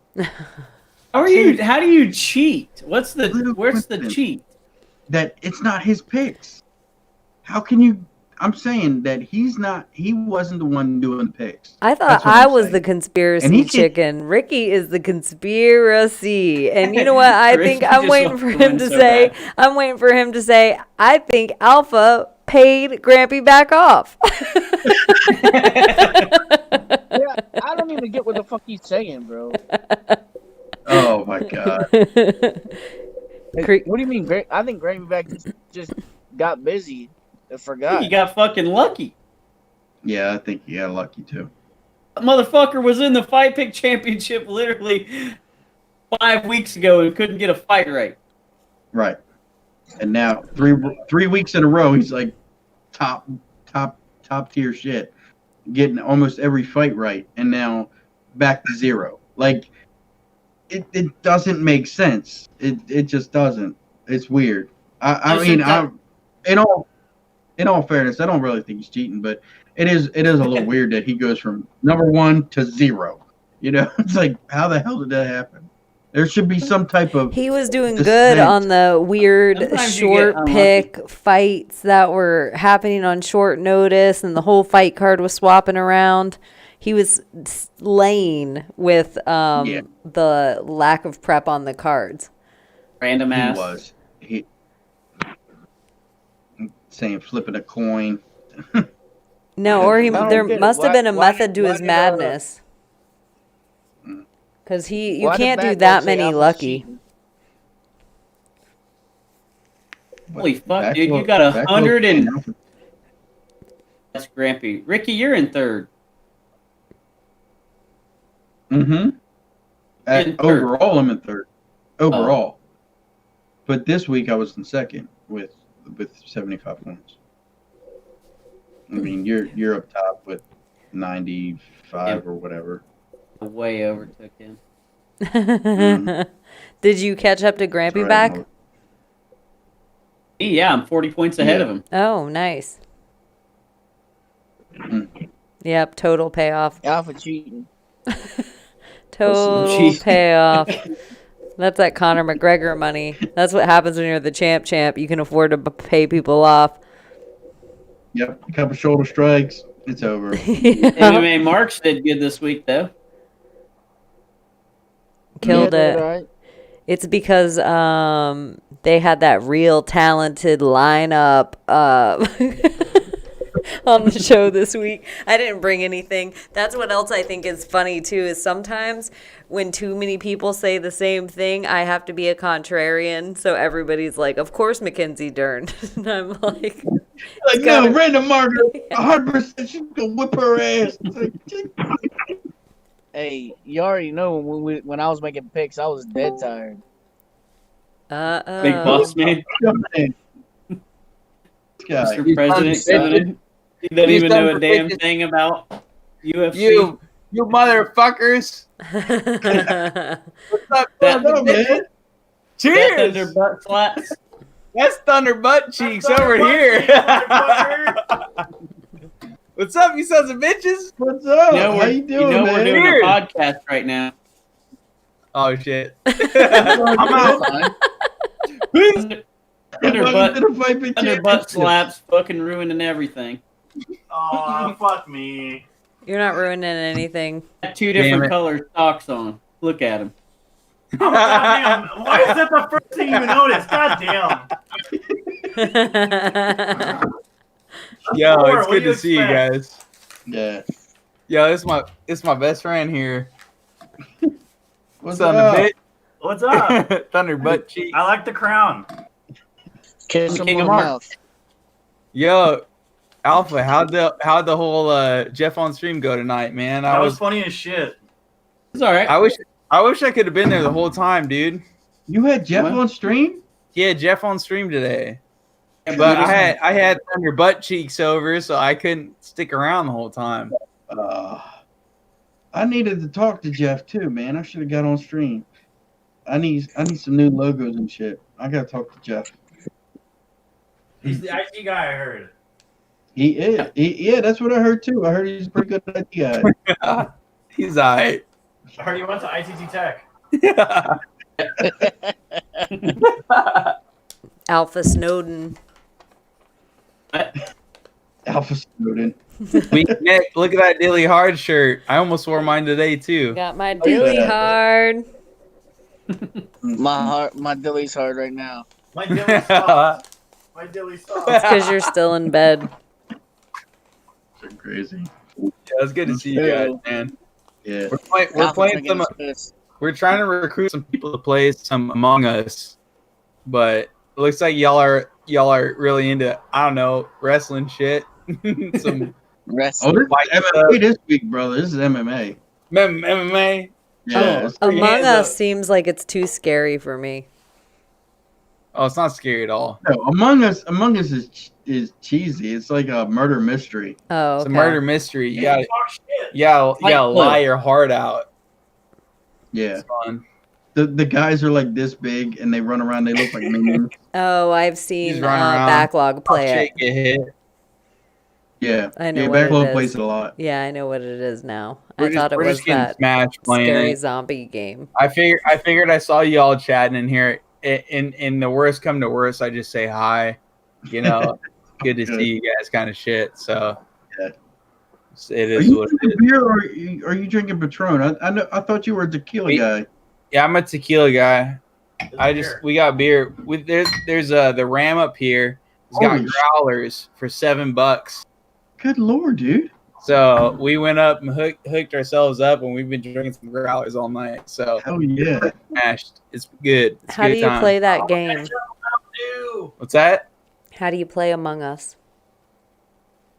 How do you cheat? Where's the coincidence. cheat? That it's not his picks. How can you? I'm saying that he wasn't the one doing the picks. I thought That's what I I'm was saying. the conspiracy And he can- chicken. Ricky is the conspiracy. And you know what? I think Ricky I'm just waiting wants for to him win to so say, bad. I'm waiting for him to say, I think Alpha paid Grampy back off. Yeah, I don't even get what the fuck he's saying, bro. Oh my god. Hey, what do you mean? I think Gravy Bag just got busy and forgot. He got fucking lucky. Yeah, I think he got lucky too. That motherfucker was in the Fight Pick Championship literally 5 weeks ago and couldn't get a fight right. Right. And now 3 weeks in a row, he's like top tier shit, getting almost every fight right, and now back to 0. Like it doesn't make sense. It just doesn't. It's weird. I mean, in all fairness, I don't really think he's cheating, but it is a little weird that he goes from number 1 to 0. You know, it's like, how the hell did that happen? There should be some type of. He was doing good descent. on the weird Sometimes you short get unlucky. pick fights that were happening on short notice, and the whole fight card was swapping around. He was slaying with the lack of prep on the cards. Random He ass. was. He saying flipping a coin. No, or don't there get it. must have been a Why method to did- his why did, madness. Because you why did can't do Bad that Dog say many Alpha's lucky. cheating? Holy fuck, Back dude! low- You got a back low 100 and Alpha. that's Grampy. Ricky, you're in third. Mm-hmm. In third. Overall, I'm in third. Overall. But this week I was in second with 75 points. I mean, you're up top with 95 or whatever. Way overtook him. Did you catch up to Grampy Right, back? I'm- Yeah, I'm 40 points ahead of him. Oh, nice. Mm. Yep, total payoff. Alpha cheating. Total Jeez. payoff. That's that Conor McGregor money. That's what happens when you're the champ. You can afford to pay people off. Yep, a couple shoulder strikes, it's over. MMA Marks did good this week, though. Killed Yeah, it. right. It's because they had that real talented lineup on the show this week. I didn't bring anything. That's what else I think is funny too, is sometimes when too many people say the same thing, I have to be a contrarian. So everybody's like, of course Mackenzie Dern. And I'm like, Like, no, random marker, 100% she's gonna whip her ass. It's like, Hey, you already know when I was making picks, I was dead tired. Big boss man. This guy. Mr. President coming in. He doesn't even know a damn thing about UFC. You motherfuckers. What's up, man? Cheers. Thunder butt slaps. That's Thunder Butt Cheeks over here. What's up, you sons of bitches? What's up? How you doing, we're man? doing a podcast right now. Oh shit. I'm out. Thunder butt slaps, fucking ruining everything. Oh, fuck me. You're not ruining anything. Got 2 different colored socks on. Look at him. Oh, goddamn. Why is that the first thing you even noticed? Goddamn. Yo, What it's do good you to see you expect? guys. Yeah. Yo, it's my best friend here. What's Son up? of a What's up? bitch. Thunder Butt Cheeks. I like the crown. Kiss him King on of the Mark. mouth. Yo, Alpha, how'd the whole Jeff on stream go tonight, man? That was funny as shit. It's all right. I wish I could have been there the whole time, dude. You had Jeff What? on stream? Yeah, Jeff on stream today. But I had Thunder Butt Cheeks over, so I couldn't stick around the whole time. I needed to talk to Jeff too, man. I should have got on stream. I need some new logos and shit. I gotta talk to Jeff. He's the IT guy, I heard. He is. Yeah, that's what I heard too. I heard he's a pretty good IT guy. He's alright. I heard you went to ITT Tech. Alpha Snowden. Alpha student. Nick, look at that Dilly Hard shirt. I almost wore mine today too. Got my dilly hard. My dilly's hard right now. My dilly stopped. My dilly stopped. It's because you're still in bed. They're crazy. Yeah, it's good to see you guys, man. Yeah. We're playing some. We're trying to recruit some people to play some Among Us, but it looks like y'all are really into, I don't know, wrestling shit. Some Wrestling. Oh, this is MMA this week, brother. This is MMA. MMA. Yeah. Among Us seems like it's too scary for me. Oh, it's not scary at all. No, Among Us is cheesy. It's like a murder mystery. Oh, It's a okay. murder mystery. You gotta, Talk shit. you gotta Like lie your heart out. Yeah. It's fun. The guys are like this big and they run around. They look like minions. Oh, I've seen Just run around. Backlog play Shit it. get hit. Yeah. I know Yeah, what it Backlog is. plays it a lot. Yeah, I know what it is now. We're I thought it we're was getting that smashed playing scary it. zombie game. I figured I saw you all chatting in here. In the worst come to worst, I just say hi. You know, good to see you guys, kind of shit. So Yeah. it Are is you what it drinking is. beer or are you drinking Patron? I thought you were a tequila guy. Yeah, I'm a tequila guy. Beer. We got beer. There's the Ram up here. It's got Holy shit. growlers for $7. Good lord, dude. So we went up and hooked ourselves up, and we've been drinking some growlers all night. So Hell yeah. smashed. It's good. It's How good do you time. play that game? Ew. What's that? How do you play Among Us?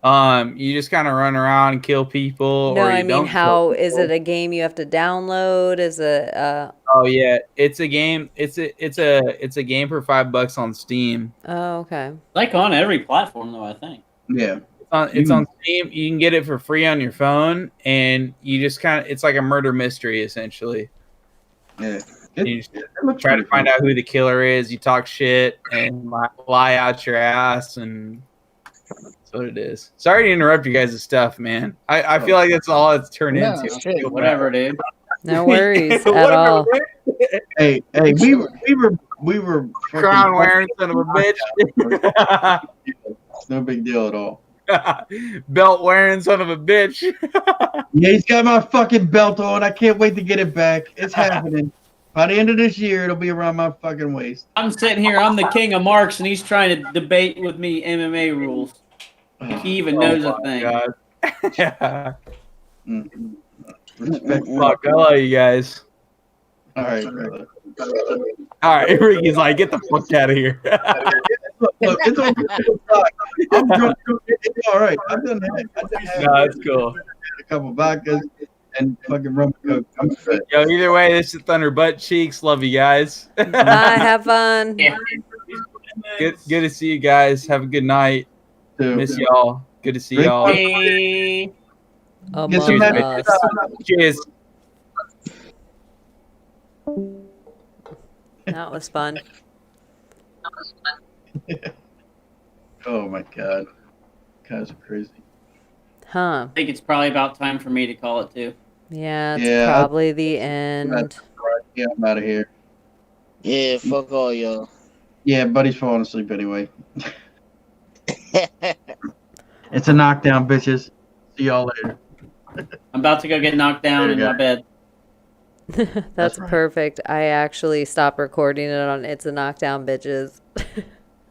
You just kind of run around and kill people. No, or you I mean, don't how kill is people. it a game you have to download? Is it Oh yeah, it's a game. It's a game for $5 on Steam. oh, okay. Like on every platform, though, I think. Yeah. It's on Steam. You can get it for free on your phone, and you just it's like a murder mystery essentially. Yeah. You just It looks try to pretty find cool. out who the killer is. You talk shit and lie out your ass, and that's what it is. Sorry to interrupt you guys' stuff, man. I feel like that's all it's turned No, into. shit. Whatever, dude. No worries at Whatever, all. man. Hey, we were Crown wearing son of a bitch. It's no big deal at all. Belt wearing son of a bitch. Yeah, he's got my fucking belt on. I can't wait to get it back. It's happening. By the end of this year, it'll be around my fucking waist. I'm sitting here. I'm the king of marks, and he's trying to debate with me MMA rules. He even knows a thing. God. Yeah. Mm. Respect. Fuck, I love you guys. All right, brother. All right, Ricky's like, get the fuck out of here. Look, it's all good. I'm drunk. It's all right. I've done that. No, that's cool. A couple vodkas and fucking rum and coke. I'm good. Yo, either way, this is Thunder Butt Cheeks. Love you guys. Bye. Have fun. Yeah. Good to see you guys. Have a good night. Too. Miss y'all. Good to see y'all. Hey. Among some Us. Cheers. That was fun. Oh my god. Guys are crazy. Huh. I think it's probably about time for me to call it too. Yeah, it's Yeah, probably the end. Yeah, I'm out of here. Yeah, fuck all y'all. Yeah, buddy's falling asleep anyway. It's a knockdown, bitches. See y'all later. I'm about to go get knocked down in Later, my bed. That's right. perfect. I actually stopped recording it on It's a Knockdown, bitches.